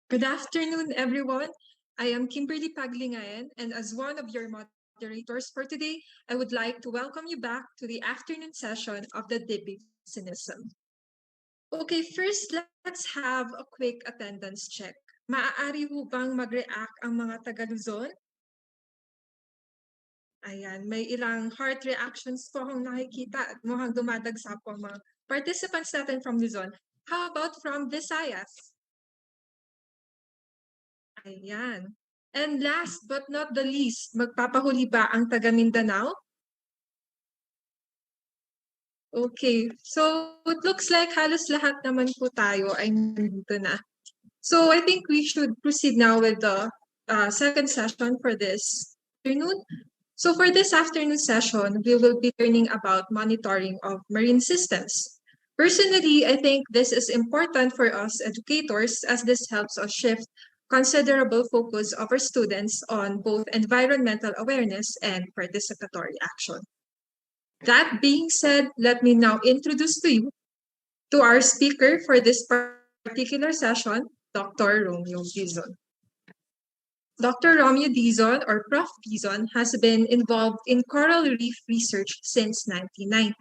Good afternoon, everyone. I am Kimberly Paglingayan, and as one of your moderators for today, I would like to welcome you back to the afternoon session of the DIB SINSM. Okay, first, let's have a quick attendance check. Maaari ho bang mag-react ang mga taga-Luzon? Ayan, may ilang heart reactions po akong nakikita at mukhang dumadagsa po ang mga participants natin from Luzon. How about from Visayas? Ayan. And last but not the least, magpapahuli ba ang taga Mindanao? Okay, so it looks like halos lahat naman po tayo ay nandito na. So I think we should proceed now with the second session for this afternoon. So for this afternoon session, we will be learning about monitoring of marine systems. Personally, I think this is important for us educators as this helps us shift considerable focus of our students on both environmental awareness and participatory action. That being said, let me now introduce to you to our speaker for this particular session, Dr. Romeo Dizon. Dr. Romeo Dizon, or Prof. Dizon, has been involved in coral reef research since 1990.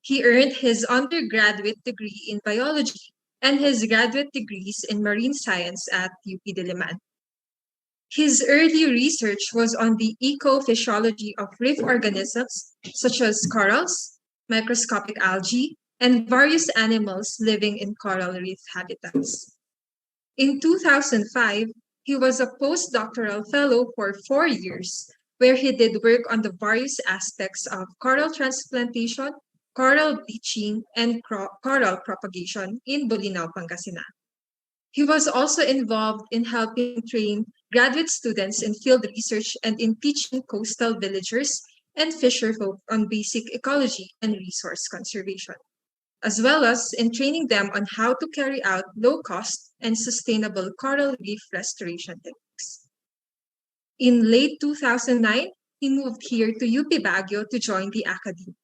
He earned his undergraduate degree in biology and his graduate degrees in marine science at UP-Diliman. His early research was on the ecophysiology of reef organisms such as corals, microscopic algae, and various animals living in coral reef habitats. In 2005, he was a postdoctoral fellow for 4 years, where he did work on the various aspects of coral transplantation, coral bleaching, and coral propagation in Bolinao, Pangasinan. He was also involved in helping train graduate students in field research and in teaching coastal villagers and fisherfolk on basic ecology and resource conservation, as well as in training them on how to carry out low-cost and sustainable coral reef restoration techniques. In late 2009, he moved here to UP Baguio to join the academy,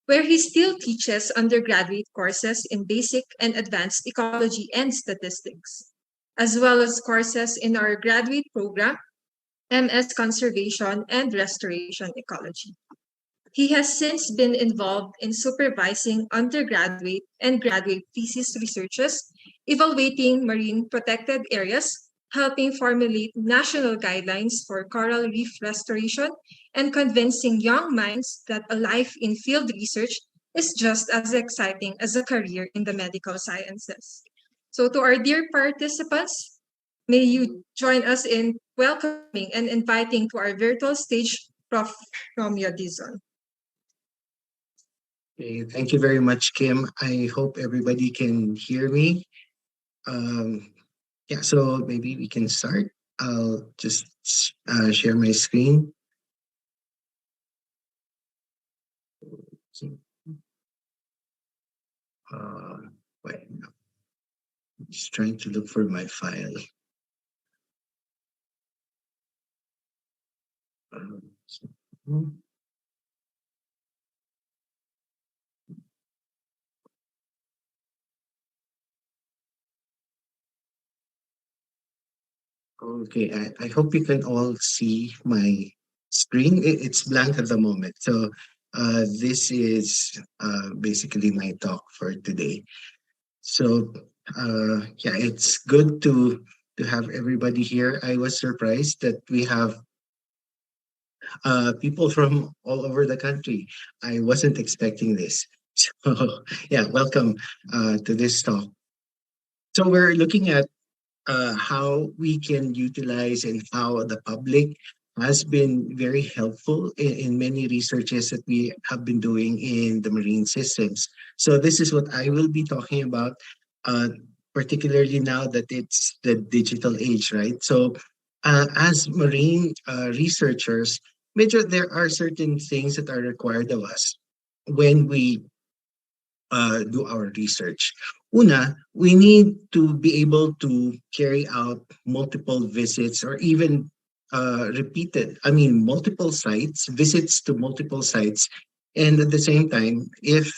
where he still teaches undergraduate courses in basic and advanced ecology and statistics, as well as courses in our graduate program, MS Conservation and Restoration Ecology. He has since been involved in supervising undergraduate and graduate thesis researches, evaluating marine protected areas, helping formulate national guidelines for coral reef restoration, and convincing young minds that a life in field research is just as exciting as a career in the medical sciences. So to our dear participants, may you join us in welcoming and inviting to our virtual stage Prof. Romeo Dizon. Okay, thank you very much, Kim. I hope everybody can hear me. Yeah, so maybe we can start. I'll just share my screen. Wait, no. I'm just trying to look for my file. Okay, I hope you can all see my screen. It's blank at the moment. So this is basically my talk for today. So yeah, it's good to have everybody here. I was surprised that we have people from all over the country. I wasn't expecting this. So yeah, welcome to this talk. So we're looking at how we can utilize and how the public has been very helpful in many researches that we have been doing in the marine systems. So this is what I will be talking about, particularly now that it's the digital age, right? So as marine researchers, there are certain things that are required of us when we do our research. Una, we need to be able to carry out multiple visits or even multiple sites, visits to multiple sites. And at the same time, if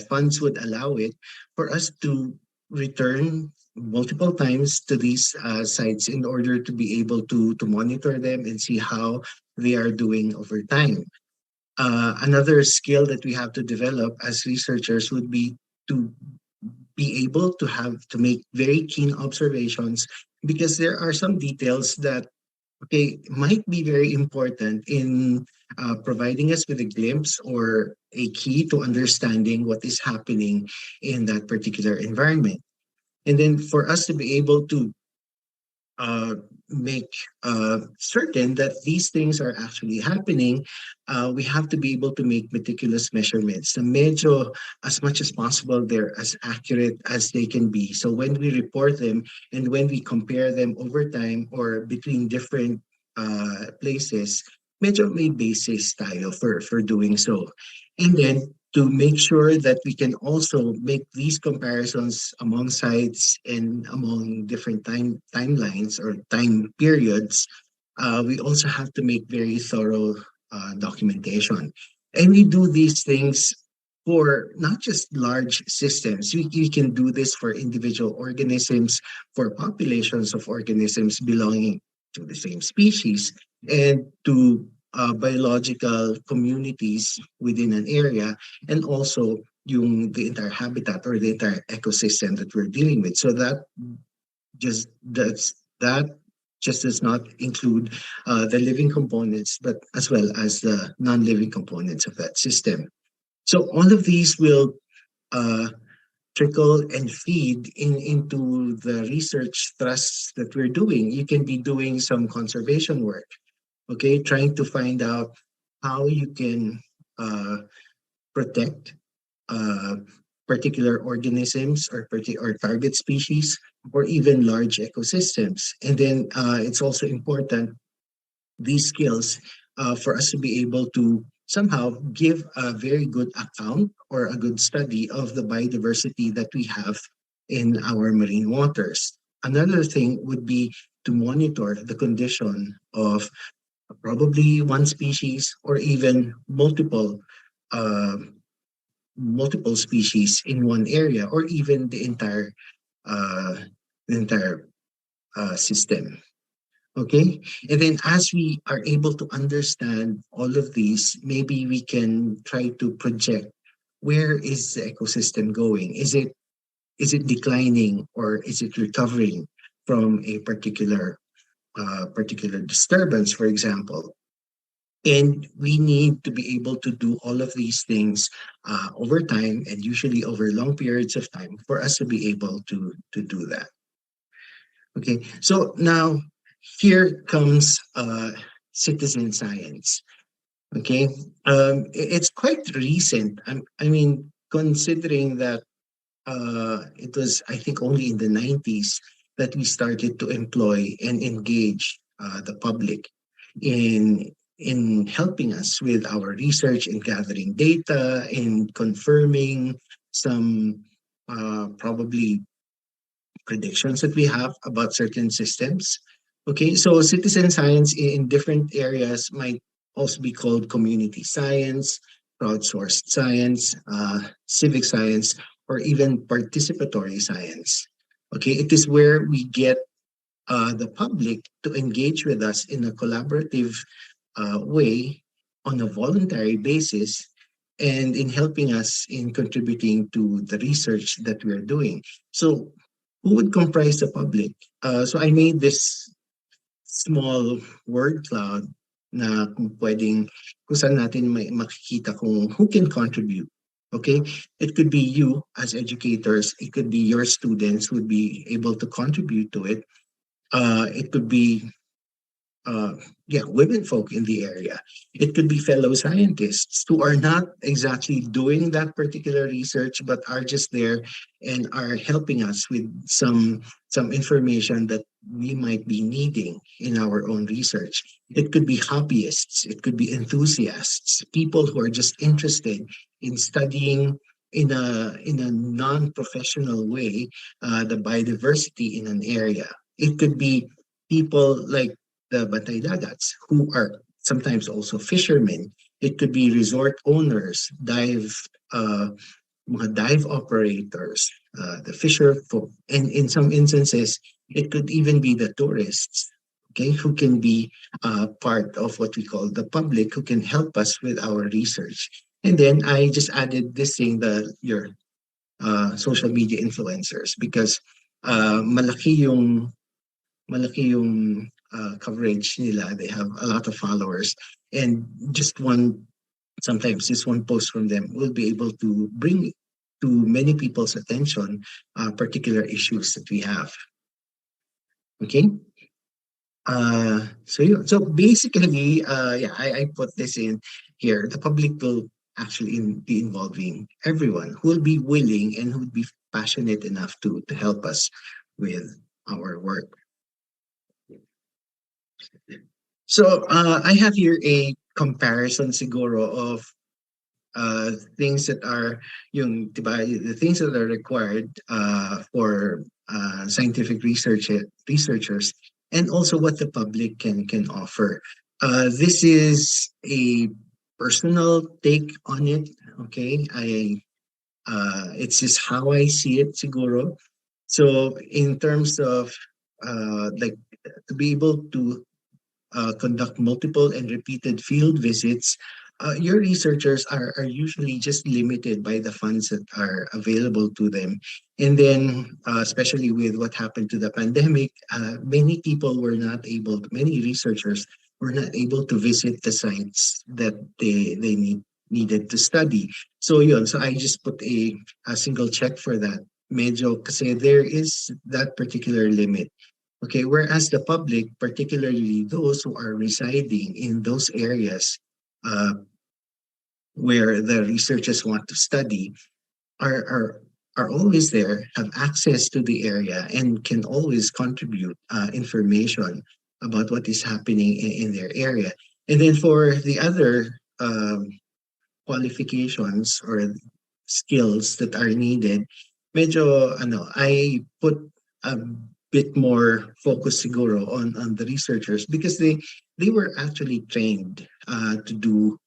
funds would allow it, for us to return multiple times to these sites in order to be able to monitor them and see how they are doing over time. Another skill that we have to develop as researchers would be to be able to have to make very keen observations, because there are some details that, okay, might be very important in providing us with a glimpse or a key to understanding what is happening in that particular environment. And then for us to be able to uh, make certain that these things are actually happening, we have to be able to make meticulous measurements. The medyo, as much as possible, they're as accurate as they can be. So when we report them and when we compare them over time or between different places, medyo may basis tayo for doing so. And then to make sure that we can also make these comparisons among sites and among different timelines or time periods, we also have to make very thorough documentation. And we do these things for not just large systems. We can do this for individual organisms, for populations of organisms belonging to the same species, and to biological communities within an area, and also the entire habitat or the entire ecosystem that we're dealing with. So just that just does not include the living components, but as well as the non-living components of that system. So all of these will uh, trickle and feed into the research thrusts that we're doing. You can be doing some conservation work, okay, trying to find out how you can uh, protect uh, particular organisms or target species or even large ecosystems. And then it's also important, these skills, for us to be able to somehow give a very good account or a good study of the biodiversity that we have in our marine waters. Another thing would be to monitor the condition of probably one species or even uh, multiple species in one area, or even uh, the entire system. Okay, and then as we are able to understand all of these, maybe we can try to project where is the ecosystem going. Is it declining, or is it recovering from a particular disturbance, for example? And we need to be able to do all of these things over time, and usually over long periods of time, for us to be able to do that. Okay, so now here comes citizen science. Okay, it's quite recent. I mean, considering that it was, I think, only in the 90s that we started to employ and engage the public in helping us with our research, in gathering data, in confirming some probably predictions that we have about certain systems. Okay, so citizen science in different areas might also be called community science, crowdsourced science, civic science, or even participatory science. Okay, it is where we get the public to engage with us in a collaborative way on a voluntary basis, and in helping us in contributing to the research that we're doing. So who would comprise the public? So I made this small word cloud na kung saan natin makikita kung who can contribute. Okay, it could be you as educators, it could be your students who would be able to contribute to it. It could be uh, women folk in the area. It could be fellow scientists who are not exactly doing that particular research, but are just there and are helping us with some information that we might be needing in our own research. It could be hobbyists. It could be enthusiasts, people who are just interested in studying in a non-professional way the biodiversity in an area. It could be people like the Batay Dagats, who are sometimes also fishermen. It could be resort owners, mga dive operators, the fisher folk, and in some instances, it could even be the tourists, okay, who can be part of what we call the public, who can help us with our research. And then I just added this thing, your social media influencers, because malaki yung coverage nila. They have a lot of followers, and just sometimes just one post from them will be able to bring to many people's attention particular issues that we have. Okay. So basically, yeah, I put this in here. The public will actually be involving everyone who will be willing and who would be passionate enough to help us with our work. So I have here a comparison siguro of things that are diba, the things that are required for scientific researchers, and also what the public can offer. This is a personal take on it. Okay, it's just how I see it, siguro. So in terms of like to be able to conduct multiple and repeated field visits, your researchers are usually just limited by the funds that are available to them. And then, especially with what happened to the pandemic, many researchers were not able to visit the sites that they needed to study. So I just put a single check for that. Medyo, kasi there is that particular limit. Okay, whereas the public, particularly those who are residing in those areas uh, where the researchers want to study, are, are are always there, have access to the area, and can always contribute information about what is happening in their area. And then for the other qualifications or skills that are needed, medyo I put a bit more focus siguro on the researchers, because they were actually trained to do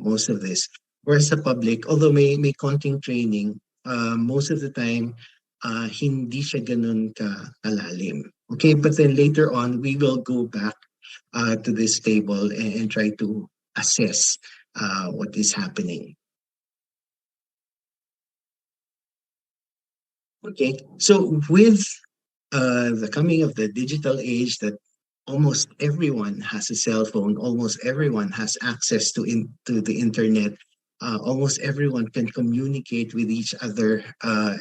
most of this. Whereas the public, although may konting training, most of the time hindi siya ganun kalalim. Okay, but then later on we will go back to this table and try to assess what is happening. Okay, so with the coming of the digital age, that almost everyone has a cell phone, almost everyone has access to the internet, almost everyone can communicate with each other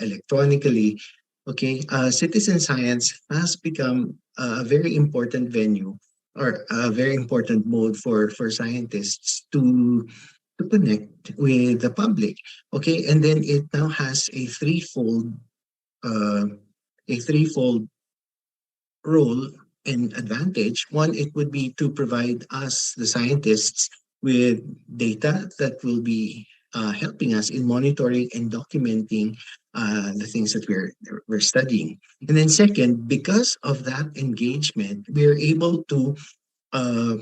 electronically. Okay, citizen science has become a very important venue, or a very important mode for scientists to connect with the public. Okay, and then it now has uh, a threefold role and advantage. One, it would be to provide us, the scientists, with data that will be helping us in monitoring and documenting the things that we're studying. And then second, because of that engagement, we're able to uh,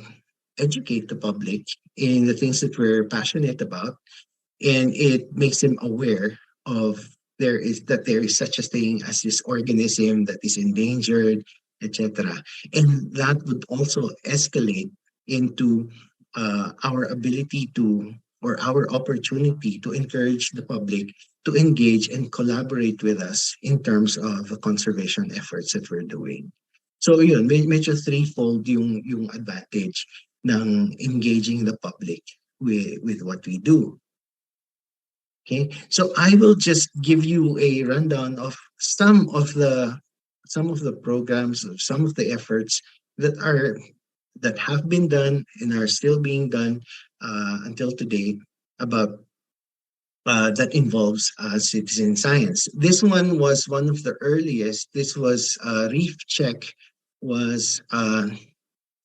educate the public in the things that we're passionate about, and it makes them aware of there is such a thing as this organism that is endangered, etc. And that would also escalate into our ability to, or our opportunity to encourage the public to engage and collaborate with us in terms of the conservation efforts that we're doing. So yun, medyo threefold yung advantage ng engaging the public with what we do. Okay, so I will just give you a rundown of some of the programs, of some of the efforts that have been done and are still being done until today, about that involves citizen science. This one was one of the earliest. This was Reef Check was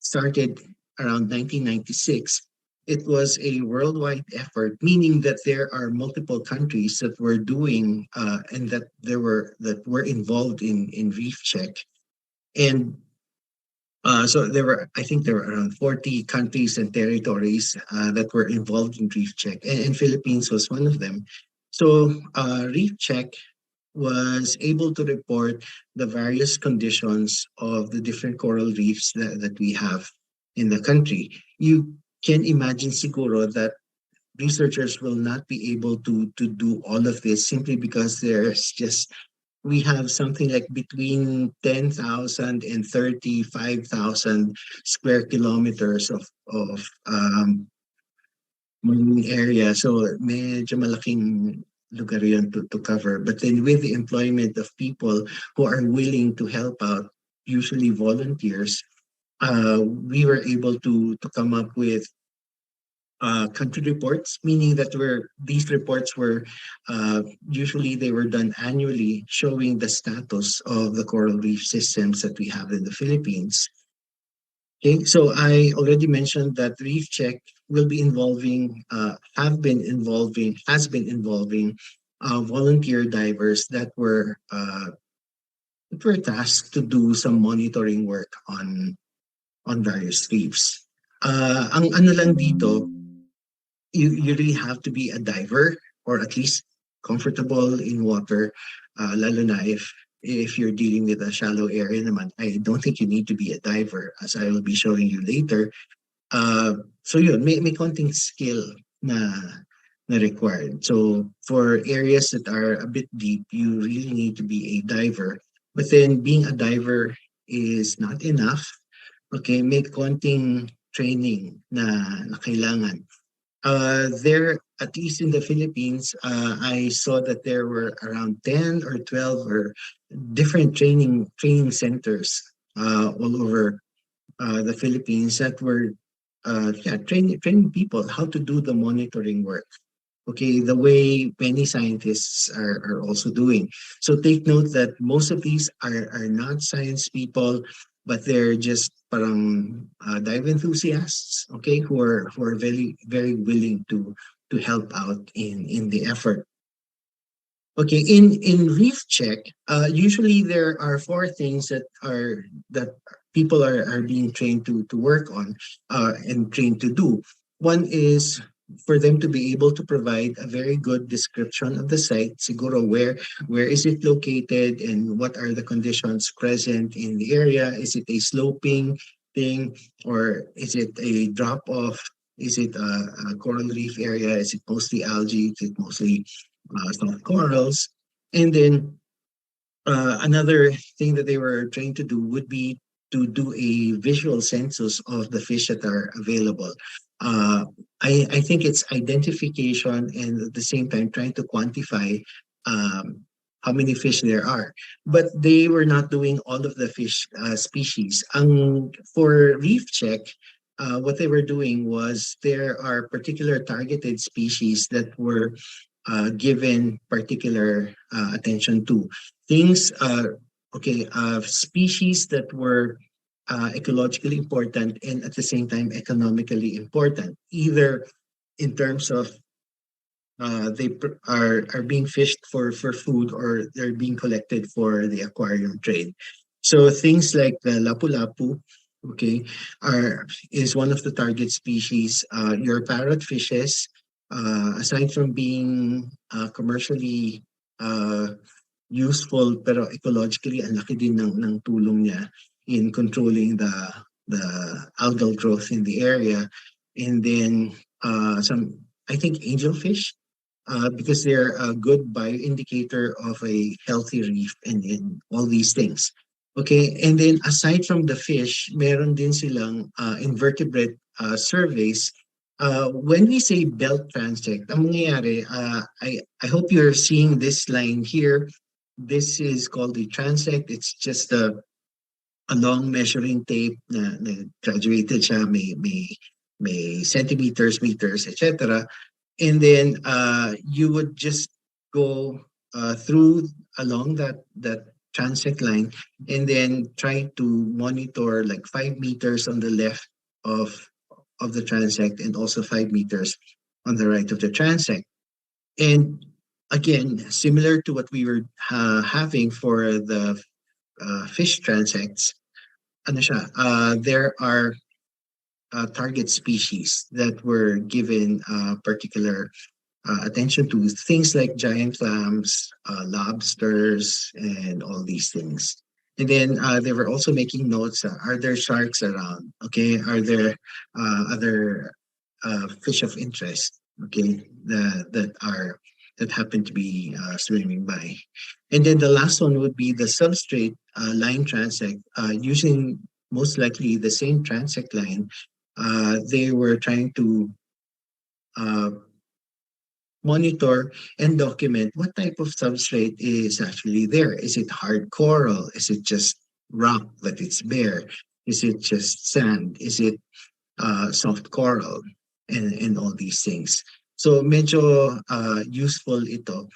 started around 1996. It was a worldwide effort, meaning that there are multiple countries that were doing and that were involved in Reef Check. And so I think there were around 40 countries and territories that were involved in Reef Check, and Philippines was one of them. So Reef Check was able to report the various conditions of the different coral reefs that we have in the country. You can imagine siguro that researchers will not be able to do all of this simply because there's just we have something like between 10,000 and 35,000 square kilometers of marine area. So medyo malaking lugar yun to cover. But then with the employment of people who are willing to help out, usually volunteers, we were able to come up with country reports, meaning that these reports were usually they were done annually, showing the status of the coral reef systems that we have in the Philippines. Okay, so I already mentioned that Reef Check will be involving, has been involving volunteer divers that were tasked to do some monitoring work on various reefs. Ang ano lang dito, you really have to be a diver or at least comfortable in water, lalo na if you're dealing with a shallow area naman. I don't think you need to be a diver, as I will be showing you later. So yun, may konting skill na required. So for areas that are a bit deep, you really need to be a diver. But then being a diver is not enough. Okay, may konting training na kailangan. There, at least in the Philippines, I saw that there were around 10 or 12 or different training centers all over the Philippines that were training people how to do the monitoring work. Okay, the way many scientists are also doing. So take note that most of these are not science people, but they're just parang dive enthusiasts, okay, who are very very willing to help out in the effort. Okay, in Reef Check, usually there are four things that people are being trained to work on and trained to do. One is for them to be able to provide a very good description of the site, siguro where is it located and what are the conditions present in the area. Is it a sloping thing or is it a drop off? Is it a coral reef area? Is it mostly algae? Is it mostly soft corals? And then another thing that they were trying to do would be to do a visual census of the fish that are available. Uh, I think it's identification and at the same time trying to quantify how many fish there are. But they were not doing all of the fish species. For Reef Check, what they were doing was there are particular targeted species that were given particular attention to. Things, species that were ecologically important and at the same time economically important, either in terms of are being fished for food or they're being collected for the aquarium trade. So things like the lapu-lapu, okay, is one of the target species. Your parrotfishes, aside from being commercially useful pero ecologically ang laki din ng tulong niya in controlling the algal growth in the area. And then some, I think, angelfish, because they're a good bioindicator of a healthy reef and all these things. Okay, and then aside from the fish, meron din silang invertebrate surveys. When we say belt transect, ang mangyayari, I hope you're seeing this line here. This is called the transect. It's just a long measuring tape na graduated siya, may centimeters, meters, etc. And then you would just go through along that transect line and then try to monitor like 5 meters on the left of the transect and also 5 meters on the right of the transect. And again, similar to what we were having for the fish transects, ano siya, there are target species that were given particular attention to things like giant clams, lobsters, and all these things. And then they were also making notes. Are there sharks around? Okay. Are there other fish of interest? Okay, that happen to be swimming by. And then the last one would be the substrate line transect, using most likely the same transect line. They were trying to uh, monitor and document what type of substrate is actually there. Is it hard coral? Is it just rock that it's bare? Is it just sand? Is it soft coral? And all these things. So medyo useful ito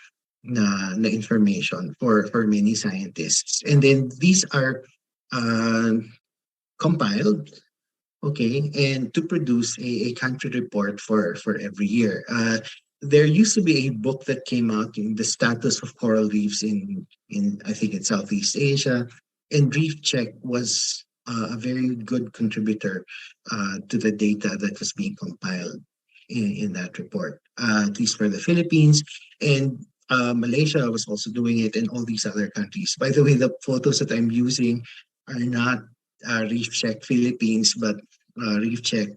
na information for many scientists. And then these are uh, compiled, okay, and to produce a country report for every year. There used to be a book that came out in the status of coral reefs in I think in Southeast Asia, and Reef Check was a very good contributor to the data that was being compiled in that report, at least for the Philippines. And Malaysia was also doing it, and all these other countries. By the way, the photos that I'm using are not Reef Check Philippines, but Reef Check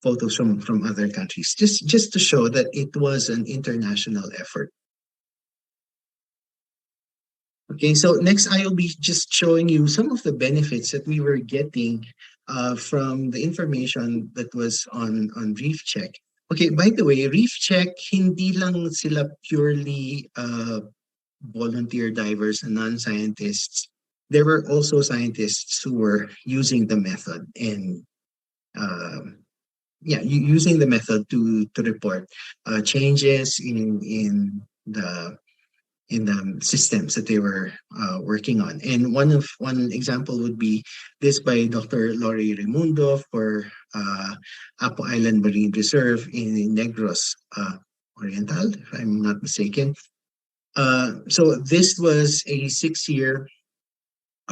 photos from other countries, just to show that it was an international effort. Okay, so next I will be just showing you some of the benefits that we were getting from the information that was on Reef Check. Okay, by the way, Reef Check, hindi lang sila purely volunteer divers and non-scientists. There were also scientists who were using the method and using the method to report changes in the systems that they were working on. And one example would be this by Dr. Lori Raimundo for Apo Island Marine Reserve in Negros Oriental, if I'm not mistaken. So this was a 6-year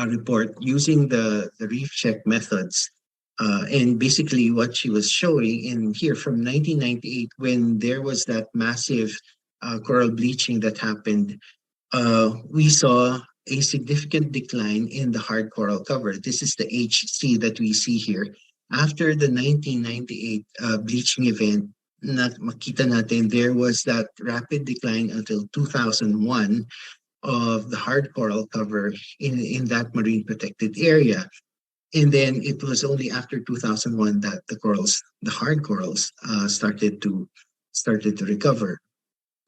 report using the reef check methods. And basically what she was showing in here from 1998, when there was that massive coral bleaching that happened, we saw a significant decline in the hard coral cover. This is the HC that we see here. After the 1998 bleaching event, makita natin, there was that rapid decline until 2001 of the hard coral cover in that marine protected area. And then it was only after 2001 that the hard corals, started to recover.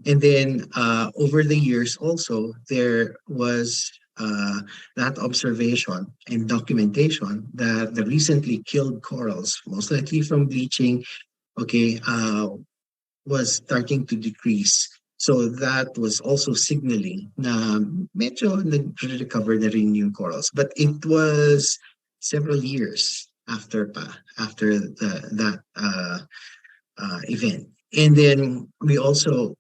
And then over the years also, there was that observation and documentation that the recently killed corals, most likely from bleaching, okay, was starting to decrease. So that was also signaling na medyo nag-recover na rin yung corals. But it was several years after that event. And then we also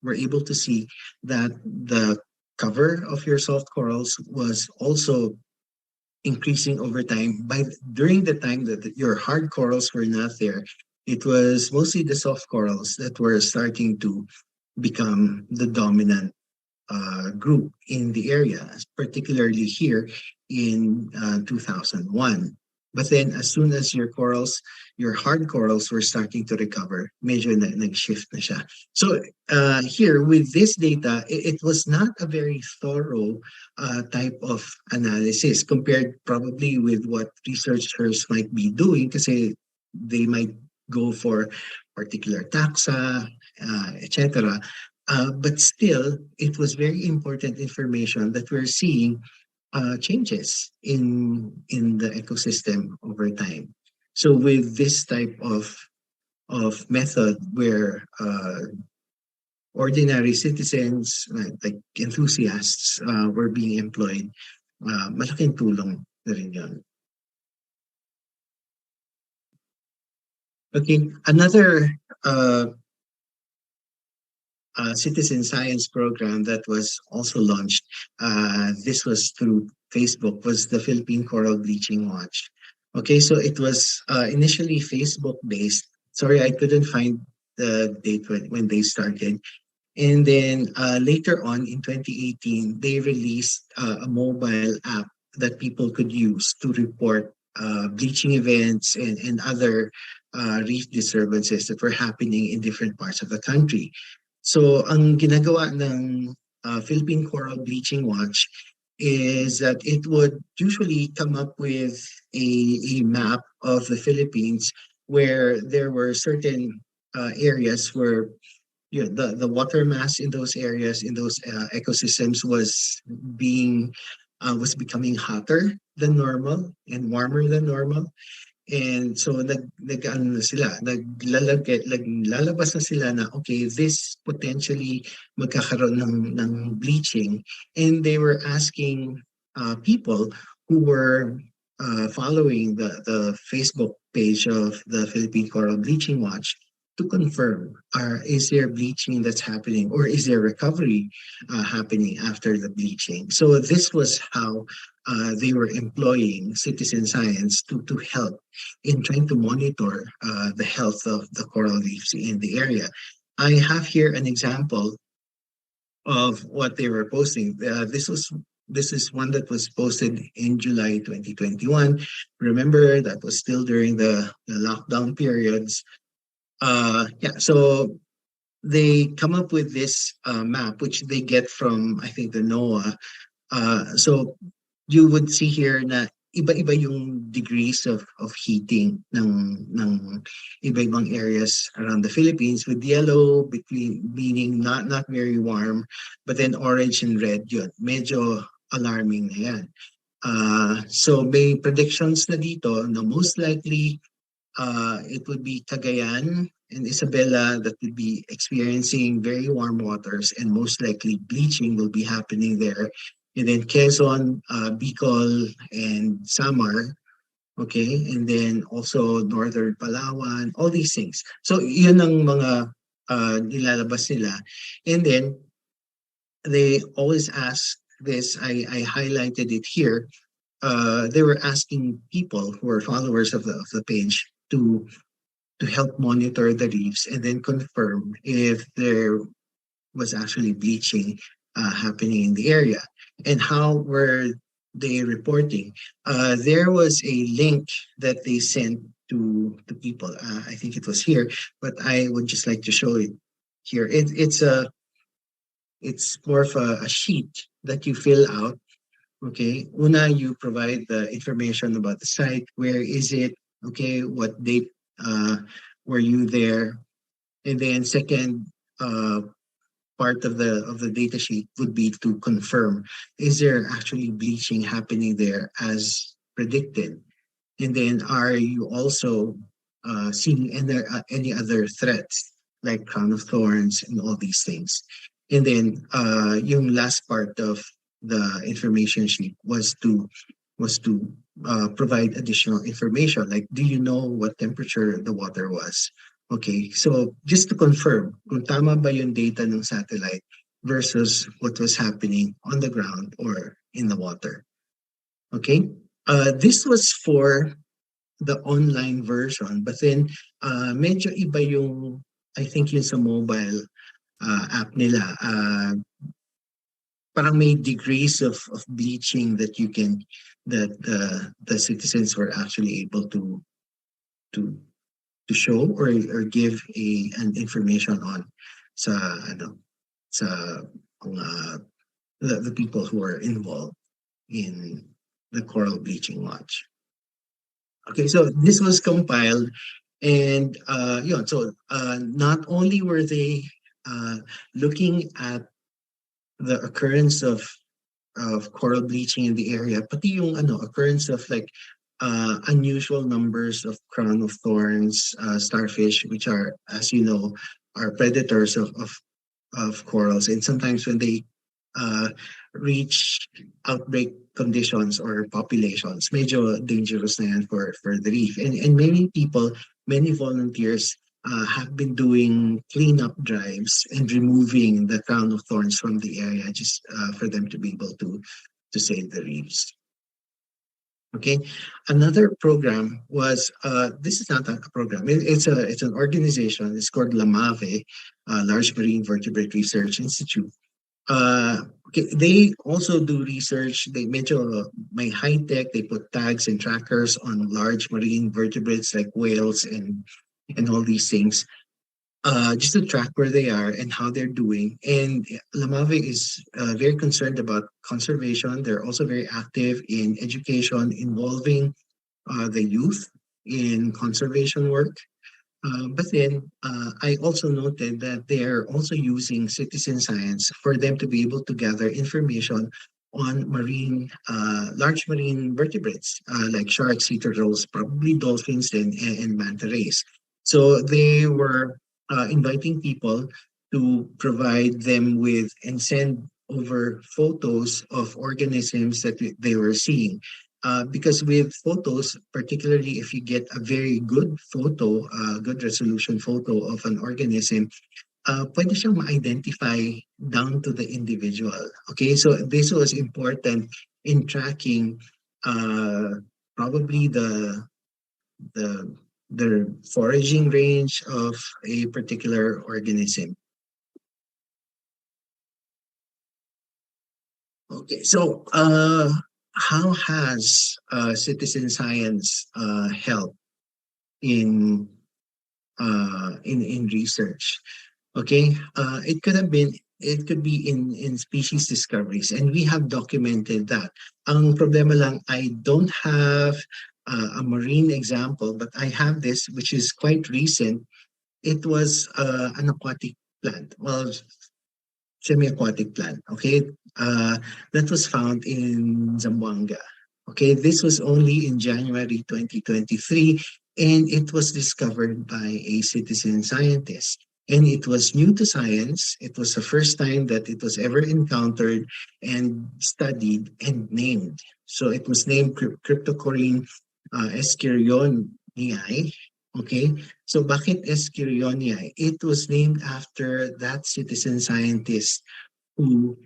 were able to see that the cover of your soft corals was also increasing over time. During the time that your hard corals were not there, it was mostly the soft corals that were starting to become the dominant group in the area, particularly here in 2001. But then as soon as your hard corals were starting to recover, medyo nag-shift na siya. So here with this data, it was not a very thorough type of analysis compared probably with what researchers might be doing, kasi they might go for particular taxa, etc. But still, it was very important information that we're seeing changes in the ecosystem over time. So with this type of method where ordinary citizens, like enthusiasts, were being employed, malaking tulong na rin yun. Okay, another citizen science program that was also launched, this was through Facebook, was the Philippine Coral Bleaching Watch. Okay, so it was initially Facebook based. Sorry, I couldn't find the date when they started. And then later on in 2018, they released a mobile app that people could use to report bleaching events and other reef disturbances that were happening in different parts of the country. So ang ginagawa ng Philippine Coral Bleaching Watch is that it would usually come up with a map of the Philippines where there were certain areas where the water mass in those areas, in those ecosystems being was becoming hotter than normal and warmer than normal. And so ano na sila, naglalabas na sila na okay, this potentially magkakaroon ng bleaching. And they were asking people who were following the Facebook page of the Philippine Coral Bleaching Watch to confirm, is there bleaching that's happening, or is there recovery happening after the bleaching? So this was how they were employing citizen science to help in trying to monitor the health of the coral reefs in the area. I have here an example of what they were posting. This is one that was posted in July 2021. Remember, that was still during the lockdown periods. Yeah, so they come up with this map, which they get from, I think, the NOAA. So you would see here na iba-iba yung degrees of heating ng iba-ibang areas around the Philippines, with yellow meaning not very warm, but then orange and red, yun, medyo alarming na yan. So may predictions na dito na most likely it would be Cagayan and Isabela that would be experiencing very warm waters, and most likely bleaching will be happening there. And then Quezon, Bicol, and Samar, okay? And then also Northern Palawan, all these things. So yun ang mga nilalabas nila. And then they always ask this, I highlighted it here. They were asking people who are followers of the page to help monitor the reefs and then confirm if there was actually bleaching happening in the area. And how were they reporting? There was a link that they sent to people. I think it was here, but I would just like to show it here. It's more of a sheet that you fill out. Okay, una, you provide the information about the site. Where is it? Okay, what date were you there? And then second, part of the data sheet would be to confirm, is there actually bleaching happening there as predicted? And then are you also seeing any other threats like crown of thorns and all these things? And then yung last part of the information sheet was to provide additional information, like, do you know what temperature the water was? Okay, so just to confirm kung tama ba yung data ng satellite versus what was happening on the ground or in the water. Okay, this was for the online version, but then medyo iba yung, I think yung sa mobile app nila. Parang may degrees of bleaching that the citizens were actually able to show or give an information on sa the people who are involved in the coral bleaching watch. Okay, so this was compiled, and so not only were they looking at the occurrence of coral bleaching in the area, pati yung occurrence of like unusual numbers of crown of thorns, starfish, which are, as you know, are predators of corals. And sometimes when they reach outbreak conditions or populations, medyo dangerous na yan for the reef. And many volunteers have been doing cleanup drives and removing the crown of thorns from the area just for them to be able to save the reefs. Okay, another program was this is not a program. It's an organization. It's called LAMAVE, Large Marine Vertebrate Research Institute. Okay, they also do research. They medyo may high tech. They put tags and trackers on large marine vertebrates like whales and all these things, just to track where they are and how they're doing. And Lamave is very concerned about conservation. They're also very active in education, involving the youth in conservation work. But then I also noted that they're also using citizen science for them to be able to gather information on large marine vertebrates like sharks, sea turtles, probably dolphins, and manta rays. So they were inviting people to provide them with and send over photos of organisms that they were seeing. Because with photos, particularly if you get a very good photo, good resolution photo of an organism, pwede siyang ma-identify down to the individual. Okay, so this was important in tracking probably the the foraging range of a particular organism. Okay, so how has citizen science helped in in research? Okay, it could be in species discoveries, and we have documented that. Ang problema lang, I don't have a marine example, but I have this, which is quite recent. It was an aquatic plant. Well, semi-aquatic plant, okay, that was found in Zamboanga. Okay, this was only in January 2023, and it was discovered by a citizen scientist. And it was new to science. It was the first time that it was ever encountered and studied and named. So it was named Cryptocorin escherioniae. Okay, so bakit escherioniae? It was named after that citizen scientist who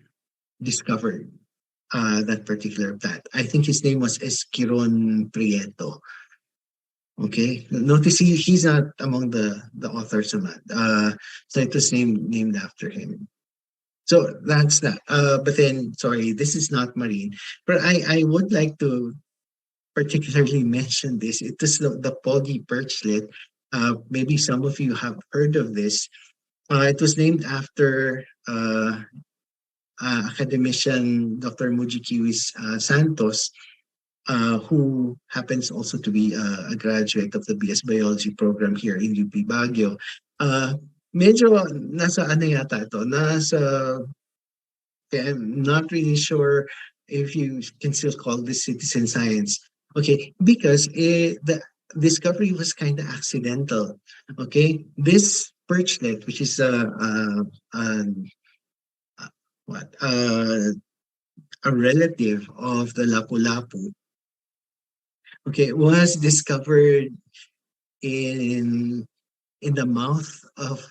discovered that particular plant. I think his name was Esquiron Prieto. Okay, notice he's not among the authors of that. So it was named after him. So that's that. But then, sorry, this is not marine. But I would like to particularly mention this. It is the Poggy Perchlet. Maybe some of you have heard of this. It was named after academician Dr. Mujikiwis Santos, who happens also to be a graduate of the BS Biology program here in UP Baguio. Medyo nasa ano yata ito, I'm not really sure if you can still call this citizen science. Okay, because the discovery was kind of accidental. Okay, this perchlet, which is what a relative of the lapu-lapu, okay, was discovered in the mouth of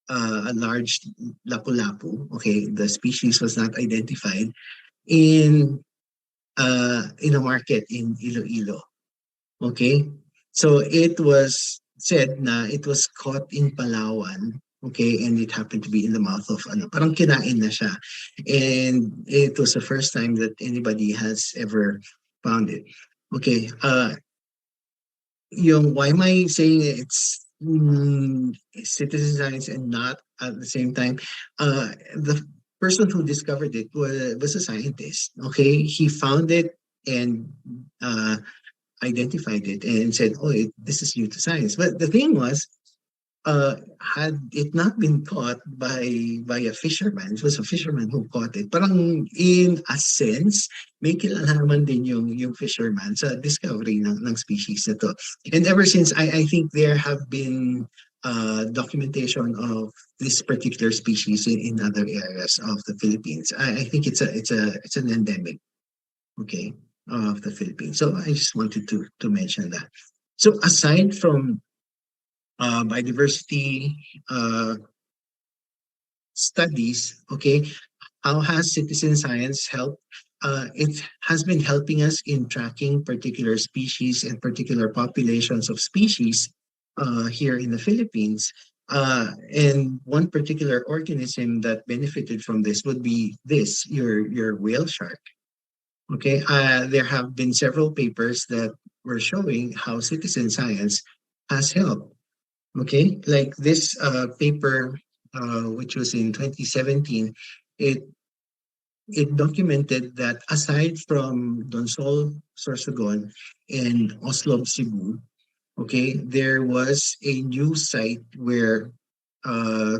a large lapu-lapu. Okay, the species was not identified in a market in Iloilo. Okay, so it was said na it was caught in Palawan. Okay, and it happened to be in the mouth of ano, parang kinain na siya. And it was the first time that anybody has ever found it. Okay, why am I saying it's citizen science and not at the same time? The person who discovered it was a scientist. Okay, he found it and identified it and said, "Oh, this is new to science." But the thing was, had it not been caught by a fisherman, it was a fisherman who caught it. Parang in a sense, may kinalaman din yung fisherman sa discovery ng species na to. And ever since, I think there have been documentation of this particular species in other areas of the Philippines. I think it's an endemic, okay, of the Philippines. So I just wanted to mention that. So aside from biodiversity studies, okay, how has citizen science helped? it has been helping us in tracking particular species and particular populations of species here in the Philippines. And one particular organism that benefited from this would be your whale shark. Okay, there have been several papers that were showing how citizen science has helped. Okay, like this paper, which was in 2017, it it documented that aside from Donsol, Sorsogon, and Oslo, Cebu, okay, there was a new site where uh,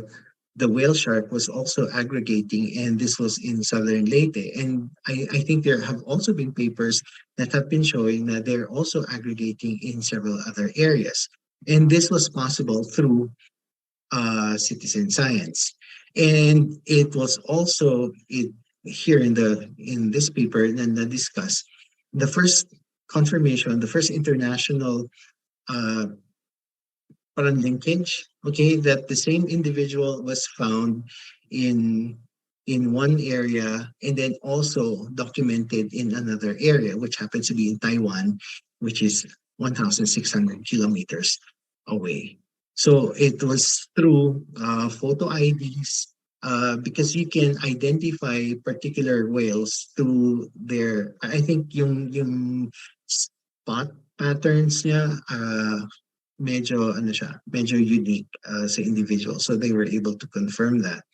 the whale shark was also aggregating, and this was in southern Leyte. And I think there have also been papers that have been showing that they're also aggregating in several other areas. And this was possible through citizen science. And it was also here in this paper and discussed the first confirmation, the first international uh, parang linkage, okay, that the same individual was found in one area and then also documented in another area, which happens to be in Taiwan, which is 1,600 kilometers away. So it was through photo IDs, because you can identify particular whales through their, I think yung spot patterns niya, medyo unique sa individual. So they were able to confirm that.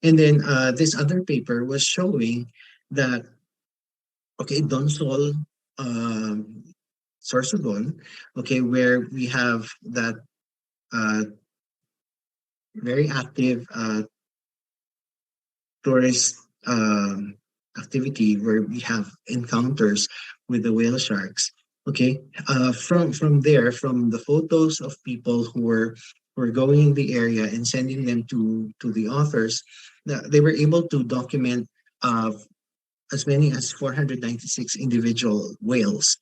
And then this other paper was showing that, okay, Donsol, Sorsogon, okay, where we have that uh, very active tourist activity where we have encounters with the whale sharks. Okay, from there, from the photos of people who were going in the area and sending them to the authors, they were able to document as many as 496 individual whales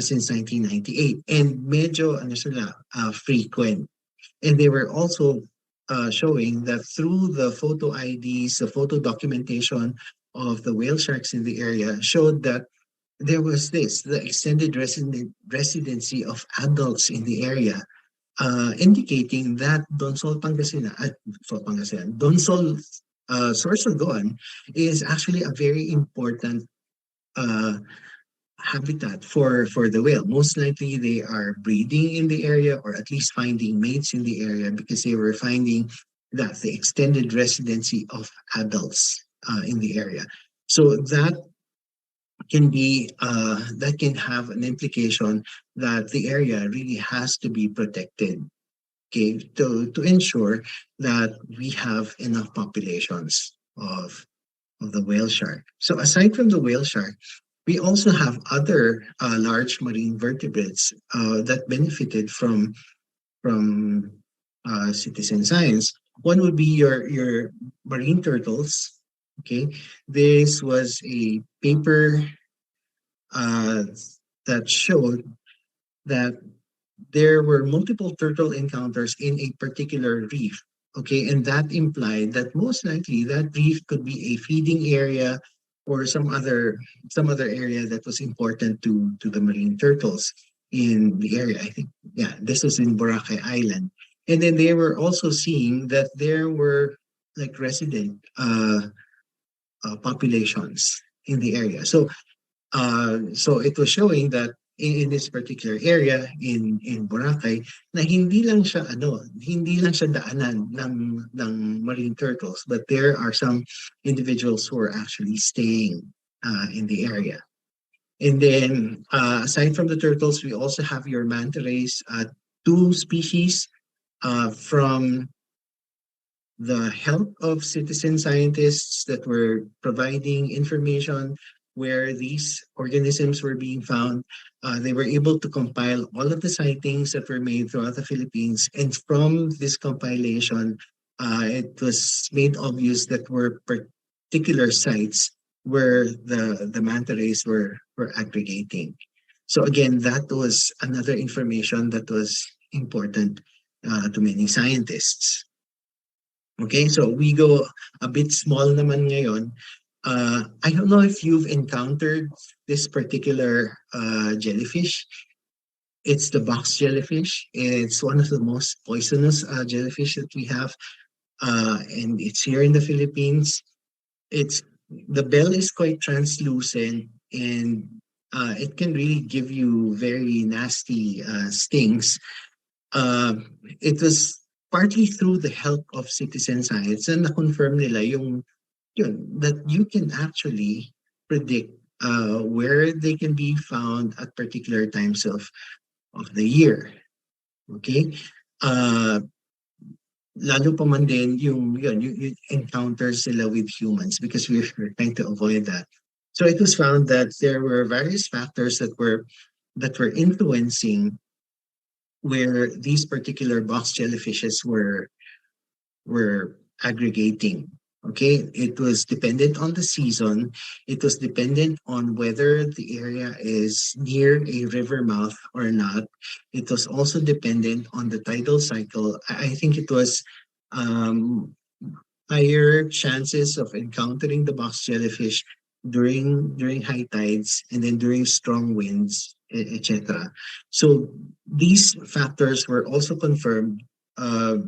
since 1998, and medyo ano sila, frequent. And they were also showing that through the photo IDs, the photo documentation of the whale sharks in the area showed that there was the extended residency of adults in the area, indicating that Donsol Pangasinan, Donsol Sorsogon is actually a very important uh, habitat for the whale. Most likely they are breeding in the area or at least finding mates in the area because they were finding that the extended residency of adults in the area. So that can have an implication that the area really has to be protected, okay, to ensure that we have enough populations of the whale shark. So aside from the whale shark, we also have other large marine vertebrates that benefited from citizen science. One would be your marine turtles. Okay, this was a paper uh, that showed that there were multiple turtle encounters in a particular reef. Okay, and that implied that most likely that reef could be a feeding area or some other area that was important to the marine turtles in the area. I think, yeah, this was in Boracay Island. And then they were also seeing that there were like resident populations in the area. So it was showing that in this particular area in Boracay na hindi lang siya daanan ng marine turtles, but there are some individuals who are actually staying in the area. And then aside from the turtles, we also have your manta rays, two species from the help of citizen scientists that were providing information where these organisms were being found. They were able to compile all of the sightings that were made throughout the Philippines. And from this compilation, it was made obvious that were particular sites where the manta rays were aggregating. So again, that was another information that was important to many scientists. Okay, so we go a bit small naman ngayon. I don't know if you've encountered this particular jellyfish. It's the box jellyfish. It's one of the most poisonous jellyfish that we have, and it's here in the Philippines. It's the bell is quite translucent, and it can really give you very nasty stings. It was partly through the help of citizen science and na-confirm nila yun, that you can actually predict where they can be found at particular times of the year. Okay? Uh, Lalo pa man din you encounter sila with humans because we're trying to avoid that. So it was found that there were various factors that were influencing where these particular box jellyfishes were aggregating. Okay, it was dependent on the season. It was dependent on whether the area is near a river mouth or not. It was also dependent on the tidal cycle. I think it was um, higher chances of encountering the box jellyfish during high tides and then during strong winds, etc. So these factors were also confirmed uh,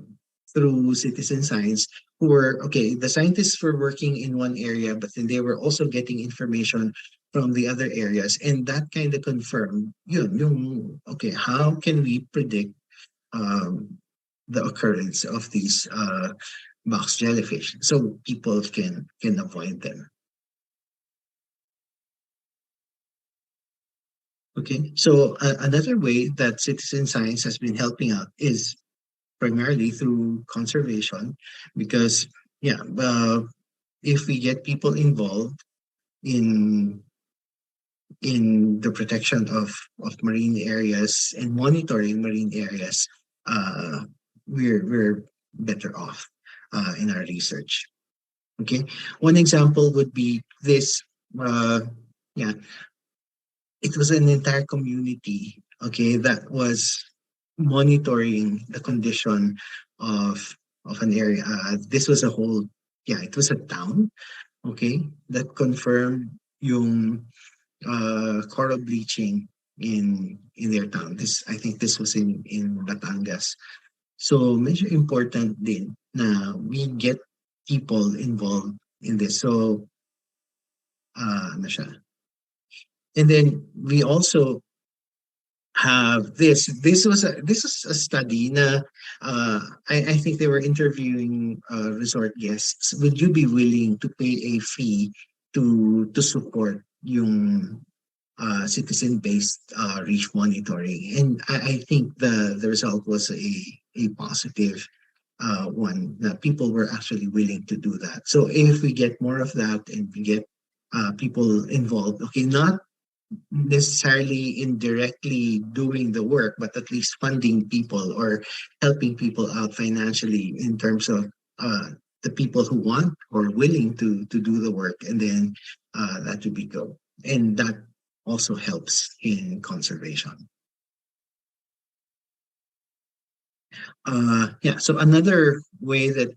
through citizen science, who were okay. The scientists were working in one area, but then they were also getting information from the other areas, and that kind of confirmed yung okay, how can we predict um, the occurrence of these box jellyfish so people can avoid them. Okay, so another way that citizen science has been helping out is primarily through conservation, because yeah, if we get people involved in the protection of marine areas and monitoring marine areas, uh, we're better off in our research. Okay, one example would be this. Uh, yeah, it was an entire community. Okay, that was monitoring the condition of an area. This was a whole. Yeah, it was a town. Okay, that confirmed yung coral bleaching in their town. This I think this was in Batangas. So medyo important din na we get people involved in this. So na siya. And then we also have this. This was a study na I think they were interviewing resort guests. Would you be willing to pay a fee to support yung citizen-based reef monitoring? And I think the result was a positive one, that people were actually willing to do that. So if we get more of that and we get people involved, okay, not necessarily indirectly doing the work, but at least funding people or helping people out financially in terms of the people who want or willing to do the work, and then that would be good. And that also helps in conservation. Yeah, so another way that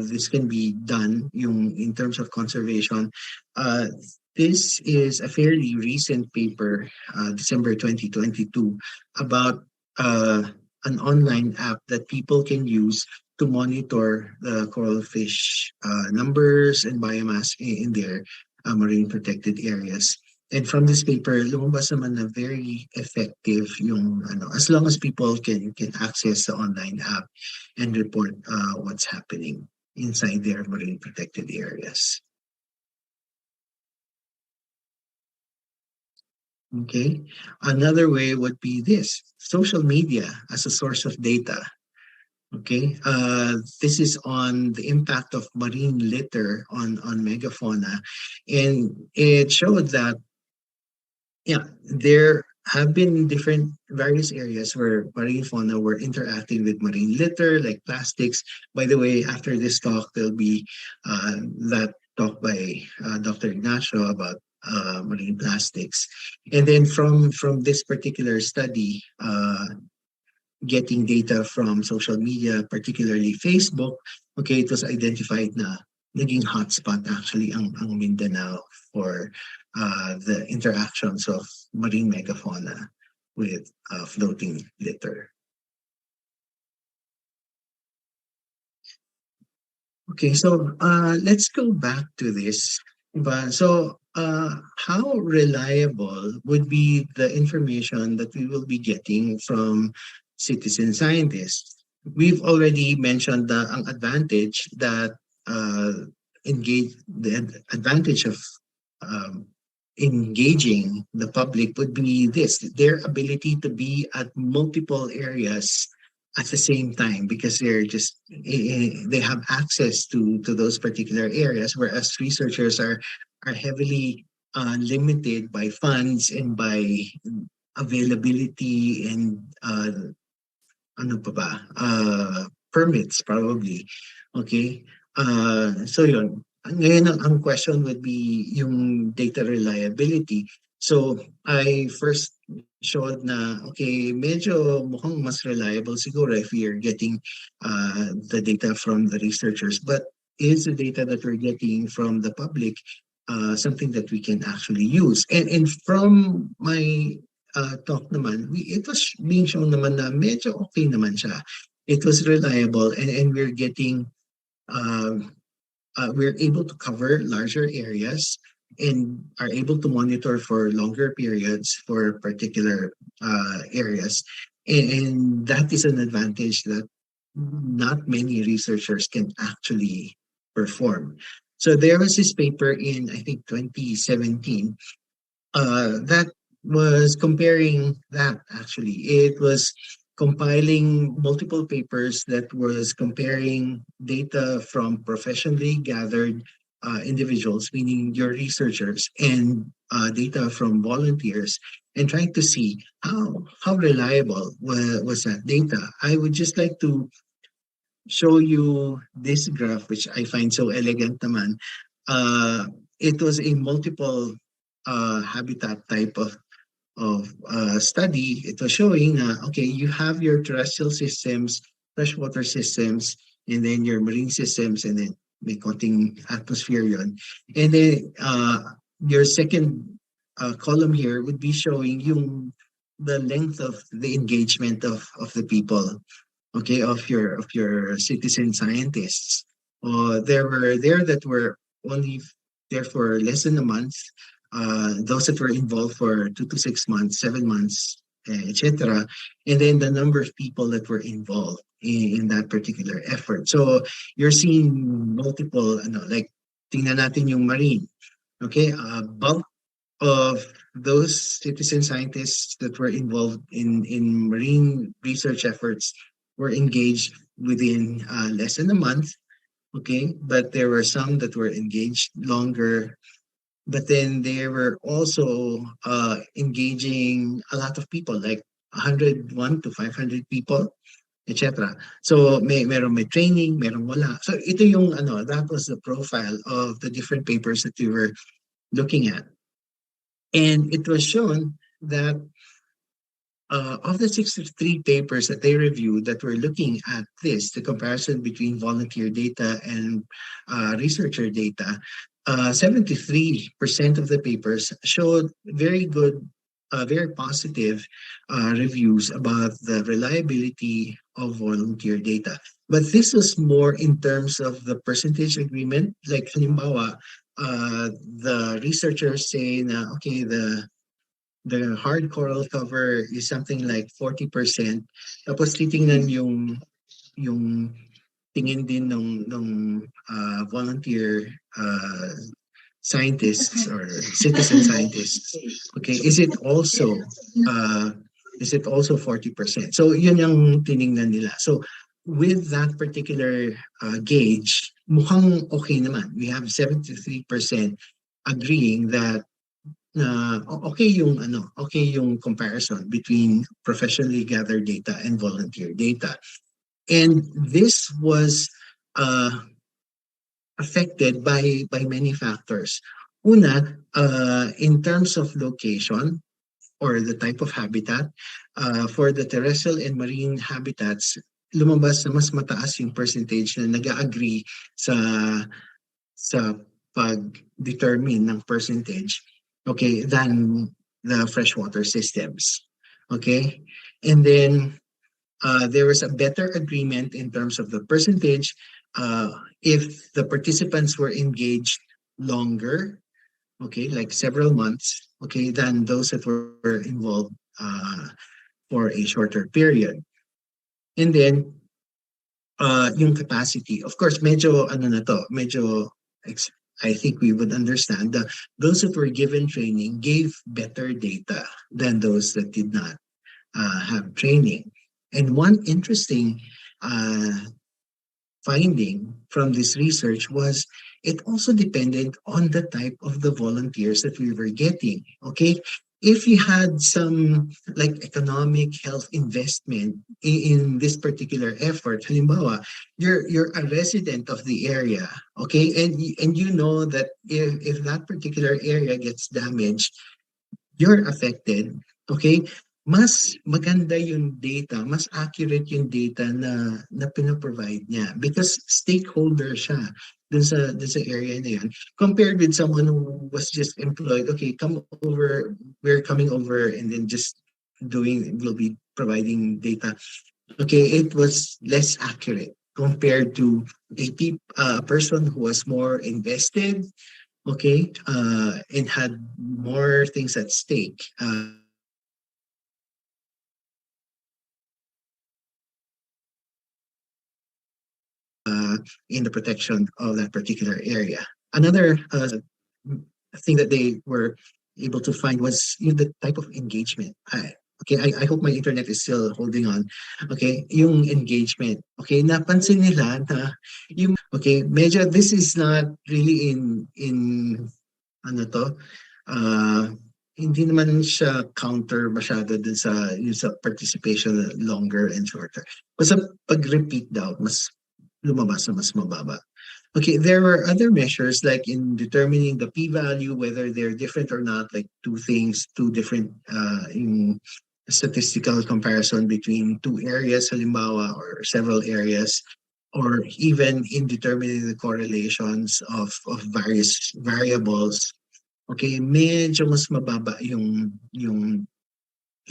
this can be done in terms of conservation, uh, this is a fairly recent paper, December 2022, about an online app that people can use to monitor the coral fish numbers and biomass in their marine protected areas. And from this paper, lumabas naman na very effective yung as long as people can access the online app and report what's happening inside their marine protected areas. Okay. Another way would be this: social media as a source of data. Okay. This is on the impact of marine litter on megafauna. And it showed that yeah, there have been different various areas where marine fauna were interacting with marine litter, like plastics. By the way, after this talk, there'll be that talk by Dr. Ignacio about marine plastics. And then from this particular study, getting data from social media, particularly Facebook, okay, it was identified na naging hotspot actually ang Mindanao for the interactions of marine megafauna with floating litter. Okay, so let's go back to this. So, how reliable would be the information that we will be getting from citizen scientists? We've already mentioned ang advantage that the advantage of um, engaging the public would be this: their ability to be at multiple areas at the same time, because they have access to those particular areas, whereas researchers are heavily limited by funds and by availability and ano pa ba permits probably. Okay, so yun, ngayon ang question would be yung data reliability. So I first showed na, okay, medyo mukhang mas reliable siguro if we are getting the data from the researchers. But is the data that we're getting from the public something that we can actually use? And from my talk naman, it was being shown naman na medyo okay naman siya. It was reliable, and we're able to cover larger areas and are able to monitor for longer periods for particular areas. And that is an advantage that not many researchers can actually perform. So there was this paper in, I think, 2017 that was comparing that actually. It was compiling multiple papers that was comparing data from professionally gathered individuals, meaning your researchers, and data from volunteers, and trying to see how reliable was that data. I would just like to show you this graph, which I find so elegant naman. It was a multiple habitat type of study. It was showing okay, you have your terrestrial systems, freshwater systems, and then your marine systems, and then may konting atmosphere yun. And then your second column here would be showing the length of the engagement of the people, okay, of your citizen scientists. There were there that were only there for less than a month. Those that were involved for 2 to 6 months, 7 months, etc. And then the number of people that were involved in that particular effort. So you're seeing multiple, like tingnan natin yung marine. Okay, bulk of those citizen scientists that were involved in marine research efforts were engaged within less than a month. Okay, but there were some that were engaged longer, but then they were also engaging a lot of people, like 101 to 500 people, etc. So may training, merong wala. So ito yung that was the profile of the different papers that we were looking at. And it was shown that of the 63 papers that they reviewed that were looking at this, the comparison between volunteer data and researcher data, 73% of the papers showed very good, very positive reviews about the reliability of volunteer data. But this was more in terms of the percentage agreement. Like halimbawa, the researchers say na, okay, the hard coral cover is something like 40%. Tapos titingnan yung tingin din ng volunteer scientists or citizen scientists. Okay, is it also 40%? So yun yung tiningnan nila. So with that particular gauge, mukhang okay naman. We have 73% agreeing that okay yung comparison between professionally gathered data and volunteer data. And this was affected by many factors. Una, in terms of location or the type of habitat, for the terrestrial and marine habitats, lumabas na mas mataas yung percentage na nag-agree sa sa pag-determine ng percentage, okay, than the freshwater systems. Okay? And then there was a better agreement in terms of the percentage if the participants were engaged longer, okay, like several months, okay, than those that were involved for a shorter period. And then yung capacity, of course, medyo ano na to, medyo I think we would understand that those that were given training gave better data than those that did not have training. And one interesting uh, finding from this research was it also depended on the type of the volunteers that we were getting. Okay. If you had some like economic health investment in this particular effort, halimbawa, you're a resident of the area, okay, and you know that if that particular area gets damaged, you're affected, okay, mas maganda yung data, mas accurate yung data na pinaprovide niya because stakeholder siya dun sa area na yun compared with someone who was just employed, okay, come over, we're coming over and then just will be providing data. Okay, it was less accurate compared to a person who was more invested, okay, and had more things at stake in the protection of that particular area. Another thing that they were able to find was the type of engagement. I hope my internet is still holding on. Okay, yung engagement. Okay, napansin nila na okay, medyo this is not really in ano to, hindi naman siya counter masyado dun sa yung sa participation longer and shorter. Basta pag-repeat daw, mas lumabas na mas mababa. Okay, there were other measures like in determining the p-value, whether they're different or not, like two different in statistical comparison between two areas, halimbawa, or several areas, or even in determining the correlations of various variables. Okay, medyo mas mababa yung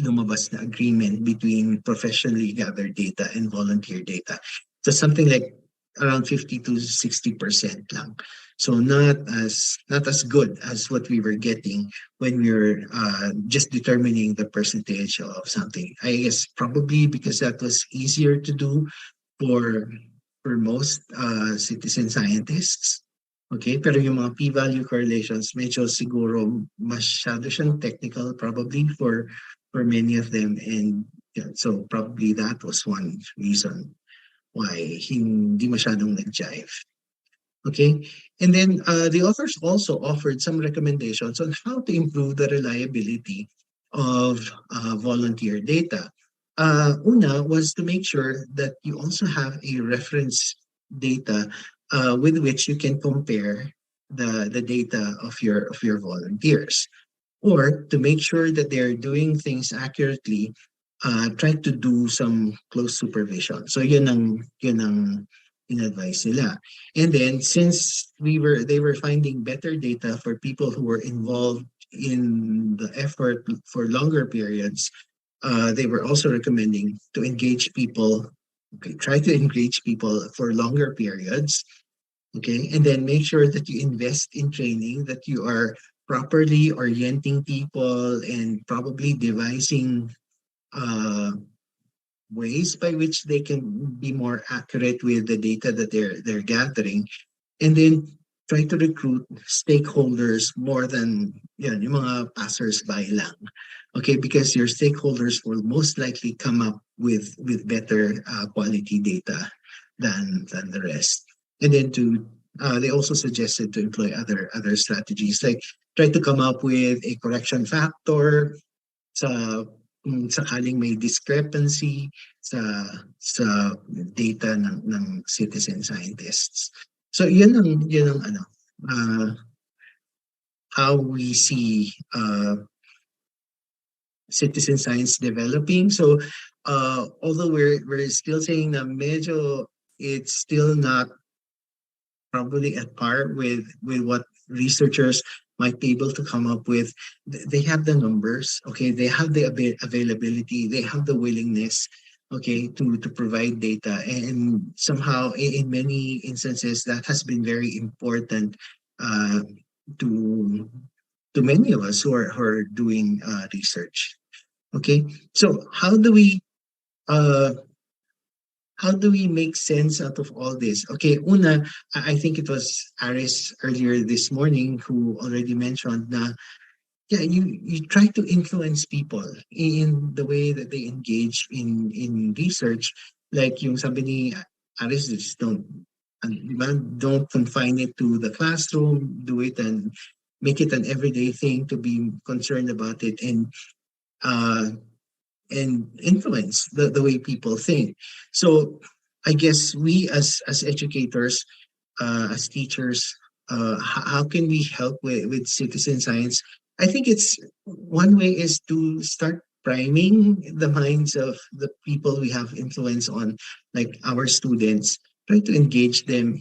lumabas na agreement between professionally gathered data and volunteer data. So something like around 50 to 60% lang. So not as good as what we were getting when we were just determining the percentage of something. I guess probably because that was easier to do for most citizen scientists. Okay, pero yung mga p-value correlations, medyo siguro masyado siyang technical probably for many of them. And yeah, so probably that was one reason why hindi masyadong nag-jive. Okay, and then the authors also offered some recommendations on how to improve the reliability of volunteer data. Una was to make sure that you also have a reference data with which you can compare the data of your volunteers, or to make sure that they're doing things accurately, try to do some close supervision. So yun ang in-advise nila. And then since they were finding better data for people who were involved in the effort for longer periods, they were also recommending to engage people, okay, try to engage people for longer periods, okay, and then make sure that you invest in training, that you are properly orienting people and probably devising ways by which they can be more accurate with the data that they're gathering, and then try to recruit stakeholders more than yung mga passers-by lang. Okay, because your stakeholders will most likely come up with better quality data than the rest. And then they also suggested to employ other strategies, like try to come up with a correction factor sa sakaling may discrepancy sa data ng citizen scientists. So yun ang ano, how we see citizen science developing. So although we're still saying na medyo it's still not probably at par with what researchers might be able to come up with. They have the numbers, okay, they have the availability, they have the willingness, okay, to provide data. And somehow in many instances that has been very important uh, to many of us who are doing research. Okay, so uh, how do we make sense out of all this? Okay, una, I think it was Aris earlier this morning who already mentioned na, yeah, you try to influence people in the way that they engage in research. Like yung sabi ni Aris, just di ba, don't confine it to the classroom, do it and make it an everyday thing to be concerned about it uh, and influence the way people think. So I guess we as educators, as teachers, how can we help with citizen science? I think it's one way is to start priming the minds of the people we have influence on, like our students, try to engage them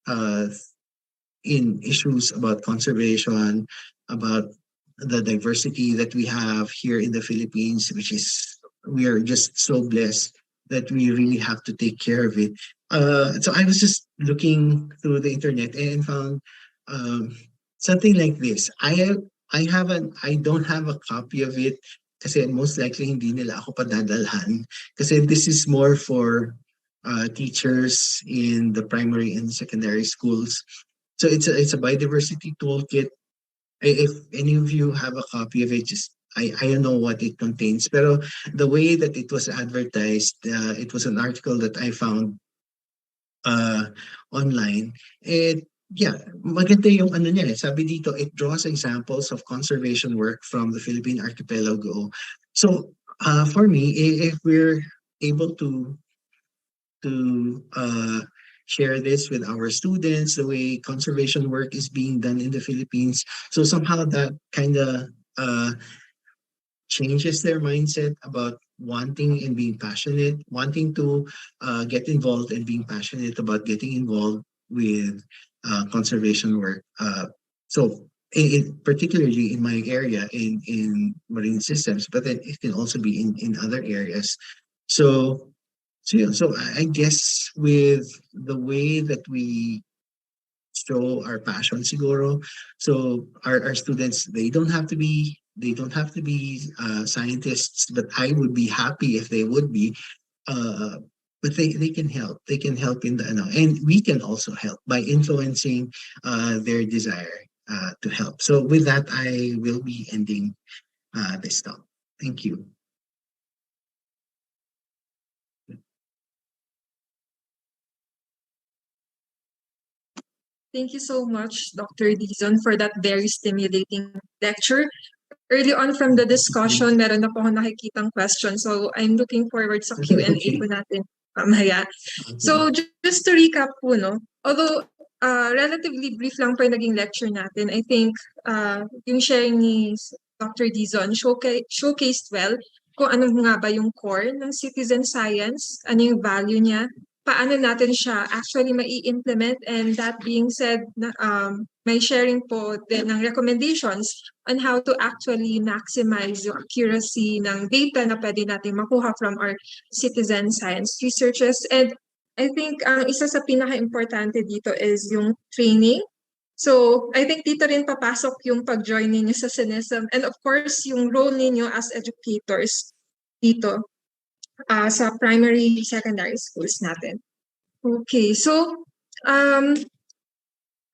uh, in issues about conservation, about the diversity that we have here in the Philippines, which is we are just so blessed that we really have to take care of it. So I was just looking through the internet and found um, something like this. I don't have a copy of it kasi most likely hindi nila ako padadalhan kasi this is more for teachers in the primary and secondary schools. So it's a biodiversity toolkit. If any of you have a copy of it, just I don't know what it contains, pero the way that it was advertised, it was an article that I found uh, online. Yeah, maganda yung ano niya. Sabi dito, it draws examples of conservation work from the Philippine archipelago. So for me, if we're able to share this with our students, the way conservation work is being done in the Philippines. So somehow that kind of changes their mindset about wanting and being passionate, wanting to get involved and being passionate about getting involved with conservation work. So particularly in my area in marine systems, but then it can also be in other areas. So I guess with the way that we show our passion siguro, so our students they don't have to be scientists, but I would be happy if they would be. Uh, but they can help. They can help in the ano, and we can also help by influencing their desire to help. So with that, I will be ending this talk. Thank you. Thank you so much, Dr. Dizon, for that very stimulating lecture. Early on from the discussion, meron na po ako nakikitang question. So I'm looking forward sa Q&A Okay. po natin mamaya. So just to recap po, no? Although relatively brief lang po yung naging lecture natin, I think yung sharing ni Dr. Dizon showcased well kung ano nga ba yung core ng citizen science, ano yung value niya, paano natin siya actually mai-implement, and that being said, may sharing po din ng recommendations on how to actually maximize yung accuracy ng data na pwede natin makuha from our citizen science researches. And I think ang isa sa pinaka-importante dito is yung training. So I think dito rin papasok yung pag-join ninyo sa SINSM, and of course yung role ninyo as educators dito sa primary, secondary schools natin. Okay, so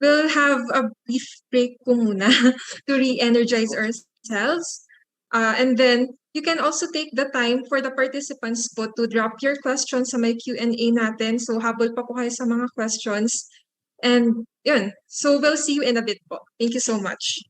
we'll have a brief break po muna to re-energize ourselves. And then you can also take the time for the participants po to drop your questions sa may Q&A natin. So habol pa po kayo sa mga questions. And yun, so we'll see you in a bit po. Thank you so much.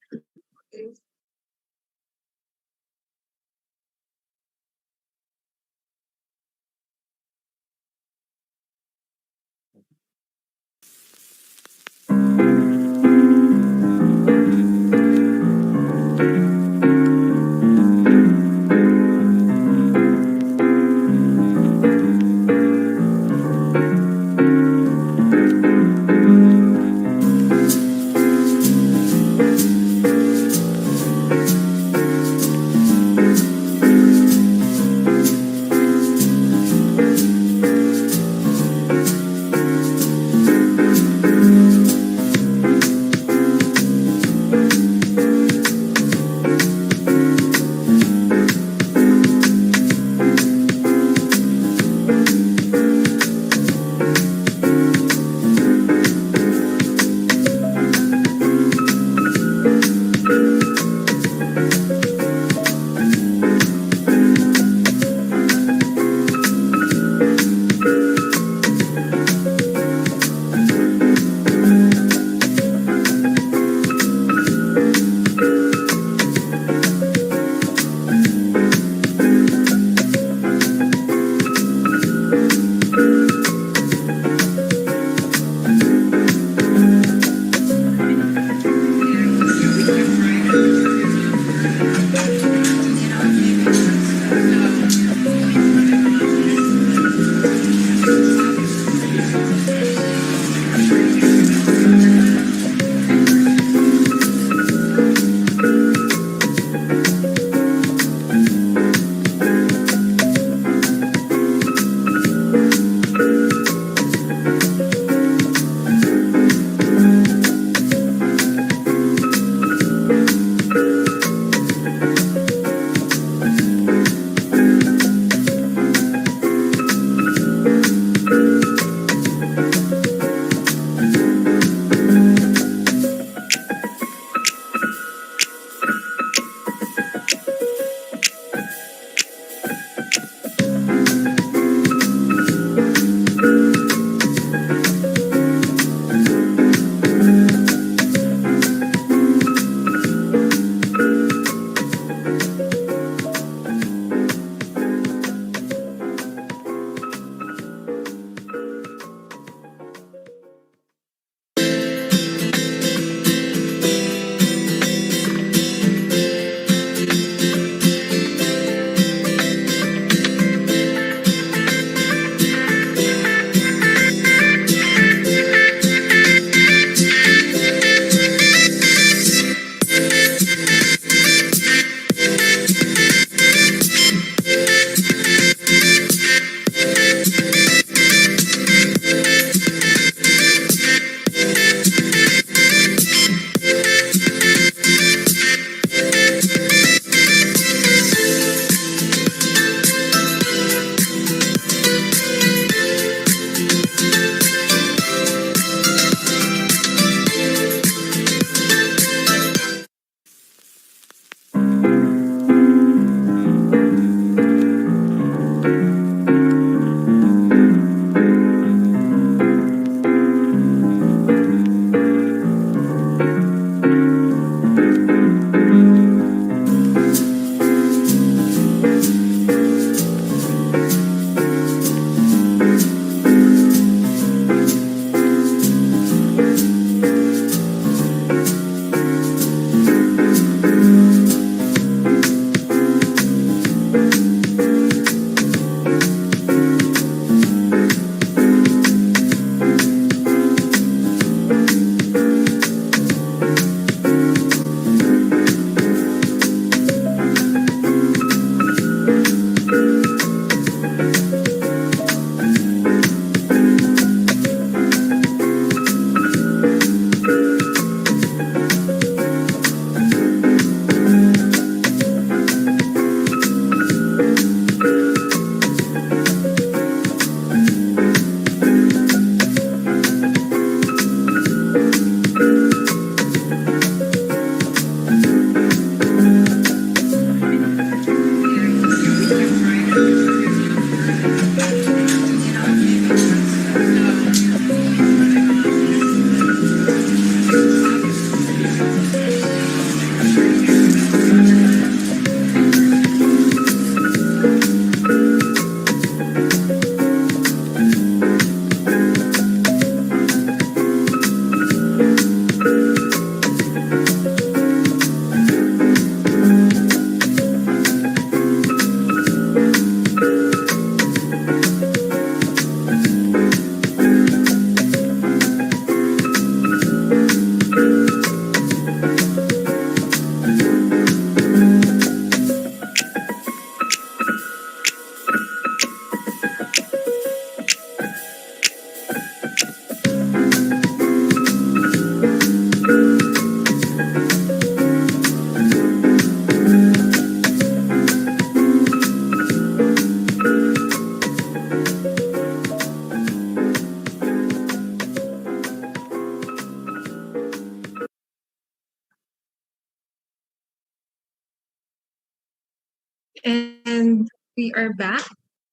we are back.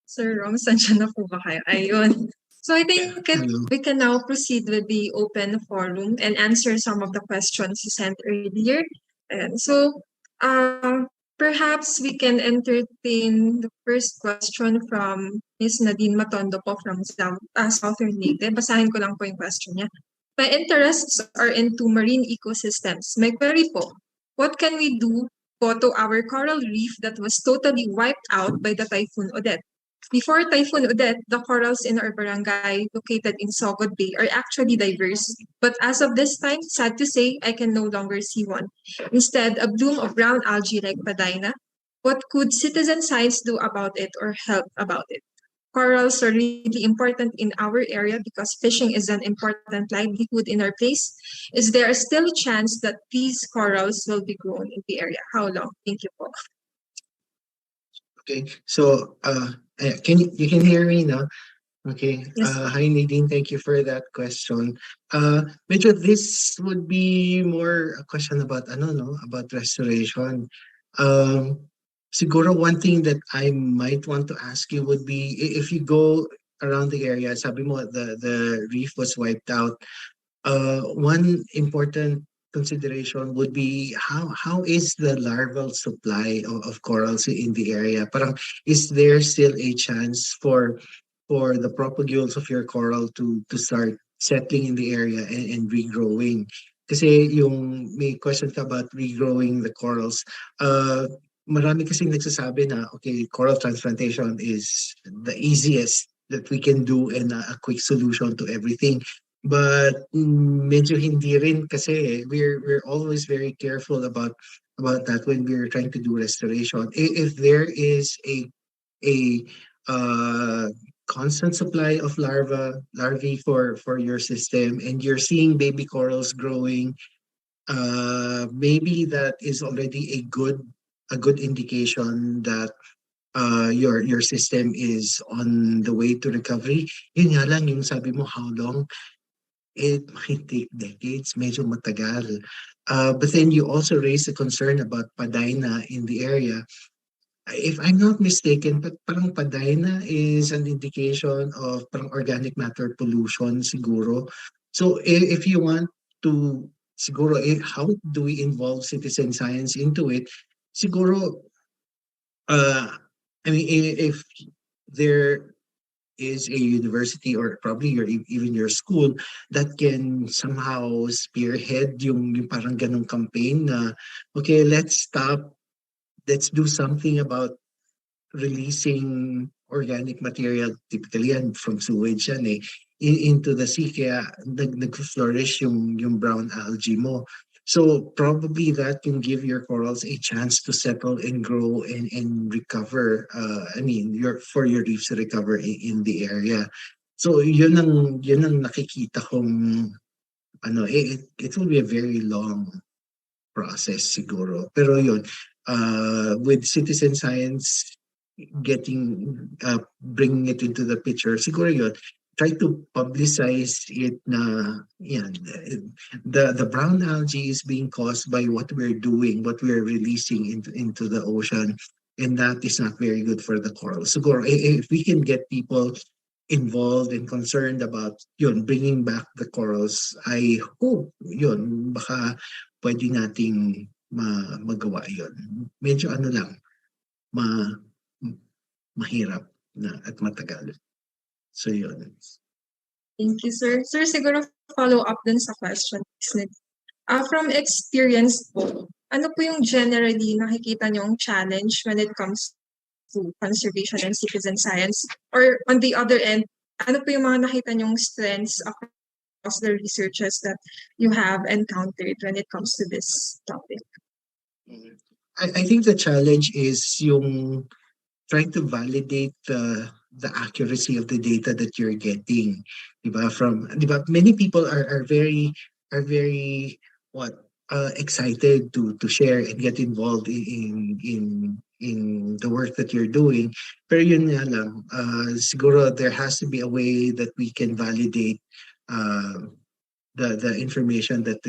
Sir Rom, saan na po ba kayo? Ayun. So I think Hello. we can now proceed with the open forum and answer some of the questions you sent earlier. And so perhaps we can entertain the first question from Ms. Nadine Matondo po from Southern Leyte. Basahin ko lang po yung question niya. My interests are into marine ecosystems. My query po, what can we do po to our coral reef that was totally wiped out by the Typhoon Odette? Before Typhoon Odette, the corals in our barangay located in Sogod Bay are actually diverse. But as of this time, sad to say, I can no longer see one. Instead, a bloom of brown algae like Padina. What could citizen science do about it or help about it? Corals are really important in our area because fishing is an important livelihood in our place. Is there still a chance that these corals will be grown in the area? How long? Thank you po. Okay. So you can hear me now? Okay. Yes. Hi Nadine, thank you for that question. Medyo this would be more a question about about restoration. Siguro one thing that I might want to ask you would be if you go around the area, sabi mo the reef was wiped out. One important consideration would be how is the larval supply of corals in the area? Parang is there still a chance for the propagules of your coral to start settling in the area and regrowing? Kasi yung may question ka about regrowing the corals. Marami kasing nagsasabi na okay, coral transplantation is the easiest that we can do and a quick solution to everything. But medyo hindi rin kasi we're always very careful about that when we're trying to do restoration. If there is a constant supply of larvae for your system and you're seeing baby corals growing, maybe that is already a good indication that your system is on the way to recovery. Yun nga lang yung sabi mo, how long? It might take decades, medyo matagal. But then you also raise a concern about Padaina in the area. If I'm not mistaken, but parang Padaina is an indication of parang organic matter pollution siguro. So if you want to, siguro, how do we involve citizen science into it? Siguro, I mean, if there is a university or probably even your school that can somehow spearhead yung parang ganong campaign na, okay, let's do something about releasing organic material, typically yan from sewage yan into the sea, kaya nag-flourish yung brown algae mo. So probably that can give your corals a chance to settle and grow and recover. For your reefs to recover in the area. So yun ang nakikita kong it will be a very long process siguro. Pero yun, with citizen science bringing it into the picture, siguro yun, try to publicize it na yan, the brown algae is being caused by what we're doing, what we're releasing into the ocean, and that is not very good for the coral. Siguro, if we can get people involved and concerned about yun, bringing back the corals, I hope yun, baka pwede nating magawa yun. Medyo lang, mahirap na at matagal. So yun. Thank you, sir. Sir, siguro follow up dun sa question. From experience po, ano po yung generally nakikita niyong challenge when it comes to conservation and citizen science? Or on the other end, ano po yung mga nakita niyong strengths across the researches that you have encountered when it comes to this topic? I think the challenge is yung trying to validate the accuracy of the data that you're getting, diba? Many people are very excited to share and get involved in the work that you're doing. Pero yun nga lang, siguro there has to be a way that we can validate the information that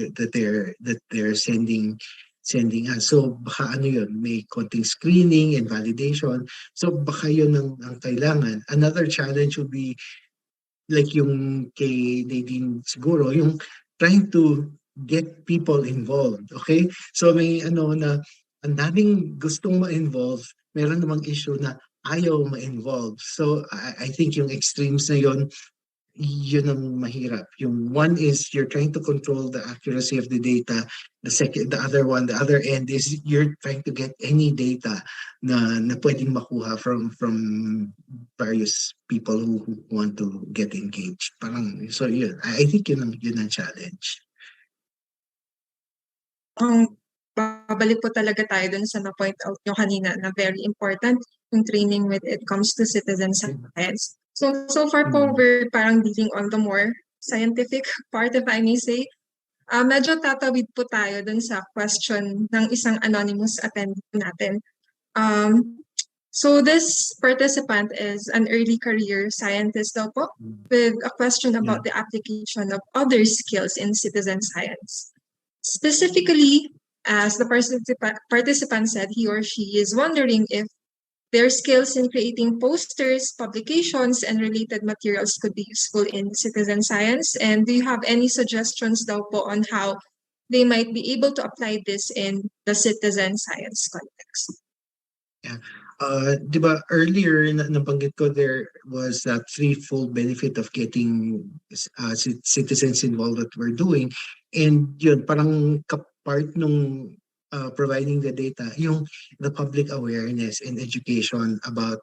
they're sending sending us. So baka ano yun, may konting screening and validation. So baka yun ang kailangan. Another challenge would be like yung kay Nadine siguro, yung trying to get people involved. Okay? So may ano na ang daming gustong ma-involve, meron namang issue na ayaw ma-involve. So I think yung extremes na yun ang mahirap. Yung one is you're trying to control the accuracy of the data. The other one, the other end is you're trying to get any data na pwedeng makuha from various people who want to get engaged. Parang, so yun. I think yun ang challenge. Babalik po talaga tayo dun sa na-point out nyo kanina na very important yung training when it comes to citizen science. So far po, we're parang dealing on the more scientific part, if I may say. Medyo tatawid po tayo dun sa question ng isang anonymous attendee natin. So this participant is an early career scientist daw po with a question about the application of other skills in citizen science. Specifically, as the participant said, he or she is wondering if their skills in creating posters, publications, and related materials could be useful in citizen science. And do you have any suggestions daw po on how they might be able to apply this in the citizen science context? Yeah. Diba earlier nabanggit ko there was that threefold benefit of getting citizens involved that we're doing. And yun, parang part nung providing the data, yung the public awareness and education about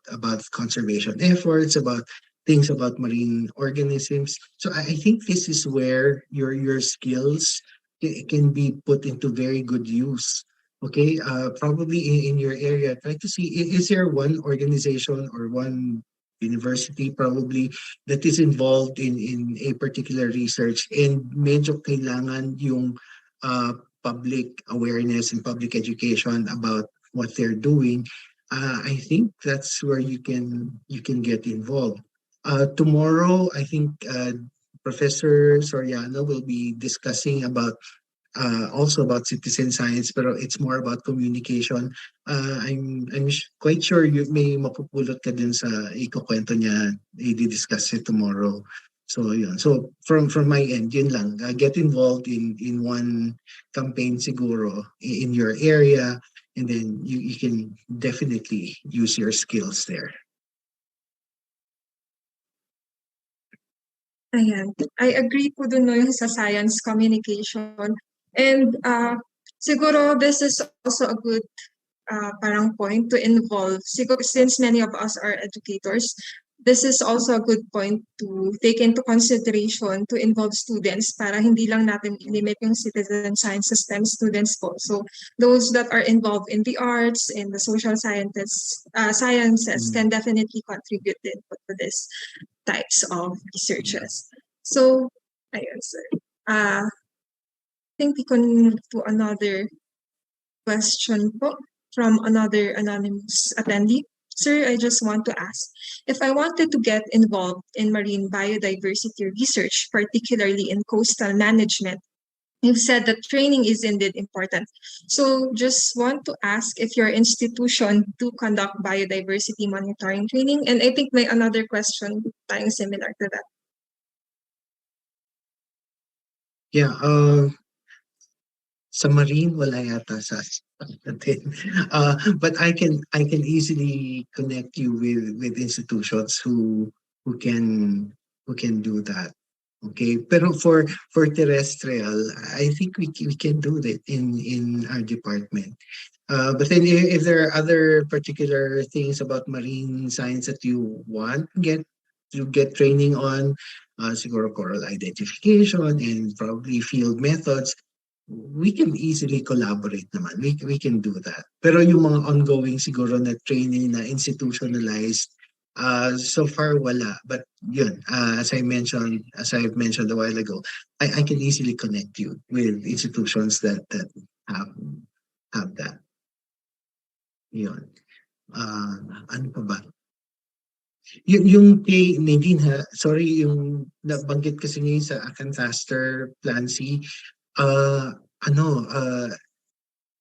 conservation efforts, about things about marine organisms. So I think this is where your skills can be put into very good use. Okay, probably in your area, try to see, is there one organization or one university probably that is involved in a particular research and medyo kailangan yung public awareness and public education about what they're doing. I think that's where you can get involved. Tomorrow, I think Professor Soriano will be discussing about also about citizen science, pero it's more about communication. I'm quite sure you may mapupulot ka din sa ikukwento niya, i-discuss it tomorrow. So yun. So from my end, yun lang. Get involved in one campaign siguro in your area, and then you can definitely use your skills there. Ayan. I agree po dun no, yung sa science communication. And siguro this is also a good parang point to involve. Siguro, since many of us are educators, this is also a good point to take into consideration to involve students para hindi lang natin limit yung citizen science STEM students po. So those that are involved in the arts, in the social sciences can definitely contribute to this types of researches. So, ayun, sir. I think we can move to another question po from another anonymous attendee. Sir, I just want to ask, if I wanted to get involved in marine biodiversity research, particularly in coastal management, you've said that training is indeed important. So just want to ask if your institution do conduct biodiversity monitoring training. And I think may another question tayong similar to that. Yeah, sa marine wala yata sa atin. But I can easily connect you with institutions who can do that. Okay, pero for terrestrial, I think we can do that in our department. But then if there are other particular things about marine science that you want to get training on, siguro coral identification and probably field methods, we can easily collaborate naman. We can do that. Pero yung mga ongoing siguro na training na institutionalized, so far wala. But yun, as I've mentioned a while ago, I can easily connect you with institutions that have that. Yun. Ano pa ba? Yung kay Nadine, sorry, yung nabanggit kasi niya sa Acanfaster Plan C,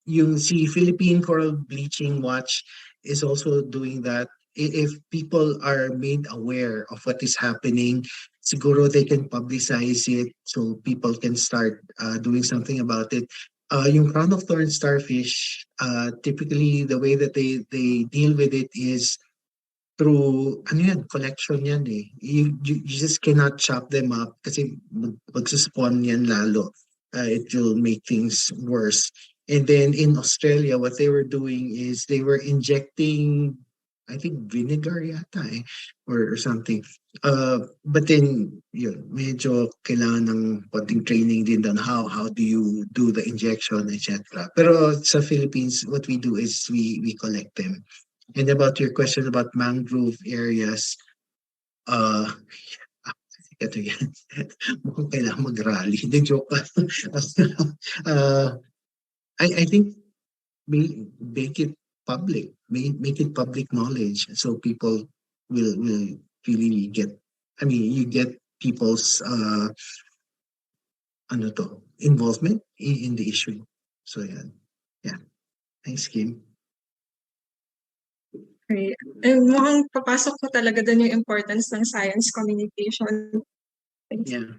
yung si Philippine Coral Bleaching Watch is also doing that. If people are made aware of what is happening, siguro they can publicize it so people can start doing something about it. Yung crown of thorns starfish, typically the way that they deal with it is through, ano yan, collection yan eh. You just cannot chop them up kasi magsuspawn yan lalo. It will make things worse. And then in Australia, what they were doing is they were injecting, I think, vinegar yata eh, or something. But then, yun, medyo kailangan ng konting training din doon. How do you do the injection, etc. Pero sa Philippines, what we do is we collect them. And about your question about mangrove areas, uh, ito yan. Mukhang kailangan mag-rally. Hindi, joke. uh, I think make it public. Make it public knowledge so people will really get, I mean, you get people's ano to, involvement in the issue. So yeah. Thanks, Kim. Okay. And mukhang papasok ko talaga dun yung importance ng science communication. Yeah.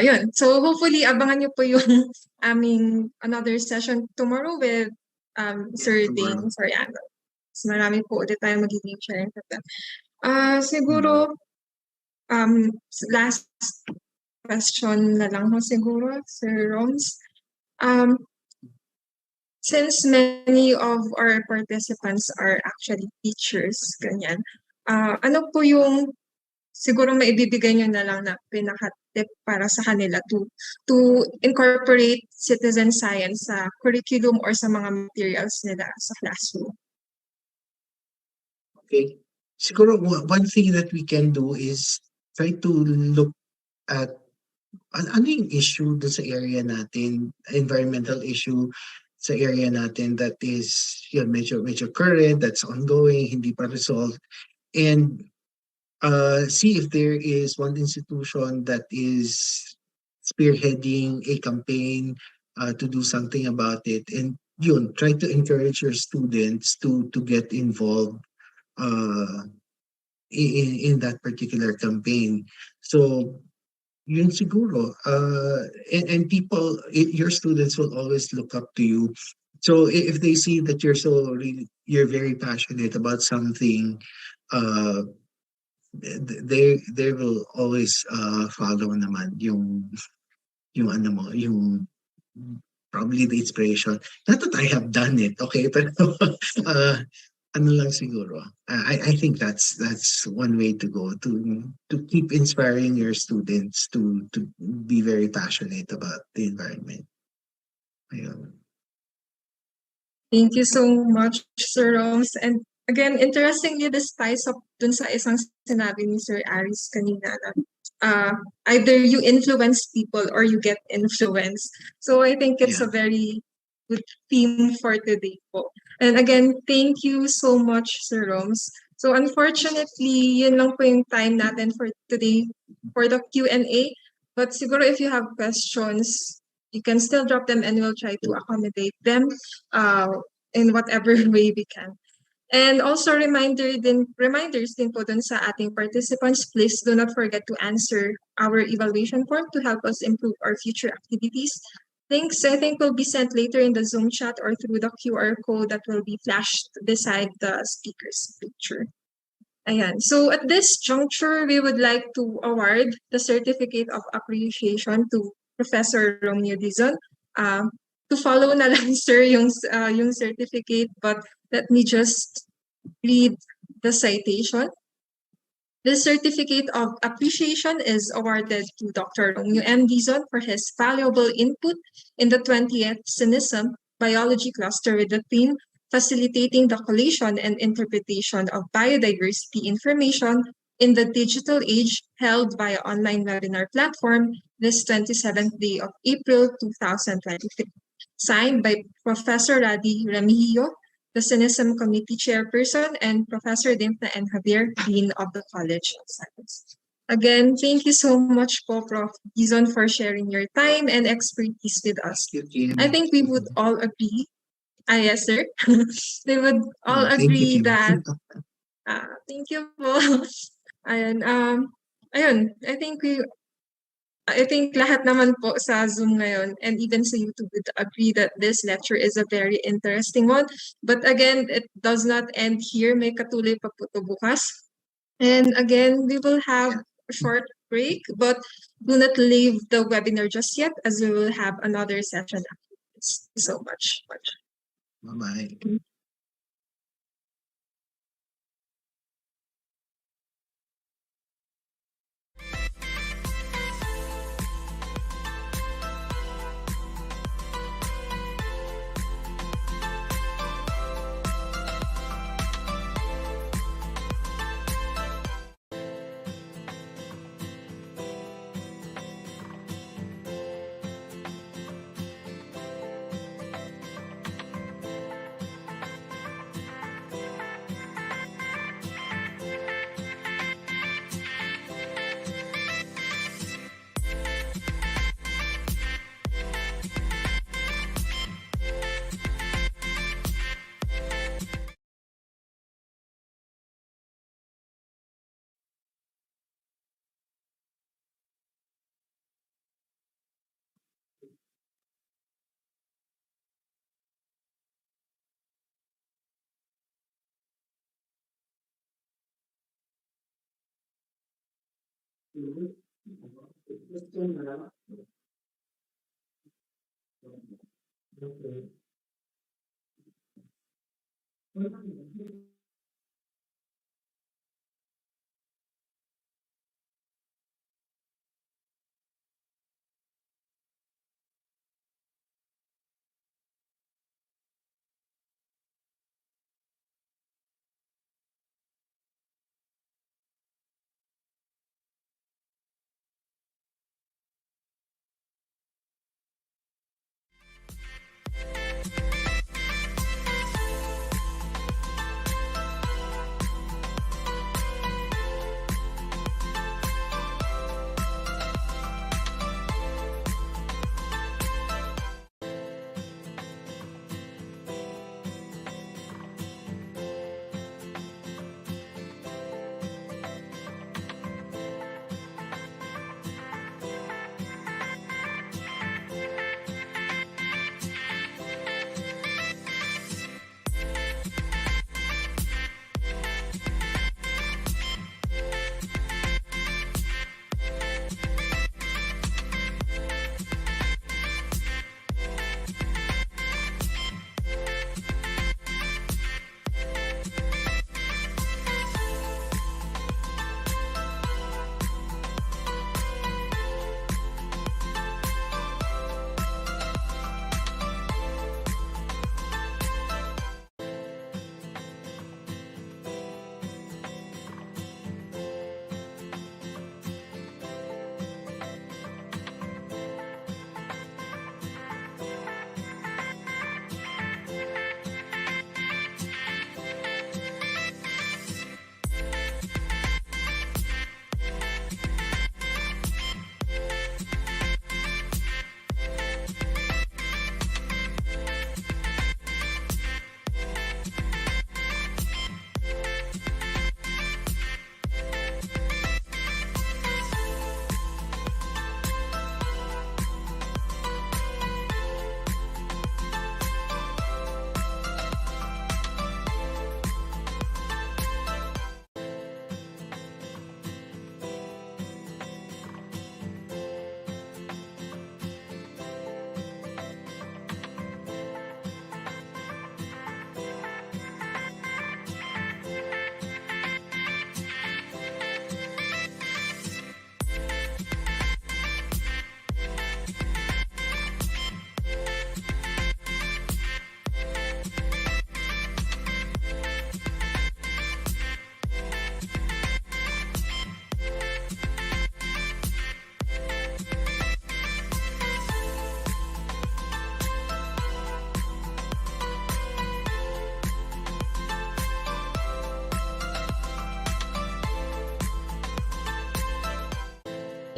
Yun. So hopefully abangan niyo po yung aming another session tomorrow with Sir Dane Soriano. So marami po ulit tayo magiging sharing sa that. Siguro last question na lang ho siguro, Sir Roms. Since many of our participants are actually teachers, ganyan, ano po yung siguro maibibigay nyo na lang na pinaka-tip para sa kanila to incorporate citizen science sa curriculum or sa mga materials nila sa classroom? Okay. Siguro one thing that we can do is try to look at ano yung issue doon sa area natin, environmental issue sa area natin that is yun, medyo current, that's ongoing, hindi pa resolved. And see if there is one institution that is spearheading a campaign to do something about it. And yun, try to encourage your students to get involved in that particular campaign. So yun siguro, and people, your students will always look up to you. So if they see that you're very passionate about something, they will always follow naman yung ano mo, yung probably the inspiration. Not that I have done it, okay, pero ano lang siguro. I think that's one way to go to keep inspiring your students to be very passionate about the environment. Ayun. Thank you so much, Sir Roms. And again, interestingly, this ties up dun sa isang sinabi ni Sir Aris kanina na either you influence people or you get influenced. So I think it's a very good theme for today po. And again, thank you so much, Sir Roms. So unfortunately, yun lang po yung time natin for today for the Q&A. But siguro if you have questions, you can still drop them and we'll try to accommodate them in whatever way we can. And also reminders din po dun sa ating participants, please do not forget to answer our evaluation form to help us improve our future activities. Links, I think, will be sent later in the Zoom chat or through the QR code that will be flashed beside the speaker's picture. Ayan. So at this juncture, we would like to award the Certificate of Appreciation to Professor Romeo Dizon. To follow na lang, sir, yung certificate, but let me just read the citation. The Certificate of Appreciation is awarded to Dr. Romeo M. Dizon for his valuable input in the 20th SINSM Biology Cluster with the theme Facilitating the Collation and Interpretation of Biodiversity Information in the Digital Age, held via online webinar platform this 27th day of April 2023. Signed by Professor Radi Remigio, the SINSM Committee Chairperson, and Professor Dimna N. Javier, Dean of the College of Science. Again, thank you so much po, Prof. Gizon, for sharing your time and expertise with us. I think we would all agree. Yes, sir. We would all Thank you, agree Kim. that thank you po. Ayun, ayun, I think lahat naman po sa Zoom ngayon and even sa YouTube would agree that this lecture is a very interesting one. But again, it does not end here. May katuloy pa po ito bukas. And again, we will have a short break, but do not leave the webinar just yet as we will have another session after this. Thank you so much. Bye-bye.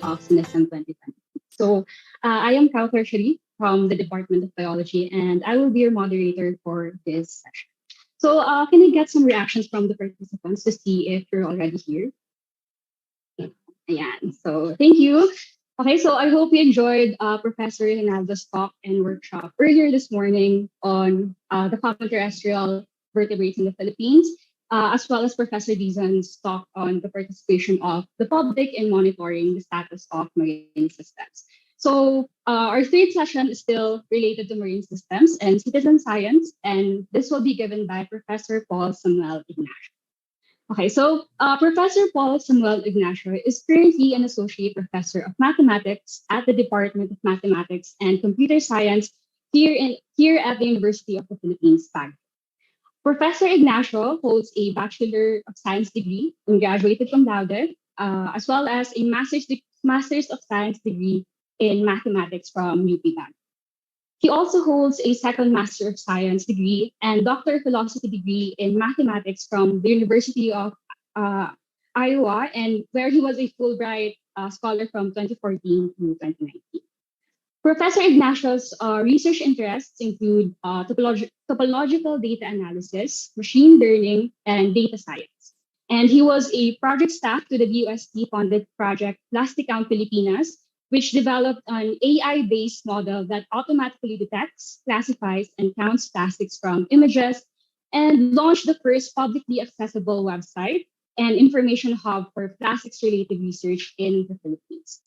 of SINSM 2020. So I am Kauthar Sharif from the Department of Biology, and I will be your moderator for this session. So can I get some reactions from the participants to see if you're already here? Yeah, so thank you. Okay, so I hope you enjoyed Professor Rinaldo's talk and workshop earlier this morning on the common terrestrial vertebrates in the Philippines, as well as Professor Dizon's talk on the participation of the public in monitoring the status of marine systems. So our third session is still related to marine systems and citizen science, and this will be given by Professor Paul Samuel Ignacio. Okay, so Professor Paul Samuel Ignacio is currently an associate professor of mathematics at the Department of Mathematics and Computer Science here at the University of the Philippines, Baguio. Professor Ignacio holds a Bachelor of Science degree and graduated cum laude, as well as a Master's of Science degree in mathematics from UP Baguio. He also holds a second Master of Science degree and Doctor of Philosophy degree in mathematics from the University of Iowa, and where he was a Fulbright scholar from 2014 to 2019. Professor Ignacio's research interests include topological data analysis, machine learning, and data science. And he was a project staff to the DOST-funded project Plasticam Pilipinas, which developed an AI-based model that automatically detects, classifies, and counts plastics from images, and launched the first publicly accessible website and information hub for plastics-related research in the Philippines.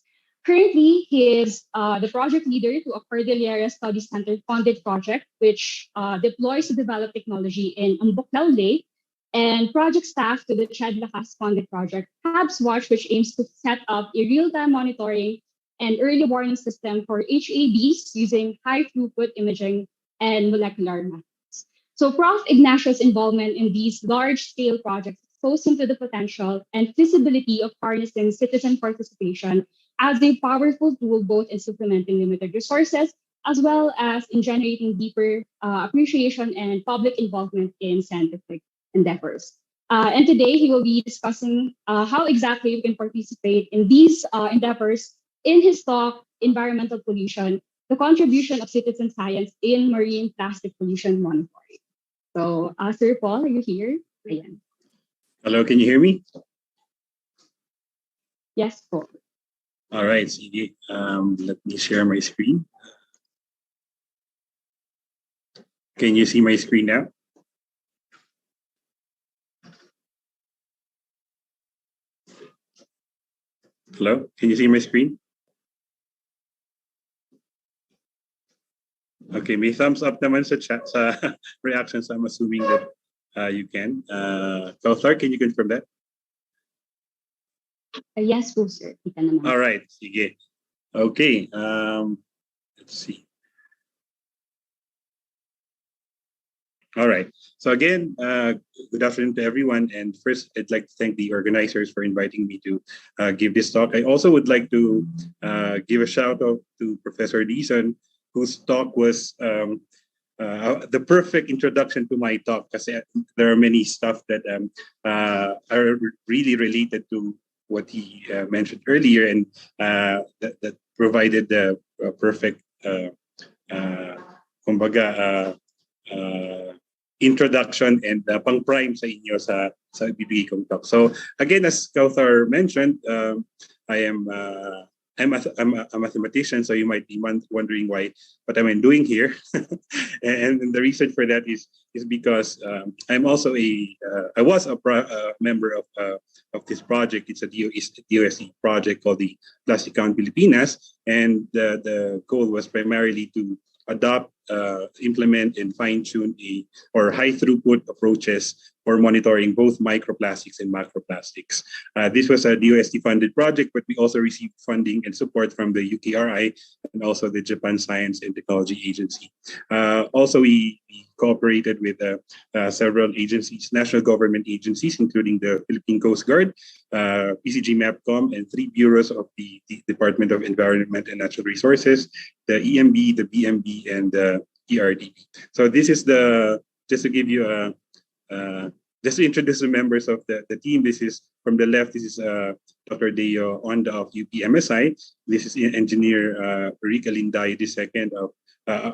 Currently, he is the project leader to a Cordillera Study Center funded project, which deploys to develop technology in Ambuklaw Lake, and project staff to the Ched Lakas funded project, Habs Watch, which aims to set up a real-time monitoring and early warning system for HABs using high-throughput imaging and molecular methods. So Prof. Ignacio's involvement in these large-scale projects exposed him to the potential and feasibility of harnessing citizen participation as a powerful tool both in supplementing limited resources as well as in generating deeper appreciation and public involvement in scientific endeavors. And today he will be discussing how exactly we can participate in these endeavors in his talk, Environmental Pollution, the Contribution of Citizen Science in Marine Plastic Pollution Monitoring. So, Sir Paul, are you here? Ayan. Hello, can you hear me? Yes, Paul. All right, sige. Let me share my screen. Can you see my screen now? Hello, can you see my screen? Okay, may thumbs up naman sa chat, sa reactions. I'm assuming that you can. Kauthar, can you confirm that? Yes po, sir. Kita naman. All right, sige. Okay, let's see. All right. So again, good afternoon to everyone. And first, I'd like to thank the organizers for inviting me to give this talk. I also would like to give a shout out to Professor Dizon, whose talk was the perfect introduction to my talk, because there are many stuff that are really related to what he mentioned earlier, and that provided the perfect introduction and pang-prime sa inyo sa bibigay kong talk. So again, as Kauthar mentioned, I'm a mathematician, so you might be wondering what am I doing here, and the reason for that is because I'm also I was a member of this project. It's a DOST project called the Plasticam Pilipinas, and the goal was primarily to adopt, implement, and fine-tune high throughput approaches for monitoring both microplastics and macroplastics. This was a DOST-funded project, but we also received funding and support from the UKRI and also the Japan Science and Technology Agency. Also, we cooperated with several agencies, national government agencies, including the Philippine Coast Guard, PCG MAPCOM, and 3 bureaus of the Department of Environment and Natural Resources, the EMB, the BMB, and the ERDB. So this is just to give you a just to introduce the members of the team, this is from the left, this is Dr. Deo Onda of UPMSI. This is Engineer Recalibrating II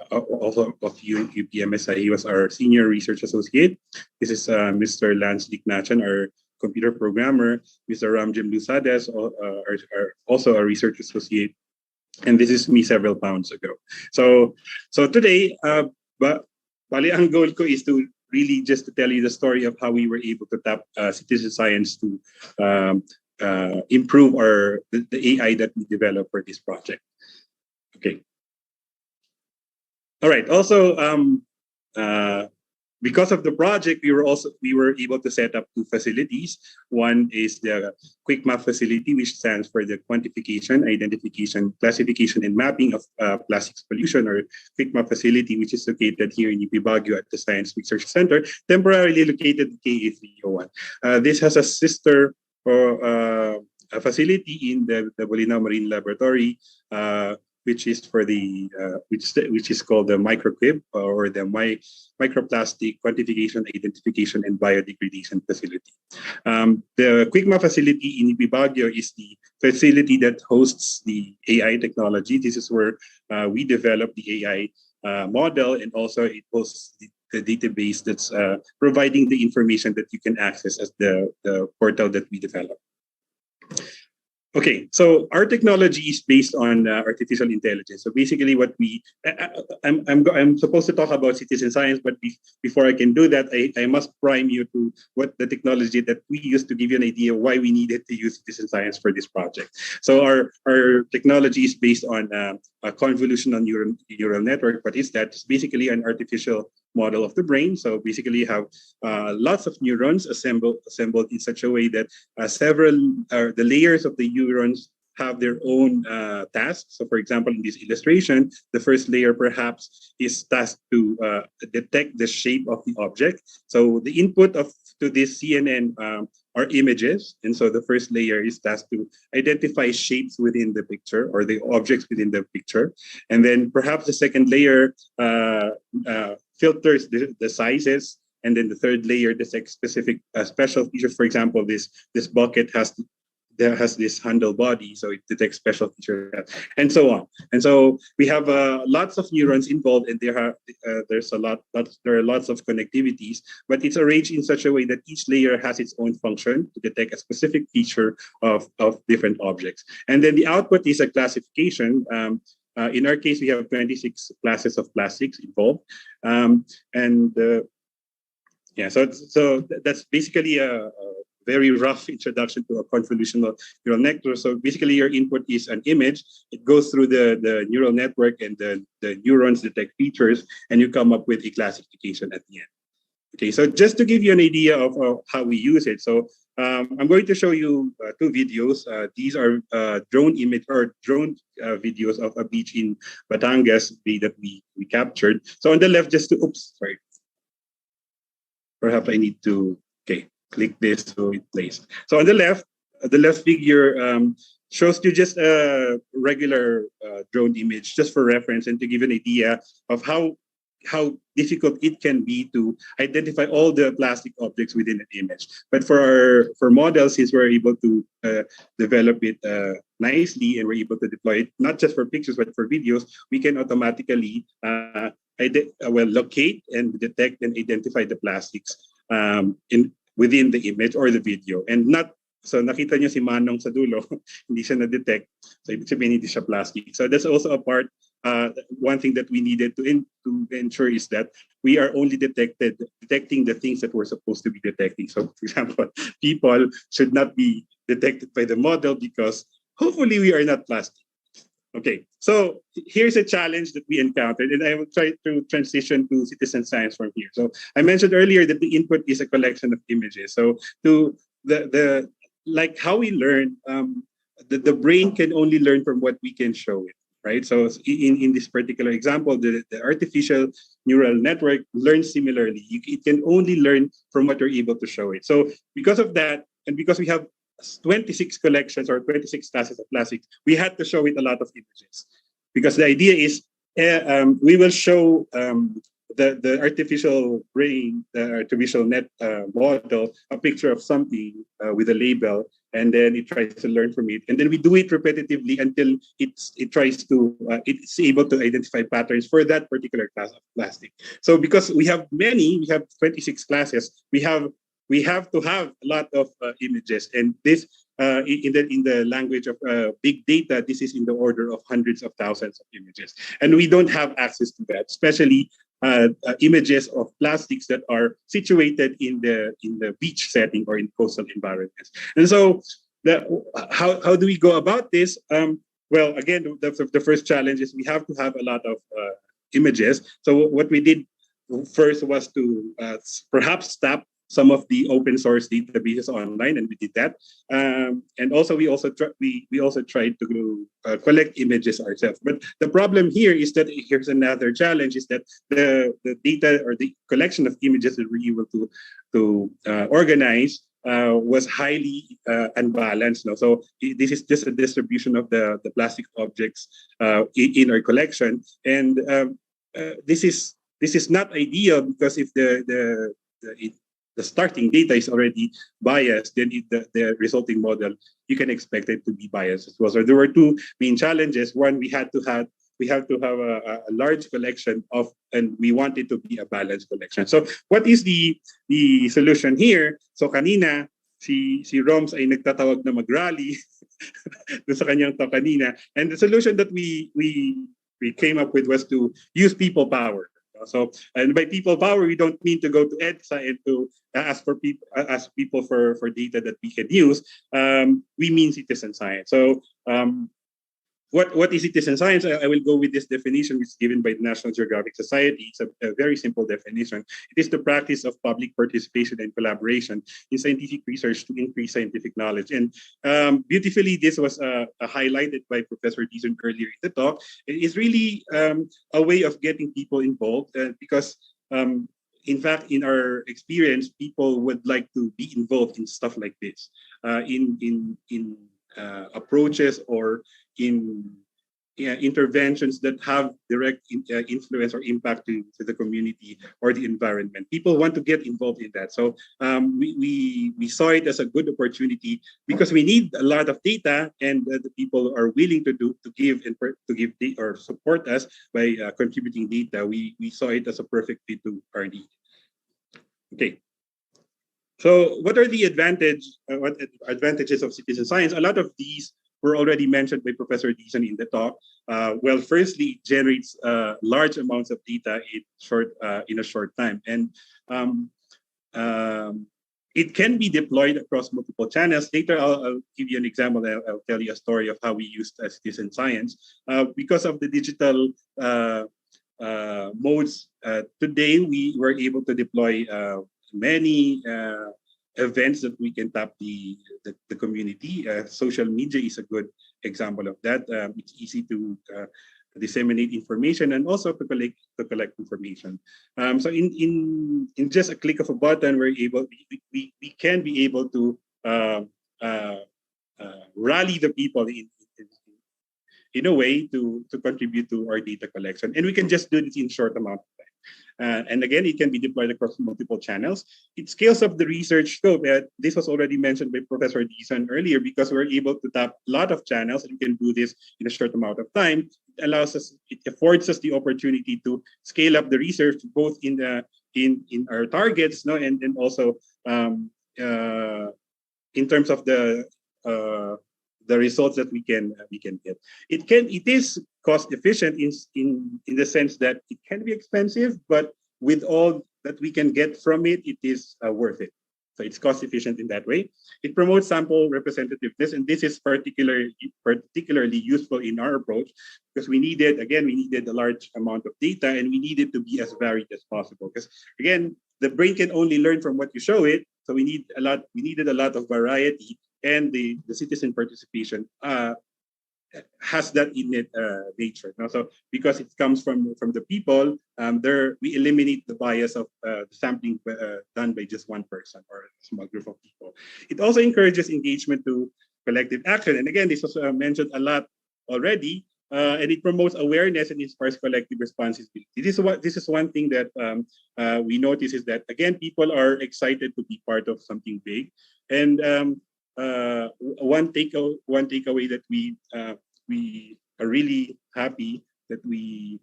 also of UPMSI. He was our Senior Research Associate. This is Mr. Lance Diknachan, our computer programmer. Mr. Ramjim Lusades, also a Research Associate. And this is me several pounds ago. So today, bali ang goal ko is to really just to tell you the story of how we were able to tap citizen science to improve the AI that we developed for this project. Okay. All right. Also, because of the project, we were able to set up 2 facilities. One is the Quick Map facility, which stands for the quantification, identification, classification, and mapping of plastics pollution, or Quick Map facility, which is located here in UP Baguio at the Science Research Center, temporarily located in KA301. This has a sister facility in the Bolinao Marine Laboratory, which is for the which is called the microquib, or the microplastic quantification, identification, and biodegradation facility. The QuickMap facility in UP Baguio is the facility that hosts the AI technology. This is where we develop the AI model, and also it hosts the database that's providing the information that you can access as the portal that we develop. Okay, so our technology is based on artificial intelligence. So basically, what I'm supposed to talk about citizen science, but before I can do that, I must prime you to what the technology that we used to give you an idea why we needed to use citizen science for this project. So our technology is based on a convolutional neural network. What is that? It's basically an artificial model of the brain. So basically, you have lots of neurons assembled in such a way that the layers of the neurons have their own tasks. So for example, in this illustration, the first layer perhaps is tasked to detect the shape of the object. So the input to this CNN are images. And so the first layer is tasked to identify shapes within the picture, or the objects within the picture. And then perhaps the second layer filters the sizes. And then the third layer detects specific special features. For example, this bucket has this handle body, so it detects special features, and so on. And so we have lots of neurons involved, and there are lots of connectivities, but it's arranged in such a way that each layer has its own function to detect a specific feature of different objects. And then the output is a classification. In our case, we have 26 classes of plastics involved, so that's basically a very rough introduction to a convolutional neural network. So basically, your input is an image. It goes through the neural network, and the neurons detect features, and you come up with a classification at the end. Okay, so just to give you an idea of how we use it. So I'm going to show you 2 videos. These are drone videos of a beach in Batangas that we captured. So on the left, perhaps I need to, click this so it plays. So on the left figure shows you just a regular drone image, just for reference, and to give an idea of how difficult it can be to identify all the plastic objects within an image. But for models, since we're able to develop it nicely, and we're able to deploy it not just for pictures but for videos, we can automatically locate and detect and identify the plastics within the image or the video. And so nakita niyo si Manong sa dulo, hindi siya na-detect. So ibig sabihin hindi siya plastic. So that's also a part, one thing that we needed to ensure is that we are only detecting the things that we're supposed to be detecting. So for example, people should not be detected by the model because hopefully we are not plastic. Okay, so here's a challenge that we encountered, and I will try to transition to citizen science from here. So I mentioned earlier that the input is a collection of images. So to like how we learn, the brain can only learn from what we can show it, right? So in this particular example, the artificial neural network learns similarly. It can only learn from what you're able to show it. So because of that, and because we have 26 collections or 26 classes of plastics, we had to show it a lot of images, because the idea is we will show the artificial brain, the artificial net model, a picture of something with a label, and then it tries to learn from it, and then we do it repetitively until it's able to identify patterns for that particular class of plastic. So because we have 26 classes, we have to have a lot of images, and this in the language of big data, this is in the order of hundreds of thousands of images, and we don't have access to that, especially images of plastics that are situated in the beach setting or in coastal environments. And so, how do we go about this? Well, again, the first challenge is we have to have a lot of images. So what we did first was to perhaps tap some of the open source databases online, and we did that. And also, we also tried to collect images ourselves. But the problem here is that here's another challenge: is that the data or the collection of images that we were able to organize was highly unbalanced. No? So this is just a distribution of the plastic objects in our collection, and this is not ideal, because if the starting data is already biased, then the resulting model, you can expect it to be biased as well. So there were two main challenges. One, we have to have a large collection and we want it to be a balanced collection. So what is the solution here? So kanina, si Roms ay nagtatawag na mag-rally sa kanyang talk kanina. And the solution that we came up with was to use people power. So, and by people power, we don't mean to go to EDSA and to ask people for data that we can use. We mean citizen science. So, what is citizen science? I will go with this definition, which is given by the National Geographic Society. It's a very simple definition. It is the practice of public participation and collaboration in scientific research to increase scientific knowledge. And beautifully, this was highlighted by Professor Dizon earlier in the talk. It is really a way of getting people involved because in fact, in our experience, people would like to be involved in stuff like this, in approaches or in interventions that have direct influence or impact to the community or the environment. People want to get involved in that. So we saw it as a good opportunity because we need a lot of data, and the people are willing to give or support us by contributing data. We saw it as a perfect fit to our need. Okay. So what are the advantages of citizen science? A lot of these were already mentioned by Professor Dizon in the talk. Well, firstly, it generates large amounts of data in a short time. And it can be deployed across multiple channels. Later, I'll give you an example. I'll tell you a story of how we used citizen science. Because of the digital modes, today we were able to deploy many events that we can tap the community. Social media is a good example of that. It's easy to disseminate information and also to collect information. So in just a click of a button, we can be able to rally the people in a way to contribute to our data collection, and we can just do this in short amount of time. And again, it can be deployed across multiple channels. It scales up the research scope. This was already mentioned by Professor Dizon earlier, because we're able to tap a lot of channels, and we can do this in a short amount of time. It affords us the opportunity to scale up the research both in our targets, and also in terms of the results that we can get. It is cost efficient in the sense that it can be expensive, but with all that we can get from it, it is worth it. So it's cost efficient in that way. It promotes sample representativeness, and this is particularly useful in our approach because we needed a large amount of data, and we needed to be as varied as possible. Because again, the brain can only learn from what you show it, so we needed a lot of variety. And the citizen participation has that innate nature. So because it comes from the people, we eliminate the bias of the sampling done by just one person or a small group of people. It also encourages engagement to collective action. And again, this was mentioned a lot already. and it promotes awareness and inspires collective responsibility. This is one thing that we notice is that again people are excited to be part of something big, and one takeaway that we are really happy that we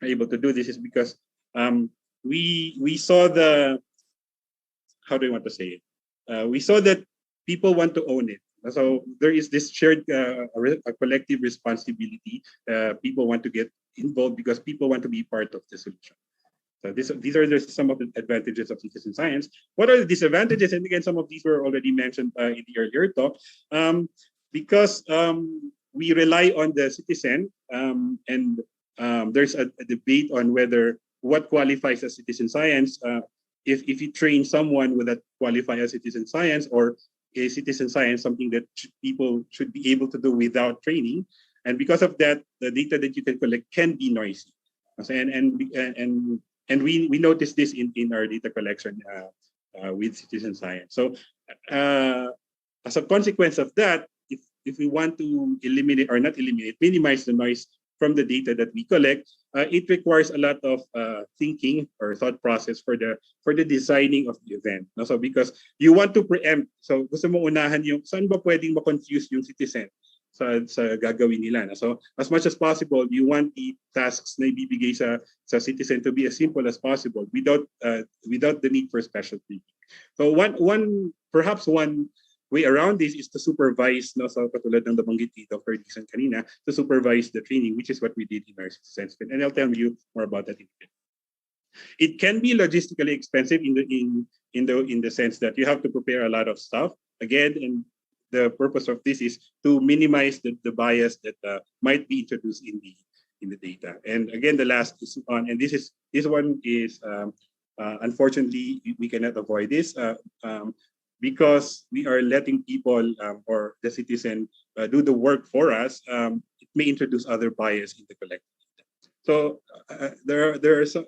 are able to do this is because we saw the, how do I want to say it? We saw that people want to own it. So there is this shared a collective responsibility. People want to get involved because people want to be part of the solution. So these are some of the advantages of citizen science. What are the disadvantages? And again, some of these were already mentioned in the earlier talk. Because we rely on the citizen, and there's a debate on whether what qualifies as citizen science. If you train someone with that qualify as citizen science, or a citizen science something that people should be able to do without training, and because of that, the data that you can collect can be noisy, and we noticed this in our data collection with citizen science. So as a consequence of that, if we want to eliminate or not eliminate, minimize the noise from the data that we collect, it requires a lot of thinking or thought process for the designing of the event. No? So because you want to preempt, so gusto mo unahan yung saan ba pwedeng ma-confuse yung citizen sa gagawin nila. No? So as much as possible, you want the tasks na ibibigay sa citizen to be as simple as possible without the need for special thinking. So perhaps one way around this is to supervise, no, so katulad ng nabanggit ni Dr. Dixon kanina, to supervise the training, which is what we did in our citizen spin. And I'll tell you more about that in a bit. It can be logistically expensive in the sense that you have to prepare a lot of stuff. Again, and the purpose of this is to minimize the bias that might be introduced in the data. And again, the last is on, and this one is unfortunately we cannot avoid this. Because we are letting people or the citizen do the work for us, it may introduce other bias in the collective data. So there are some,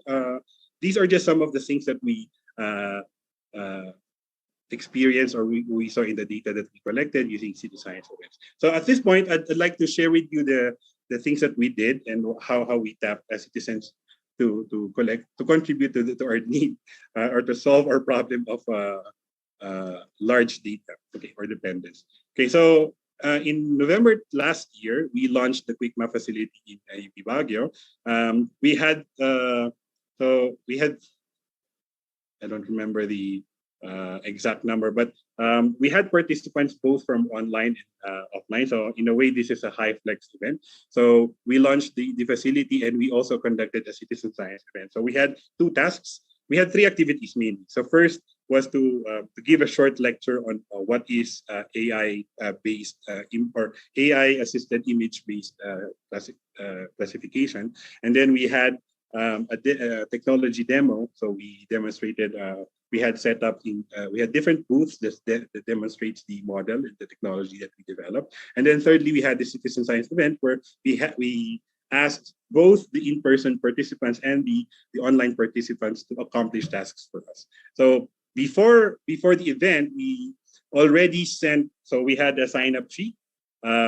these are just some of the things that we experienced or we saw in the data that we collected using citizen science events. So at this point, I'd like to share with you the things that we did and how we tap as citizens to contribute to our need or to solve our problem of large data, okay, or dependence. Okay, so in November last year, we launched the Quick Map facility in UP Baguio. We had, I don't remember the exact number, but we had participants both from online and offline. So in a way, this is a high flex event. So we launched the facility and we also conducted a citizen science event. So we had two tasks. We had three activities mainly. So first was to give a short lecture on what is AI-based or AI-assisted image-based classification. And then we had a technology demo. So we demonstrated, we had set up, we had different booths that demonstrates the model and the technology that we developed. And then thirdly, we had the citizen science event where we asked both the in-person participants and the online participants to accomplish tasks for us. So before the event, we already sent, so we had a sign-up sheet,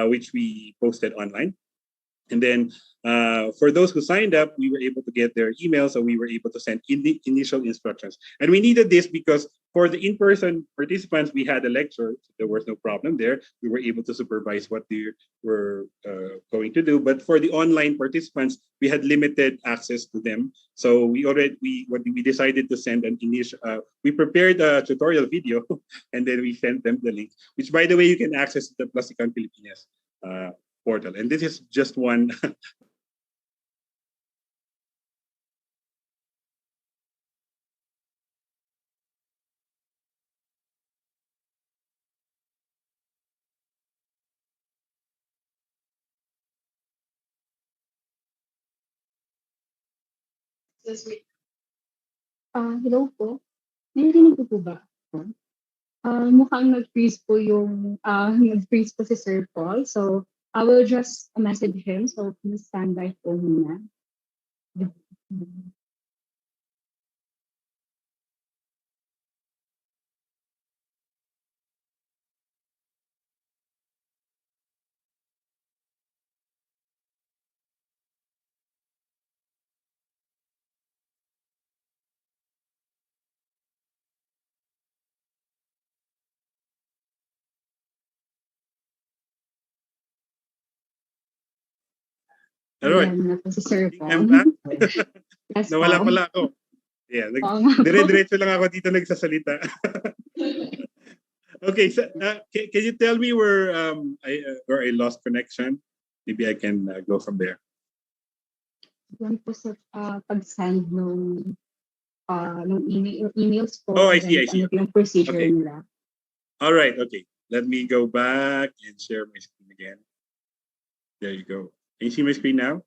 which we posted online. And then for those who signed up, we were able to get their email, so we were able to send initial instructions. And we needed this because for the in-person participants, we had a lecture. So there was no problem there. We were able to supervise what they were going to do. But for the online participants, we had limited access to them. So we decided to send an initial, we prepared a tutorial video and then we sent them the link, which by the way, you can access the Plastican Pilipinas portal. And this is just one. Hello po. Narinig ko po ba ako? Mukhang nag-freeze po nag-freeze po si Sir Paul. So, I will just message him. So, please stand by po muna. Alright. Ayan na po si Sir I'm Paul. back. Yes Nawala po. pala ako. Yeah, Oo nga po. dire-diretso lang ako dito nagsasalita. Okay, so can you tell me where I lost connection? Maybe I can go from there. Yan po sa pag-send ng emails po. Oh, I see. Ano po yung procedure Okay. nila. All right. Okay. Let me go back and share my screen again. There you go. Can you see my screen now?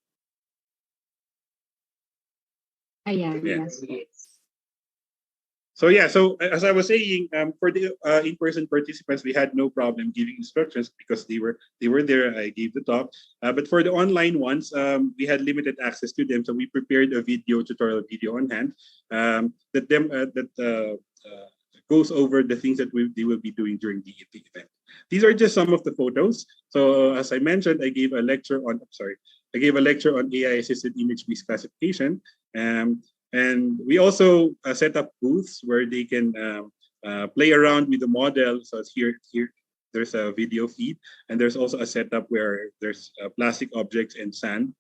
Ayan, Yeah. yes. So yeah, so as I was saying, for the in-person participants, we had no problem giving instructions because they were there. I gave the talk, but for the online ones, we had limited access to them. So we prepared a tutorial video on hand that goes over the things that they will be doing during the event. These are just some of the photos. So as I mentioned, I gave a lecture on AI-assisted image-based classification. And we also set up booths where they can play around with the model. So here there's a video feed, and there's also a setup where there's plastic objects and sand.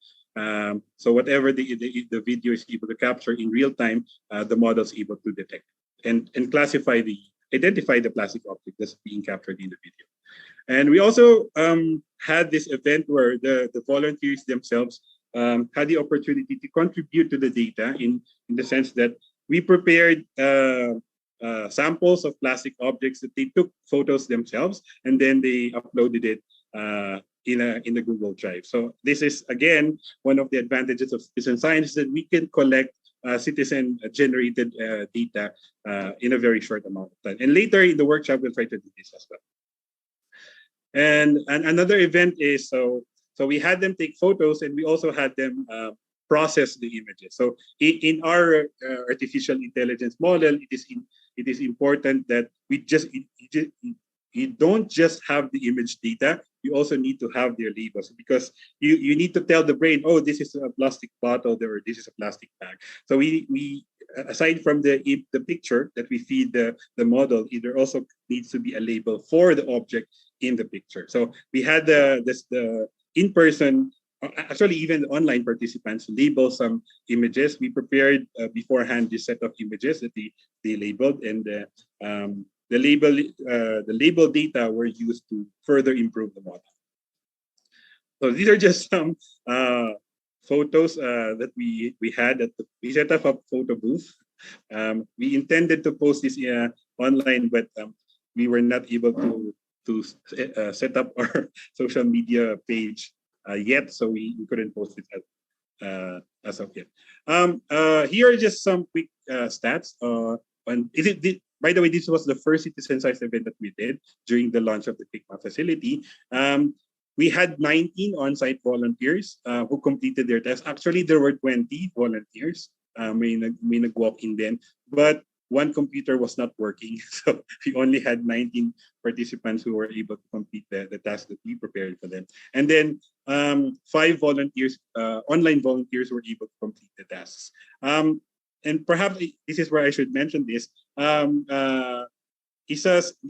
So whatever the video is able to capture in real time, the model is able to detect and identify the plastic object that's being captured in the video. And we also had this event where the volunteers themselves had the opportunity to contribute to the data in the sense that we prepared samples of plastic objects that they took photos themselves, and then they uploaded it in a Google Drive. So this is, again, one of the advantages of citizen science, that we can collect citizen-generated data in a very short amount of time. And later in the workshop, we'll try to do this as well. And another event is, so we had them take photos, and we also had them process the images. So in our artificial intelligence model, it is important that you don't just have the image data, you also need to have their labels, because you need to tell the brain, oh, this is a plastic bottle, or this is a plastic bag. So we aside from the picture that we feed the model, there also needs to be a label for the object in the picture. So we had the in-person, actually even the online participants label some images. We prepared beforehand this set of images that they labeled, and the label data were used to further improve the model. So these are just some photos that we had we set up a photo booth. We intended to post this online, but we were not able to set up our social media page yet, so we couldn't post it as of yet. Here are just some quick stats. By the way, this was the first citizen science event that we did during the launch of the Pigma facility. We had 19 on-site volunteers who completed their test. Actually, there were 20 volunteers. May nag-walk in then, but one computer was not working. So we only had 19 participants who were able to complete the task that we prepared for them. And then 5 volunteers, online volunteers, were able to complete the tasks. And perhaps this is where I should mention this. Hindi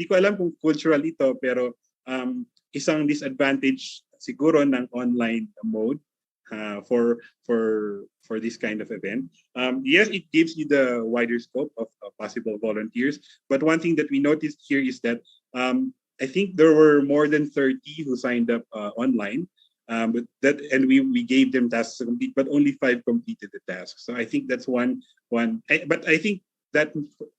ko alam kung cultural ito, pero isang disadvantage siguro ng online mode for this kind of event. Yes, it gives you the wider scope of possible volunteers, but one thing that we noticed here is that I think there were more than 30 who signed up online, and we gave them tasks to complete, but only 5 completed the task. So I think that's one. But I think that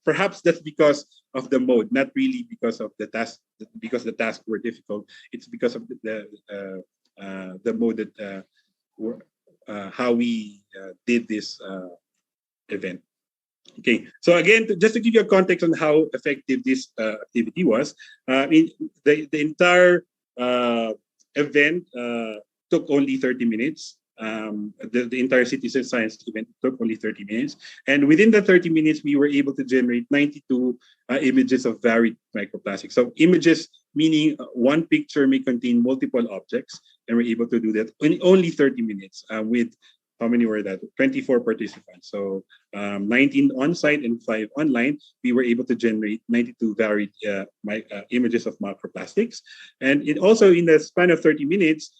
perhaps that's because of the mode, not really because of the task. Because the tasks were difficult, it's because of the mode that how we did this event. Okay, so again, just to give you a context on how effective this activity was, the entire event took only 30 minutes. The entire citizen science event took only 30 minutes. And within the 30 minutes, we were able to generate 92 images of varied microplastics. So images, meaning one picture may contain multiple objects, and we're able to do that in only 30 minutes with, how many were that? 24 participants. So 19 on-site and 5 online. We were able to generate 92 varied images of microplastics. And it also, in the span of 30 minutes,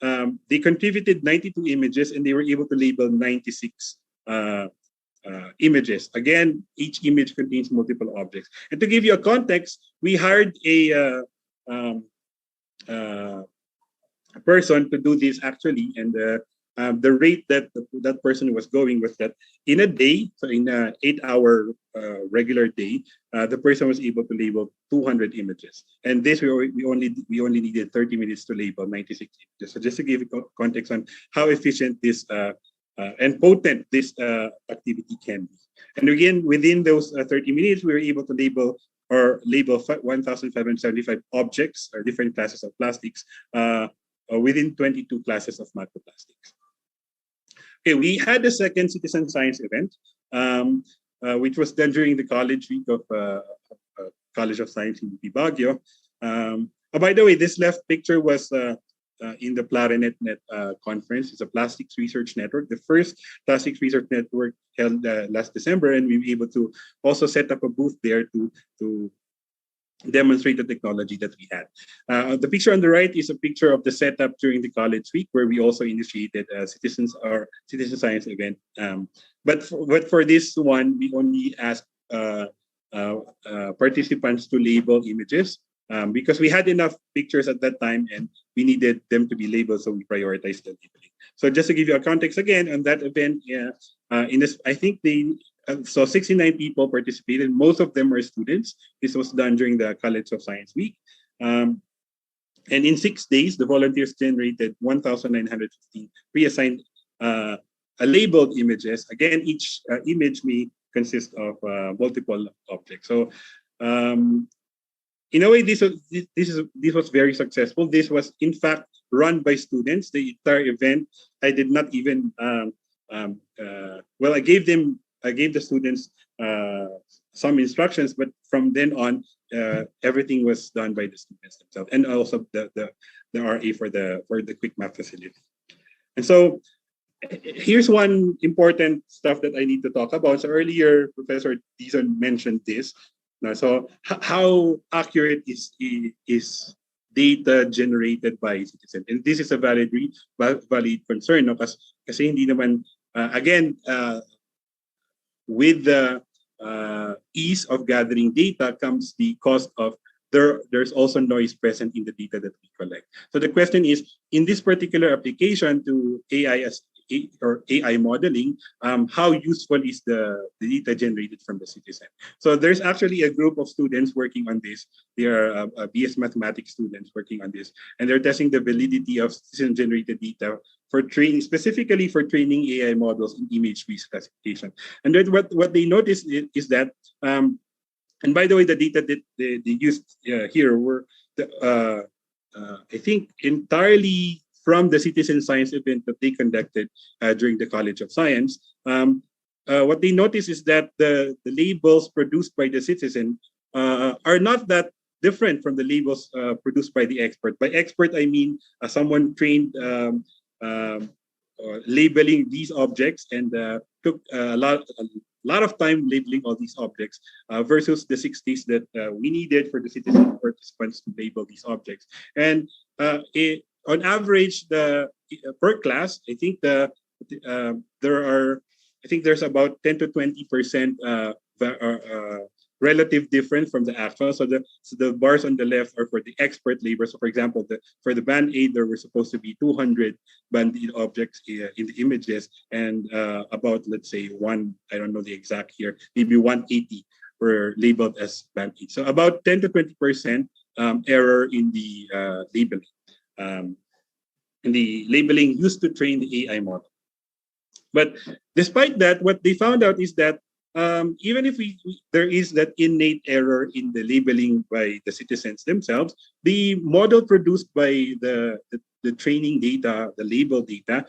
they contributed 92 images and they were able to label 96 images. Again, each image contains multiple objects. And to give you a context, we hired a person to do this actually, and the rate that that person was going was that in a day, so in an 8-hour regular day, the person was able to label 200 images, and this we only needed 30 minutes to label 96 images. So just to give you context on how efficient this and potent this activity can be. And again, within those 30 minutes, we were able to label 1,575 objects or different classes of plastics within 22 classes of microplastics. Okay, we had a second citizen science event, which was done during the college week of College of Science in Baguio. By the way, this left picture was in the Clarinet Net conference. It's a plastics research network, the first plastics research network held last December, and we were able to also set up a booth there to demonstrate the technology that we had. The picture on the right is a picture of the setup during the college week, where we also initiated a citizen science event. But for this one, we only asked participants to label images because we had enough pictures at that time and we needed them to be labeled, so we prioritized the labeling. So just to give you a context again, on that event, in this, I think so 69 people participated. Most of them were students. This was done during the College of Science Week. And in 6 days, the volunteers generated 1,915 pre-assigned labeled images. Again, each image may consist of multiple objects. So in a way, this was very successful. This was, in fact, run by students. The entire event, I did not even, I gave the students some instructions, but from then on, everything was done by the students themselves, and also the RA for the quick map facility. And so here's one important stuff that I need to talk about. So earlier, Professor Dizon mentioned this. So how accurate is data generated by citizen? And this is a valid concern, no? Kasi hindi naman, again, with the ease of gathering data comes the cost of there's also noise present in the data that we collect. So the question is, in this particular application to AI modeling, how useful is the data generated from the citizen? So there's actually a group of students working on this. They are BS mathematics students working on this, and they're testing the validity of citizen-generated data for training, specifically for training AI models in image-based classification. And then what they noticed is that, and by the way, the data that they used here were, I think, entirely from the citizen science event that they conducted during the College of Science. What they noticed is that the labels produced by the citizen are not that different from the labels produced by the expert. By expert, I mean someone trained labeling these objects and took a lot of time labeling all these objects versus the 6 days that we needed for the citizen participants to label these objects. And on average, per class, I think there's about 10 to 20% relative difference from the actual. So the bars on the left are for the expert labor. So for example, for the band aid, there were supposed to be 200 band aid objects in the images, and about, let's say, I don't know the exact here, maybe 180 were labeled as band aid. So about 10 to 20% error in the labeling. In the labeling used to train the AI model. But despite that, what they found out is that even if there is that innate error in the labeling by the citizens themselves, the model produced by the training data, the label data,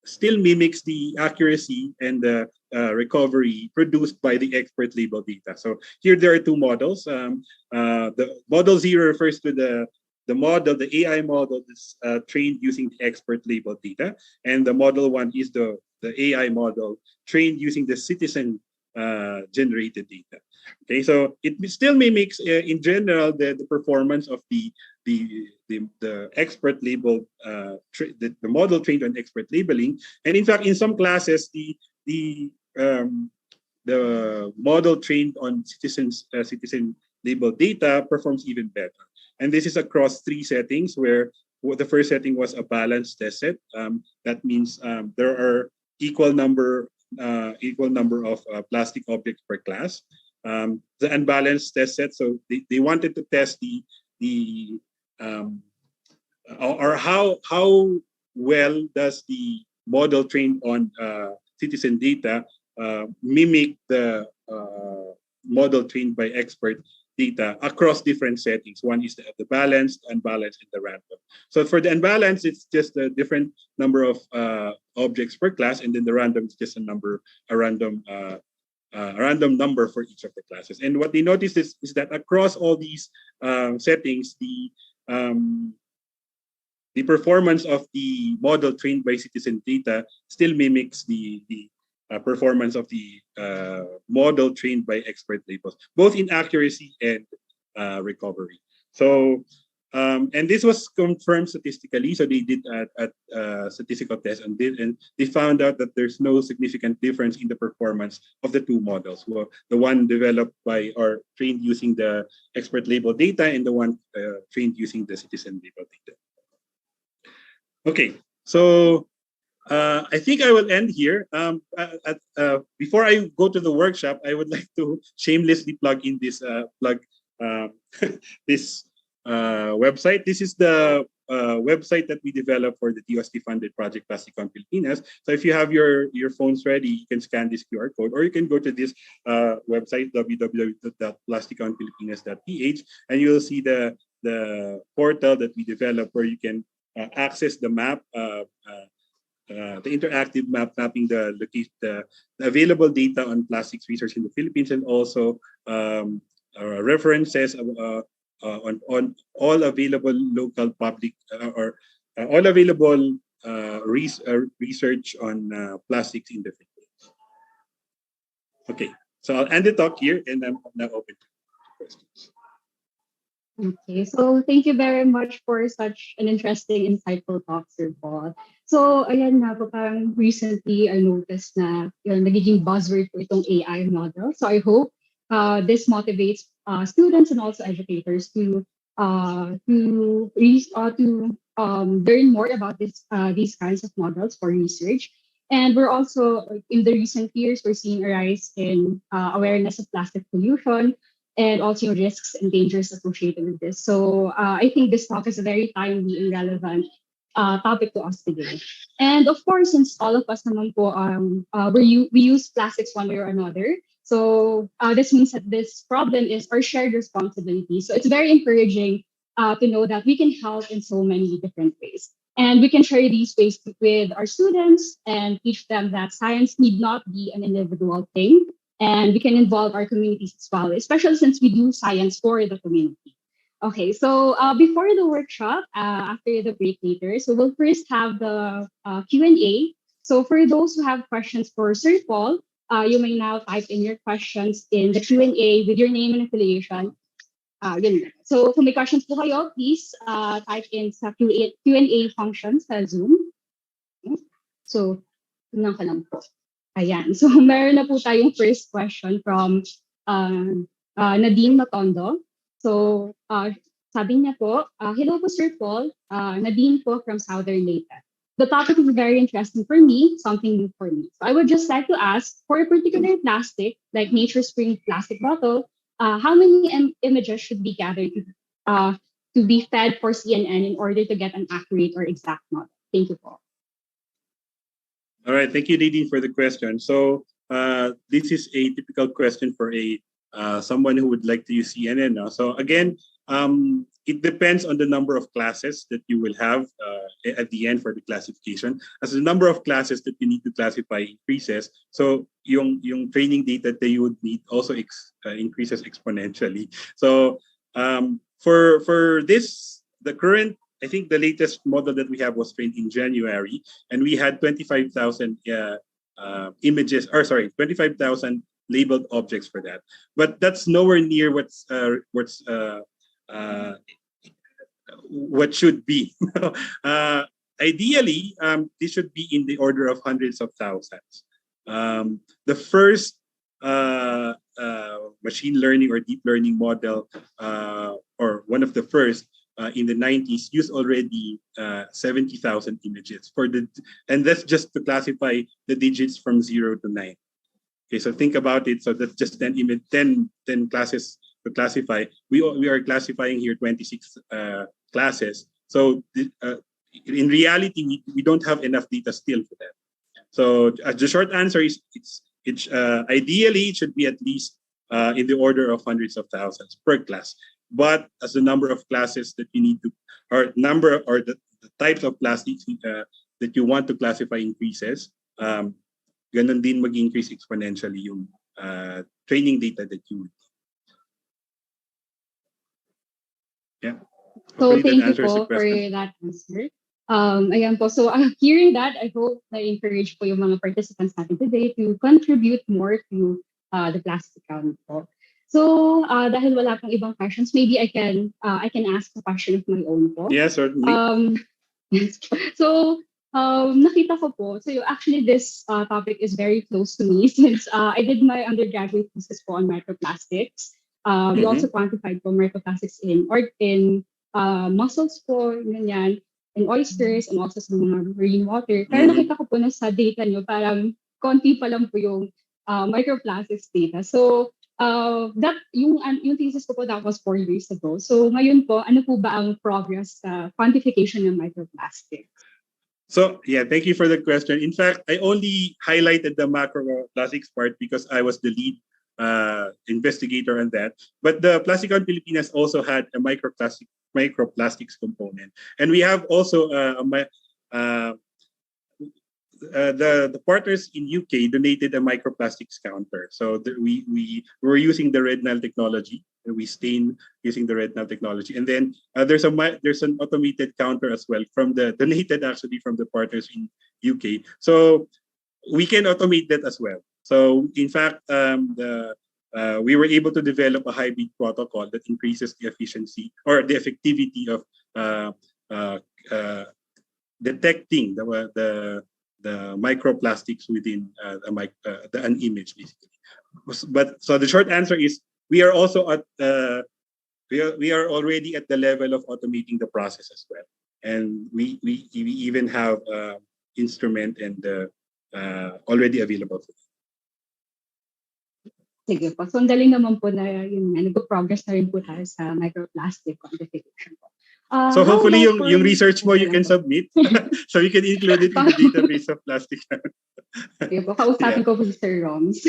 still mimics the accuracy and the recovery produced by the expert label data. So here there are two models. The model 0 refers to the model, the AI model is trained using the expert label data, and the model 1 is the AI model trained using the citizen generated data. Okay, so it still mimics in general the performance of the expert labeled the model trained on expert labeling, and in fact in some classes the model trained on citizen labeled data performs even better. And this is across 3 settings, where the first setting was a balanced test set. That means there are equal number of plastic objects per class. The unbalanced test set, so they wanted to test or how well does the model trained on citizen data mimic the model trained by expert data across different settings. One is the balanced, unbalanced, and the random. So for the unbalanced, it's just a different number of objects per class, and then the random is just a random number for each of the classes. And what they noticed is that across all these settings, the performance of the model trained by citizen data still mimics the performance of the model trained by expert labels, both in accuracy and recovery. So, and this was confirmed statistically. So they did a statistical test and they found out that there's no significant difference in the performance of the 2 models. Well, the one developed by or trained using the expert label data, and the one trained using the citizen label data. Okay, so I think I will end here. Before I go to the workshop, I would like to shamelessly plug in this this website. This is the website that we developed for the DOST-funded Project Plasticon Pilipinas. So if you have your phones ready, you can scan this QR code, or you can go to this website, www.plasticonpilipinas.ph, and you'll see the portal that we developed, where you can access the map, the interactive map mapping the available data on plastics research in the Philippines, and also references on all available local public or all available research on plastics in the Philippines. Okay, so I'll end the talk here, and I'm now open to questions. Okay, so thank you very much for such an interesting, insightful talk, Sir Paul. So, ayan na po, parang recently I noticed na yung nagiging buzzword po itong AI model. So, I hope this motivates students and also educators to learn more about these kinds of models for research. And we're also, in the recent years, we're seeing a rise in awareness of plastic pollution, and also risks and dangers associated with this. So I think this talk is a very timely and relevant topic to us today. And of course, since all of us naman po, we use plastics one way or another, so this means that this problem is our shared responsibility. So it's very encouraging to know that we can help in so many different ways. And we can share these ways with our students and teach them that science need not be an individual thing. And we can involve our communities as well, especially since we do science for the community. Okay, so before the workshop, after the break later, so we'll first have the Q&A. So for those who have questions for Sir Paul, you may now type in your questions in the Q&A with your name and affiliation. So kung may questions po kayo, please type in sa Q&A function sa Zoom. So, tingnan ka lang po. Ayan. So, meron na po tayong first question from Nadine Matondo. So, sabi niya po, hello po, Sir Paul. Nadine po from Southern Leyte. The topic is very interesting for me, something new for me. So, I would just like to ask, for a particular plastic, like Nature Spring plastic bottle, how many images should be gathered to be fed for CNN in order to get an accurate or exact model? Thank you, Paul. All right, thank you, Nadine, for the question. So this is a typical question for someone who would like to use CNN. So again, it depends on the number of classes that you will have at the end for the classification. As the number of classes that you need to classify increases, so yung training data that you would need also increases exponentially. So for this, the current, I think the latest model that we have was trained in January, and we had 25,000 25,000 labeled objects for that. But that's nowhere near what should be. Ideally, this should be in the order of hundreds of thousands. The first machine learning or deep learning model, or one of the first in the 90s, used already 70,000 images and that's just to classify the digits from 0 to 9. Okay, so think about it. So that's just 10 classes to classify. We are classifying here 26 classes. So in reality, we don't have enough data still for that. So the short answer is ideally it should be at least in the order of hundreds of thousands per class. But as the number of classes that you need to, or the types of plastics that you want to classify increases, ganun din mag-increase exponentially yung training data that you would. Yeah. So thank you po for that answer. Ayan po. So hearing that, I hope na encourage po yung mga participants natin today to contribute more to the plastic count po. So dahil wala pang ibang questions, maybe I can ask a question of my own po. Yes, certainly. So nakita ko po, so actually this topic is very close to me since I did my undergraduate thesis po on microplastics. We also quantified po microplastics in mussels po, ganyan, in oysters, and also sa mga marine water. Pero nakita ko po na sa data nyo, parang konti pa lang po yung microplastics data. So that yung thesis ko po, that was 4 years ago. So ngayon po, ano po ba ang progress sa quantification ng microplastics? So yeah, thank you for the question. In fact, I only highlighted the macroplastics part because I was the lead investigator on that. But the Plasticon Pilipinas also had a microplastics component, and we have also the partners in UK donated a microplastics counter. So we were using the RATIONALE technology. We stain using the RATIONALE technology, and then there's an automated counter as well donated actually from the partners in UK. So we can automate that as well. So in fact, we were able to develop a hybrid protocol that increases the efficiency or the effectivity of detecting the microplastics within an image, basically. But so the short answer is we are also at we are already at the level of automating the process as well, and we even have instrument and already available for them. Sige po. So, ang dali naman po na nag-progress na rin po tayo sa microplastic quantification po. So, hopefully, yung research mo, you can submit. So, you can include it in the database of plastic. Sige po. Kausapin ko po si Sir Roms.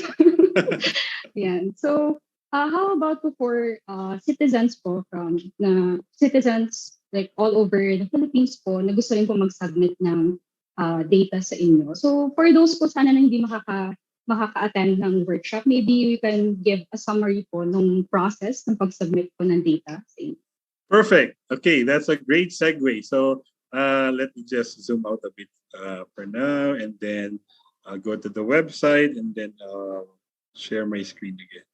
Yan. So, how about po for citizens po citizens like all over the Philippines po na gusto rin po mag-submit ng data sa inyo. So, for those po sana na hindi makaka-attend ng workshop, maybe you can give a summary po ng process ng pag-submit po ng data. Perfect. Okay, that's a great segue. So let me just zoom out a bit for now, and then I'll go to the website, and then share my screen again.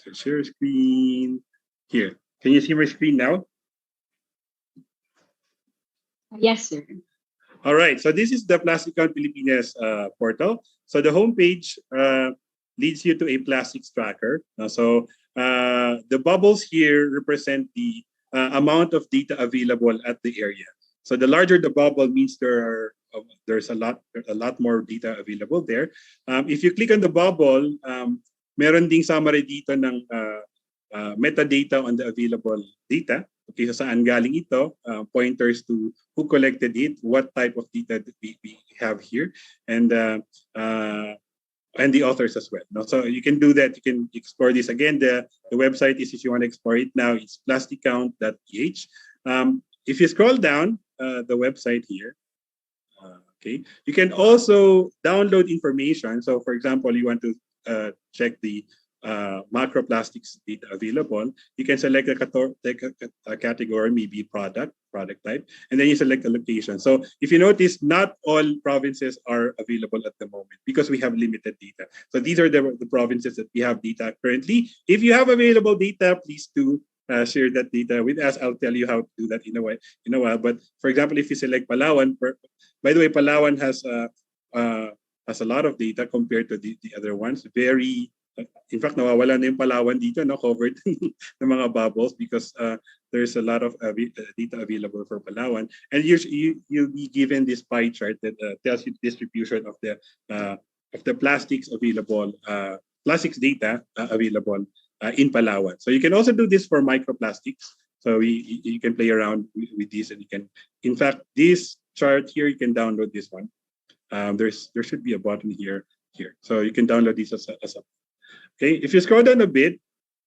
So share screen here. Can you see my screen now? Yes, sir. All right, so this is the Plasticon Pilipinas portal. So the homepage leads you to a plastics tracker. So the bubbles here represent the amount of data available at the area. So the larger the bubble means there's a lot more data available there. If you click on the bubble, meron ding summary dito ng metadata on the available data. Okay, so saan galing ito, pointers to who collected it, what type of data that we have here, and the authors as well. No? So you can do that. You can explore this again. The website is, if you want to explore it now, it's plasticcount.ph. If you scroll down the website here, okay, you can also download information. So for example, you want to check the macroplastics data available, you can select a category, maybe product type, and then you select a location. So if you notice, not all provinces are available at the moment because we have limited data. So these are the provinces that we have data currently. If you have available data, please do share that data with us. I'll tell you how to do that in a while. But for example, if you select Palawan, by the way, Palawan has a lot of data compared to the other ones. In fact, nawawala na yung Palawan dito, no, covered ng mga bubbles because there's a lot of data available for Palawan. And you'll be given this pie chart that tells you the distribution of the plastics available, plastics data available in Palawan. So you can also do this for microplastics. So you can play around with this, and you can, in fact, this chart here, you can download this one. There should be a button here. So you can download this as a okay. If you scroll down a bit,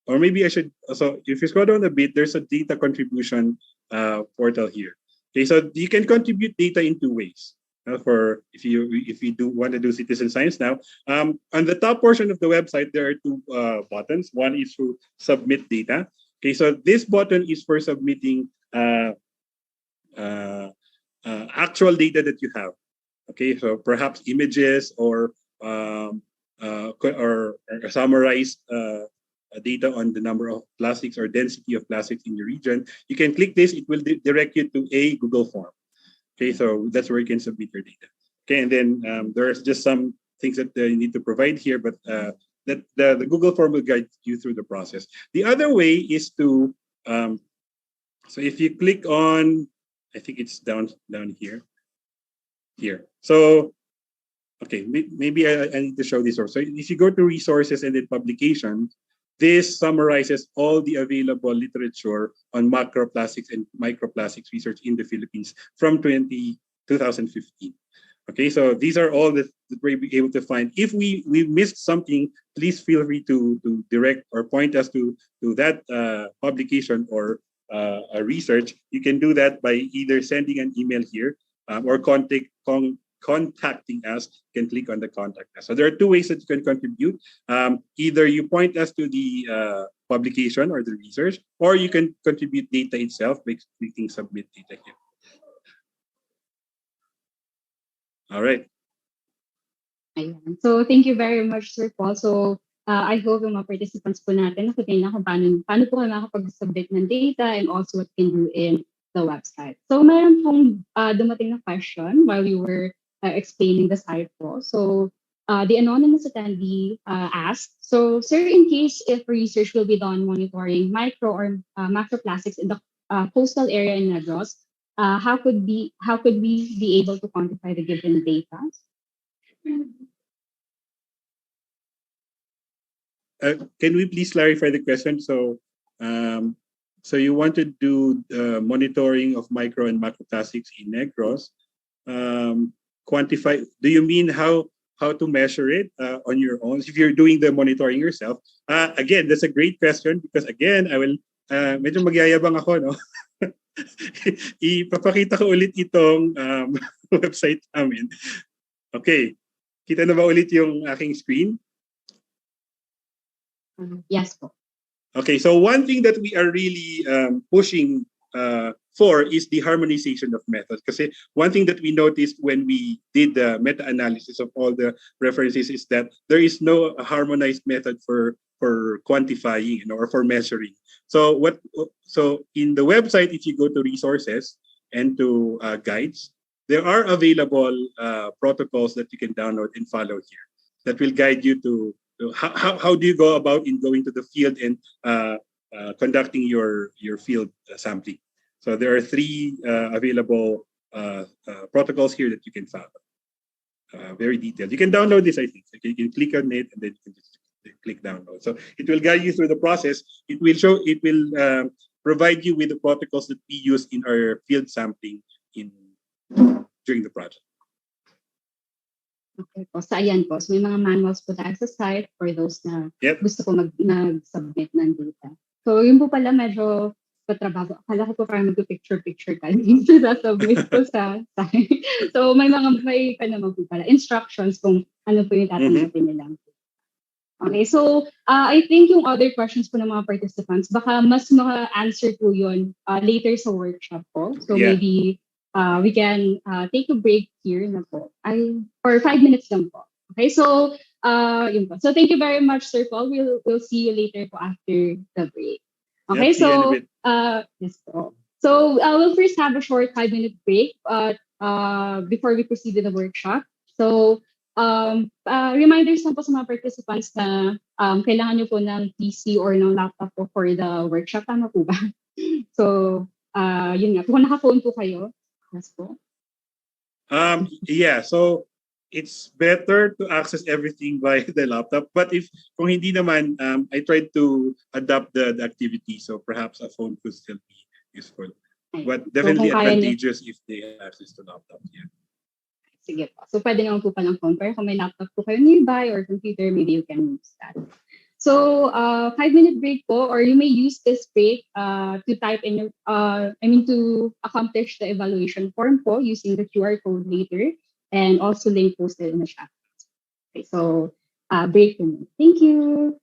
or maybe if you scroll down a bit, there's a data contribution portal here. Okay, so you can contribute data in two ways. For if you want to do citizen science now, on the top portion of the website there are two buttons. One is to submit data. Okay, so this button is for submitting actual data that you have. Okay, so perhaps images or summarized data on the number of plastics or density of plastics in your region. You can click this; it will direct you to a Google form. Okay, so that's where you can submit your data. Okay, and then there's just some things that you need to provide here, but that the Google form will guide you through the process. The other way is to, so if you click on, I think it's down here. So, okay, maybe I need to show this also. So if you go to resources and then publications, this summarizes all the available literature on macroplastics and microplastics research in the Philippines from 2015. Okay, so these are all that we'll be able to find. If we missed something, please feel free to direct or point us to that publication or a research. You can do that by either sending an email here or contacting us. You can click on the contact us. So there are two ways that you can contribute. Either you point us to the publication or the research, or you can contribute data itself by clicking submit data here. All right. So thank you very much, Sir Paul. So I hope yung mga participants po natin nakita na kung paano po kayo makakapag-submit ng data and also what you can do in the website. So mayroon pong dumating na question while we were explaining the site po. So the anonymous attendee asked, so sir, in case if research will be done monitoring micro or macroplastics in the coastal area in Negros, how could we be able to quantify the given data? Can we please clarify the question? So, so you want to do monitoring of micro and macroplastics in Negros. Quantify? Do you mean how to measure it on your own? If you're doing the monitoring yourself, again, that's a great question because again, I will medyo magyayabang ako, no? Ipapakita ko ulit itong website namin. Okay, kita na ba ulit yung aking screen? Yes po. Okay, so one thing that we are really pushing for is the harmonization of methods. Because one thing that we noticed when we did the meta-analysis of all the references is that there is no harmonized method for quantifying, or for measuring. So in the website, if you go to resources and to guides, there are available protocols that you can download and follow here that will guide you to how do you go about in going to the field and conducting your field sampling. So there are 3 available protocols here that you can follow. Very detailed. You can download this, I think. Okay, you can click on it and then you can just click download. So it will guide you through the process. It will provide you with the protocols that we use in our field sampling during the project. Okay po. So ayan po. So may mga manuals po tayo sa site for those na gusto ko mag-submit ng data. So yun po pala medyo patrabaho. Akala ko po parang mag-picture-picture tayo dito sa submit po sa site. So may naman po pala instructions kung ano po yung tatanggapin nila. Okay, so I think yung other questions po ng mga participants, baka mas ma-answer po yun later sa workshop po. So Yeah. maybe we can take a break here na po. For 5 minutes lang po. Okay, so yun po. So thank you very much, Sir Paul. We'll see you later po after the break. Okay, Yep, see you in a so bit. yes po. So we'll first have a short 5-minute break before we proceed to the workshop. So reminders lang po sa mga participants na kailangan nyo po ng PC or ng laptop po for the workshop. Tama po ba? So, yun nga. Kung naka-phone po kayo, yes po. Yeah, so it's better to access everything by the laptop. But if kung hindi naman, I tried to adapt the activity. So perhaps a phone could still be useful. But definitely kung kaya advantageous if they have access to laptop. Yeah. Sige po. So, pwede naman po palang phone. Pero kung may laptop po kayo nearby or computer, maybe you can use that. So, 5-minute break po, or you may use this break to type in your, to accomplish the evaluation form po using the QR code later and also link posted in the chat. Okay, so, break po. Thank you.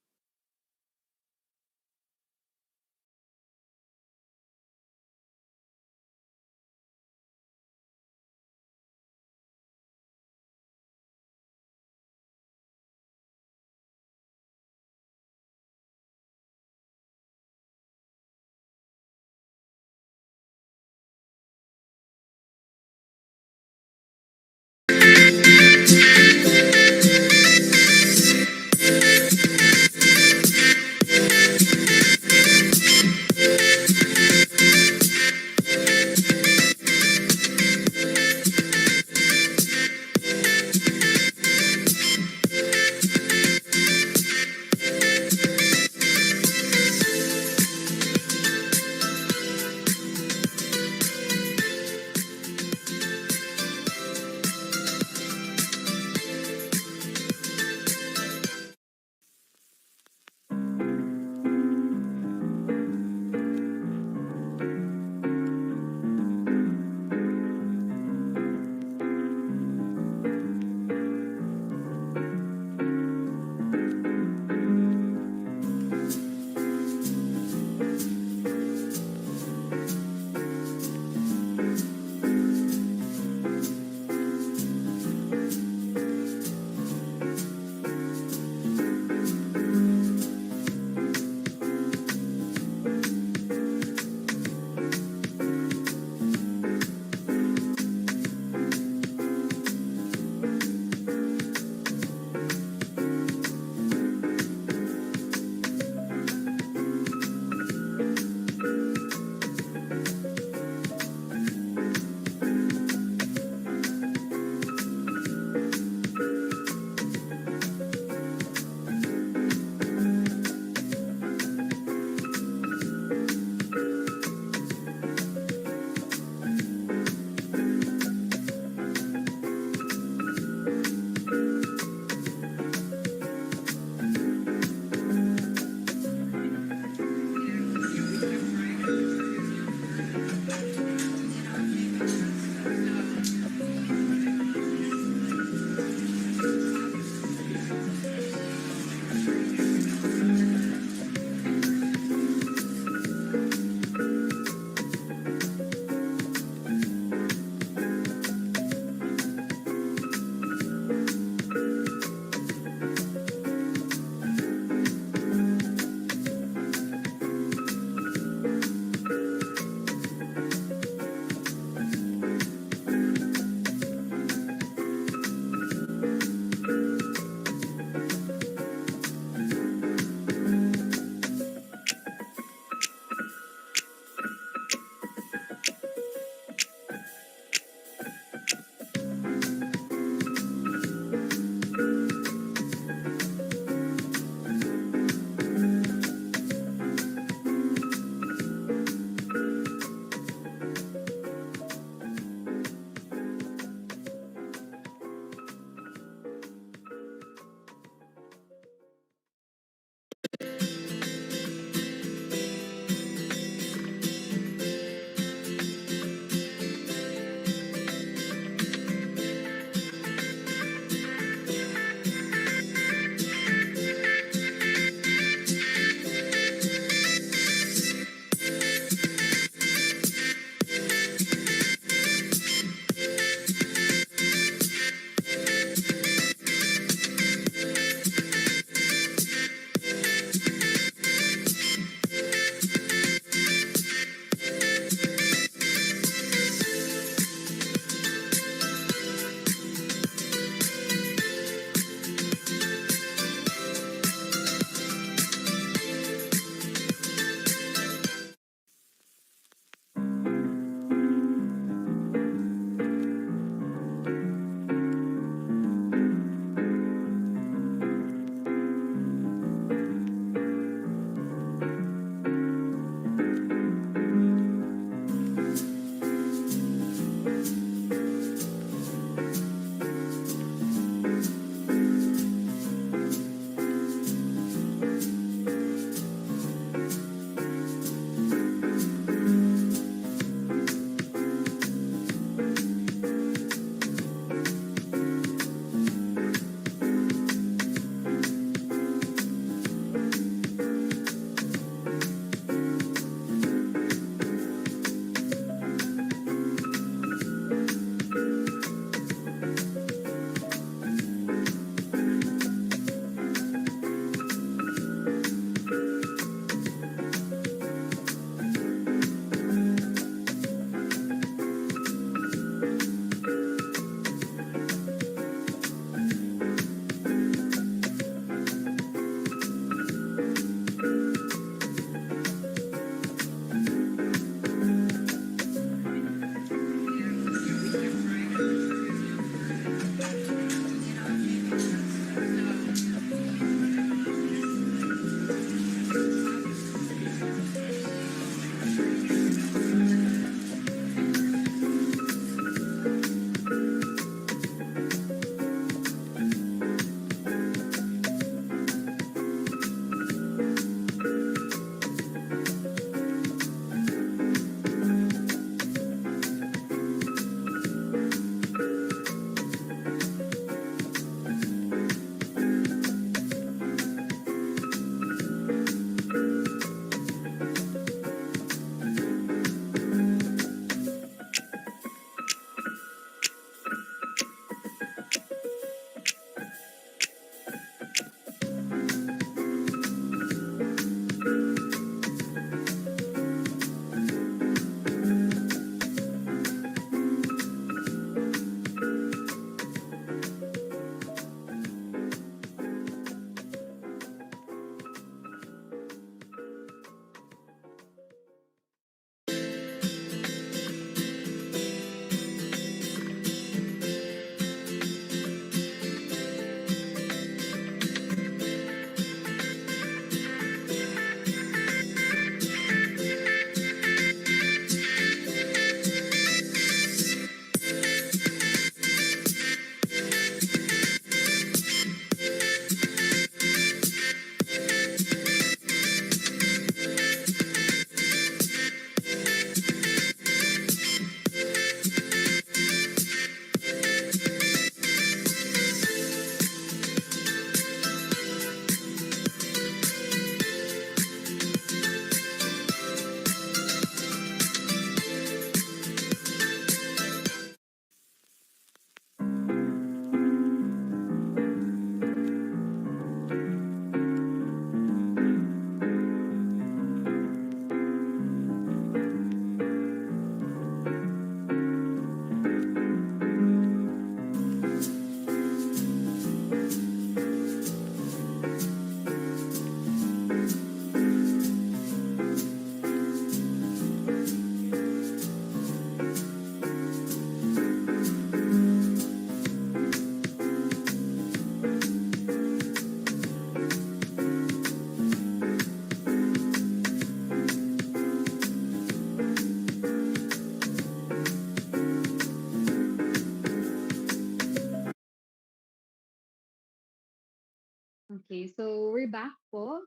Okay, so we're back po.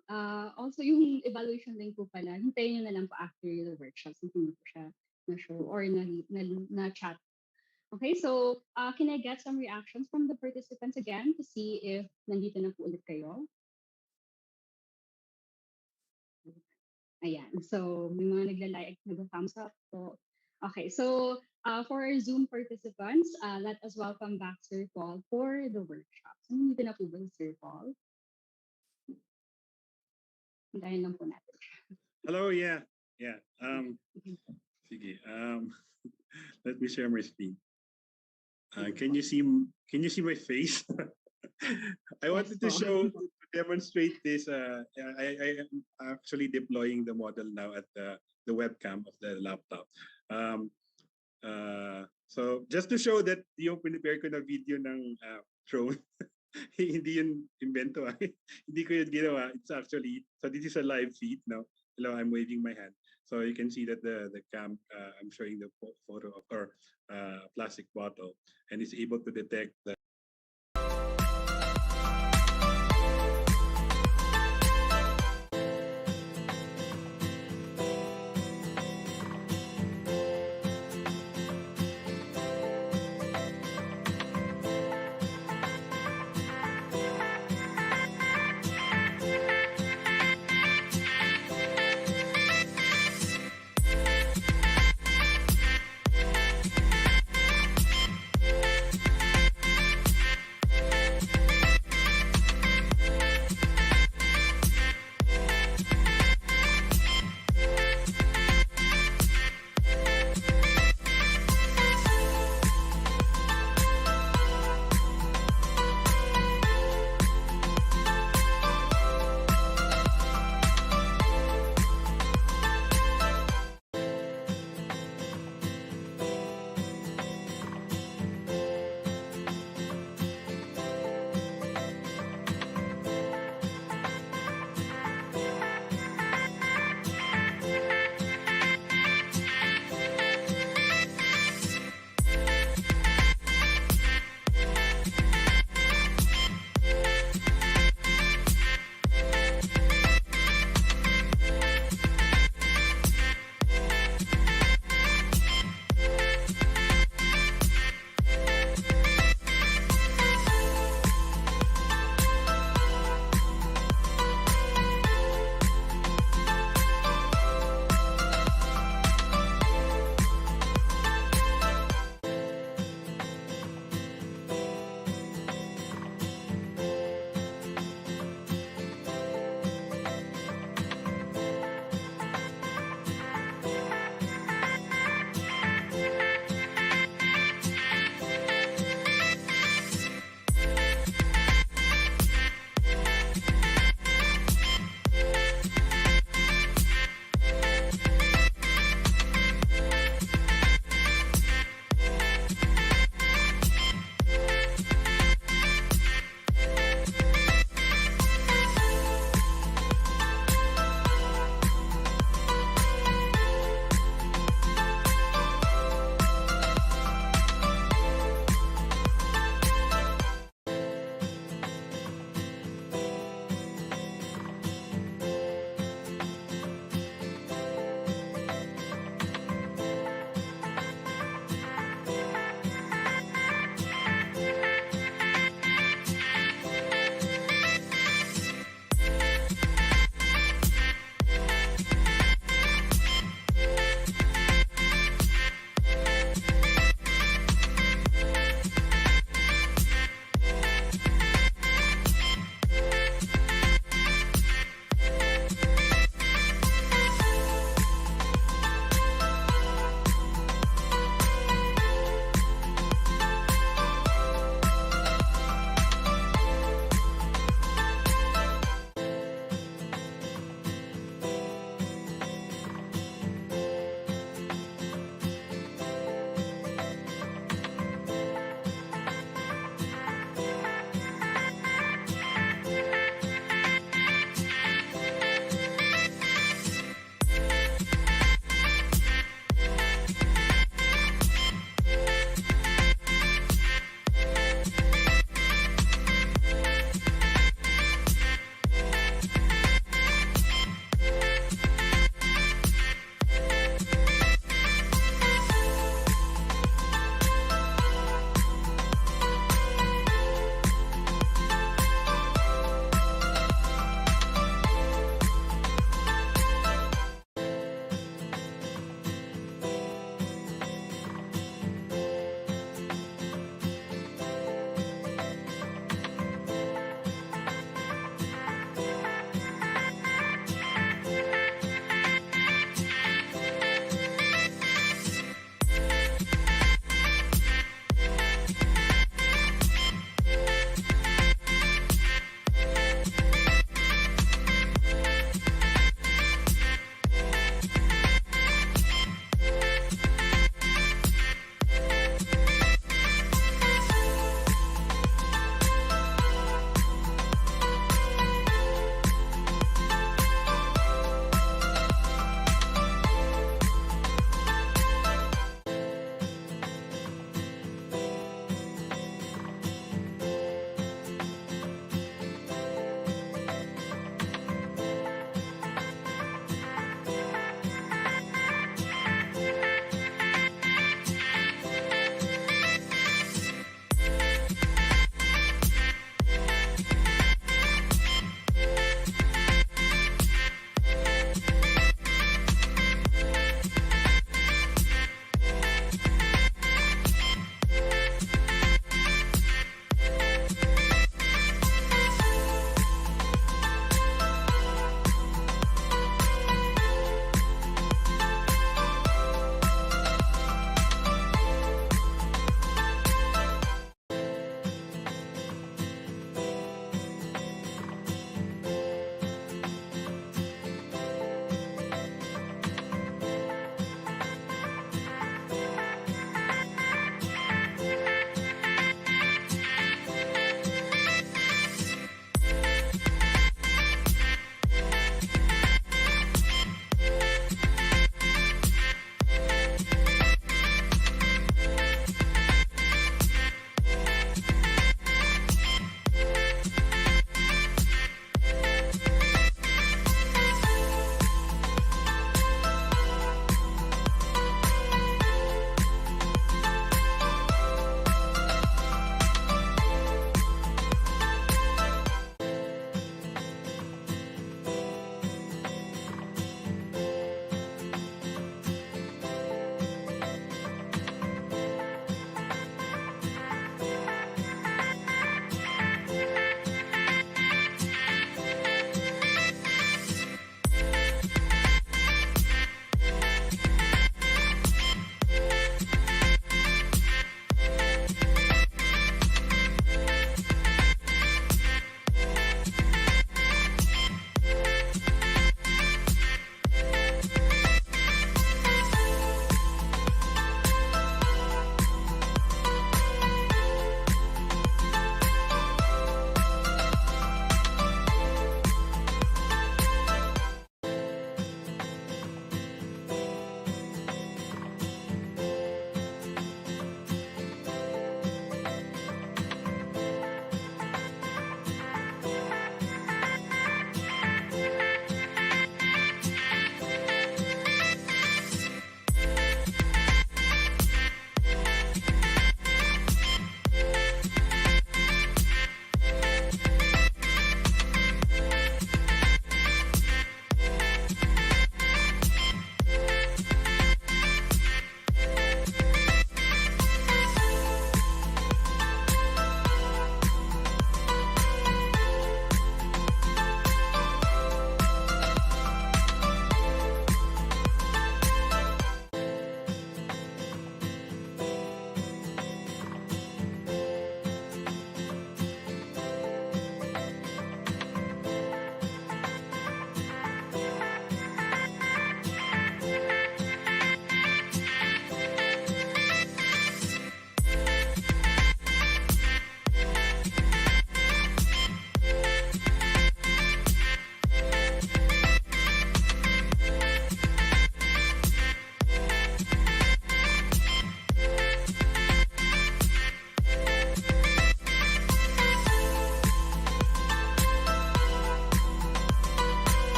Also, yung evaluation link po pala, hintayin nyo na lang po after the workshops if hindi po siya na-show or na-chat. Okay, so can I get some reactions from the participants again to see if nandito na po ulit kayo? Ayan, so may mga nagla-like, nag-thumbs up po. Okay, so for our Zoom participants, let us welcome back Sir Paul for the workshop. So nandito na po ba si Sir Paul? Hintayin lang po natin. Hello, yeah. Sige. Let me share my screen. Can you see my face? I wanted to demonstrate this. I am actually deploying the model now at the webcam of the laptop. So just to show that yung prepare ko na video ng drone, hindi yun invento. Hindi ko yun ginawa. It's actually, so this is a live feed now. Hello, I'm waving my hand. So you can see that the cam, I'm showing the photo of our plastic bottle, and it's able to detect the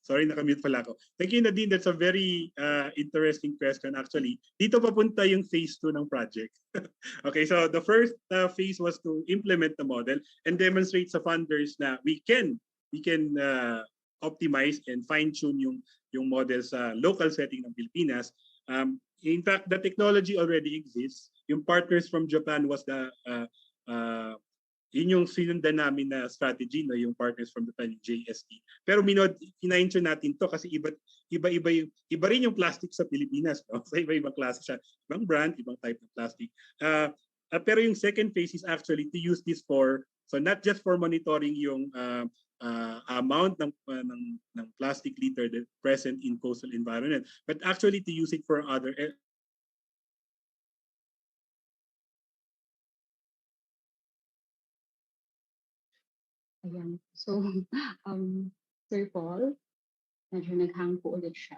Sorry, nakamute pala ako. Thank you, Nadine. That's a very interesting question actually. Dito papunta yung phase 2 ng project. Okay, so the first phase was to implement the model and demonstrate sa funders na we can optimize and fine-tune yung model sa local setting ng Pilipinas. In fact, the technology already exists. Yung partners from Japan was yun yung sinundan namin na strategy, no, yung partners from Japan, yung JST. Pero kina-ensure natin to kasi iba rin yung plastic sa Pilipinas, no? So iba-ibang klase siya, ibang brand, ibang type ng plastic. Pero yung second phase is actually to use this so not just for monitoring yung amount ng plastic litter that present in coastal environment, but actually to use it for other Ayan. So, Sir Paul, medyo nag-hang po ulit siya.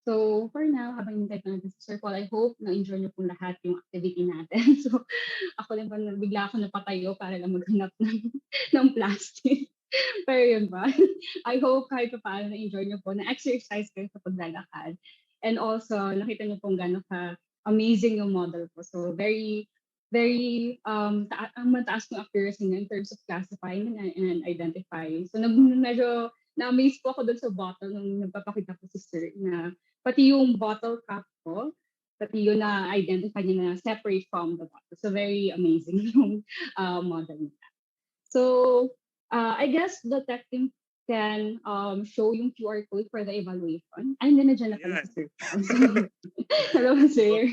So, for now, habang hintay pa natin si Sir Paul, I hope na-enjoy niyo po lahat yung activity natin. So, ako din pa, bigla ako napatayo para lang maghanap ng plastic. Pero yun ba? I hope kahit pa paano na-enjoy niyo po, na-exercise kayo sa paglalakad. And also, nakita niyo pong gano'n ka-amazing yung model po. So, very mataas ng accuracy niya in terms of classifying and identifying. So medyo na-amaze po ako doon sa bottle nung nagpapakita ko si Sir na pati yung bottle cap ko, pati yun na-identify niya na separate from the bottle. So very amazing yung model niya. So I guess the tech team can show yung QR code for the evaluation. Ay, hindi na dyan na pala si Sir. Hello, Sir.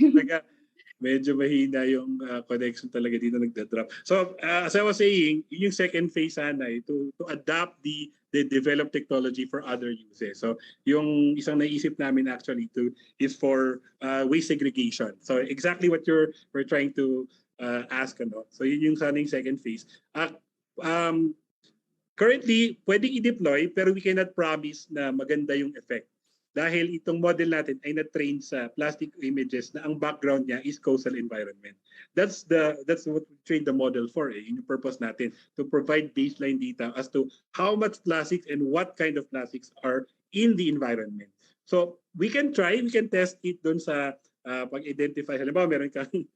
Medyo mahina yung connection talaga dito nagda-drop. So as I was saying, yung second phase sana to adapt the developed technology for other uses. So yung isang naisip namin actually is for waste segregation. So exactly what we're trying to ask. So yun yung sana yung second phase. Currently, pwedeng i-deploy pero we cannot promise na maganda yung effect. Dahil itong model natin ay na-train sa plastic images na ang background niya is coastal environment. That's what we trained the model for. Yun yung purpose natin, to provide baseline data as to how much plastics and what kind of plastics are in the environment. So we can test it dun sa pag-identify. Halimbawa, meron kang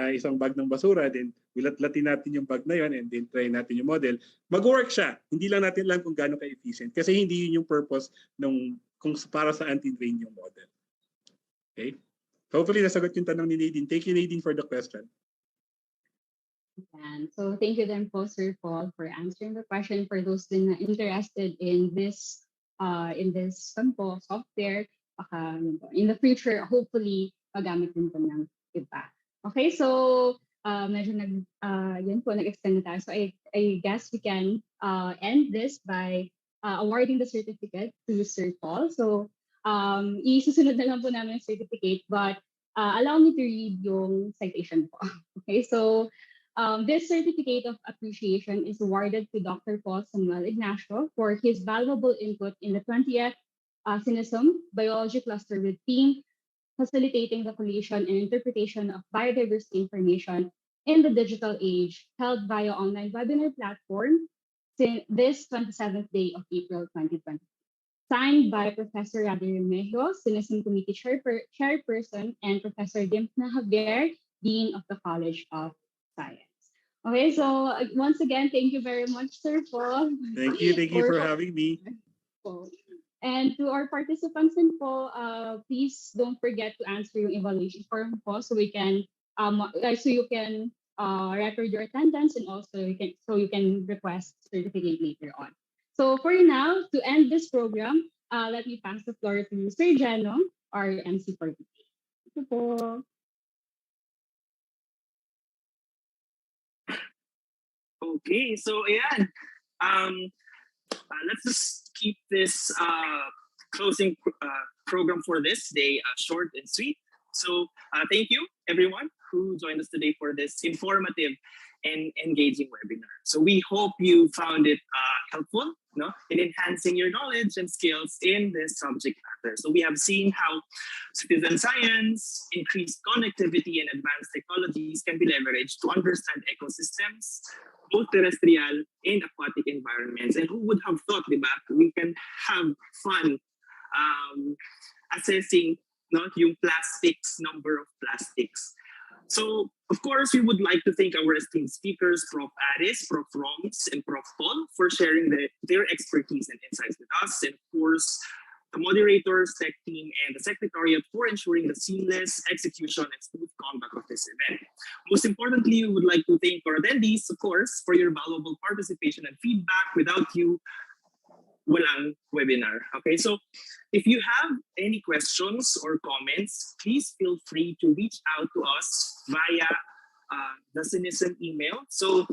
isang bag ng basura, then wilat-latin natin yung bag na yun and then try natin yung model. Mag-work siya. Hindi lang natin alam kung gaano ka-efficient kasi hindi yun yung purpose kung para sa anti-drain yung model. Okay? Hopefully, nasagot yung tanong ni Nadine. Thank you, Nadine, for the question. And so thank you then po, Sir Paul, for answering the question. For those din na interested in this software, in the future, hopefully, magamit din po ng iba. Okay, so medyo yun po, nag-extend na tayo. So I guess we can end this by awarding the certificate to Sir Paul. So, isusunod na lang po namin yung certificate, but allow me to read yung citation po. Okay, so this certificate of appreciation is awarded to Dr. Paul Samuel Ignacio for his valuable input in the 20th SINSM Biology Cluster with theme Facilitating the Collation and Interpretation of Biodiversity Information in the Digital Age, held via online webinar platform this 27th day of April 2020. Signed by Professor Radir Mejo, SINSM Committee Chairperson, and Professor Dimpna Javier, Dean of the College of Science. Okay, so once again, thank you very much, Sir Paul. Thank you for having me. And to our participants din po, please don't forget to answer yung evaluation form po so you can record your attendance and also you can request certificate later on. So for now, to end this program, let me pass the floor to Sir Jeno, our MC for today. Thank you po. Okay, so ayan. Let's just keep this closing program for this day short and sweet. So thank you, everyone who joined us today for this informative and engaging webinar. So we hope you found it helpful, in enhancing your knowledge and skills in this subject matter. So we have seen how citizen science, increased connectivity, and advanced technologies can be leveraged to understand ecosystems, both terrestrial and aquatic environments. And who would have thought, diba, we can have fun assessing yung plastics, number of plastics. So, of course, we would like to thank our esteemed speakers, Prof. Aris, Prof. Roms, and Prof. Paul for sharing their expertise and insights with us. And of course, the moderators, tech team, and the secretariat for ensuring the seamless execution and smooth conduct of this event. Most importantly, we would like to thank our attendees, of course, for your valuable participation and feedback. Without you, walang webinar. Okay, so if you have any questions or comments, please feel free to reach out to us via the SINSM email. So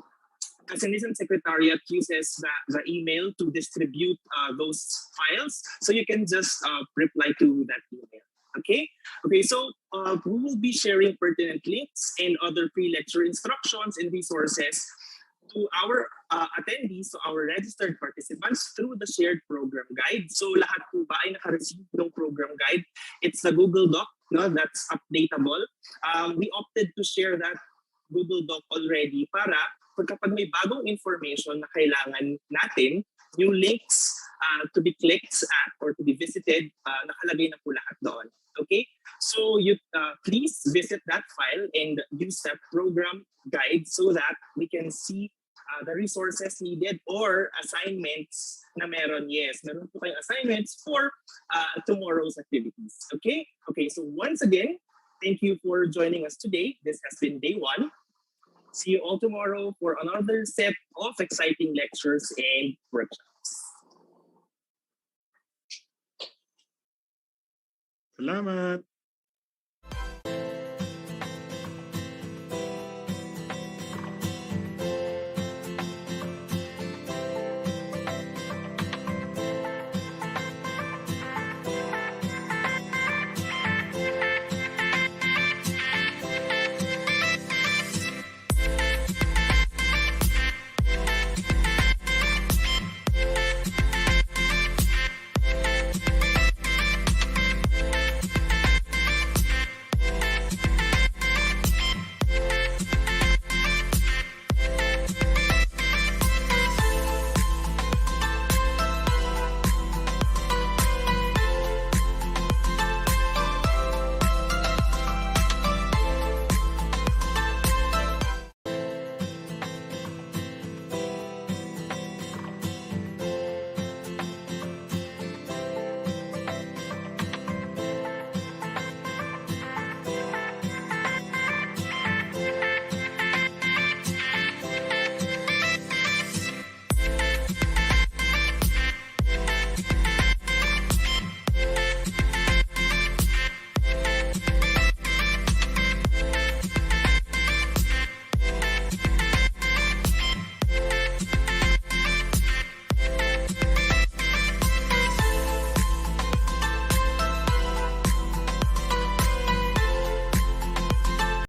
the SINSM Secretariat uses the email to distribute those files. So you can just reply to that email. Okay, so we will be sharing pertinent links and other pre-lecture instructions and resources to our attendees, to our registered participants through the shared program guide. So lahat po ba ay naka-receive ng program guide? It's the Google Doc, no, that's updatable. We opted to share that Google Doc already para kapag may bagong information na kailangan natin, yung links to be clicked at or to be visited, nakalagay na po lahat doon. Okay, so you please visit that file and use that program guide so that we can see the resources needed or assignments na meron. Yes, meron po kayong assignments for tomorrow's activities. Okay, so once again, thank you for joining us today. This has been day 1. See you all tomorrow for another set of exciting lectures and workshops. Salamat.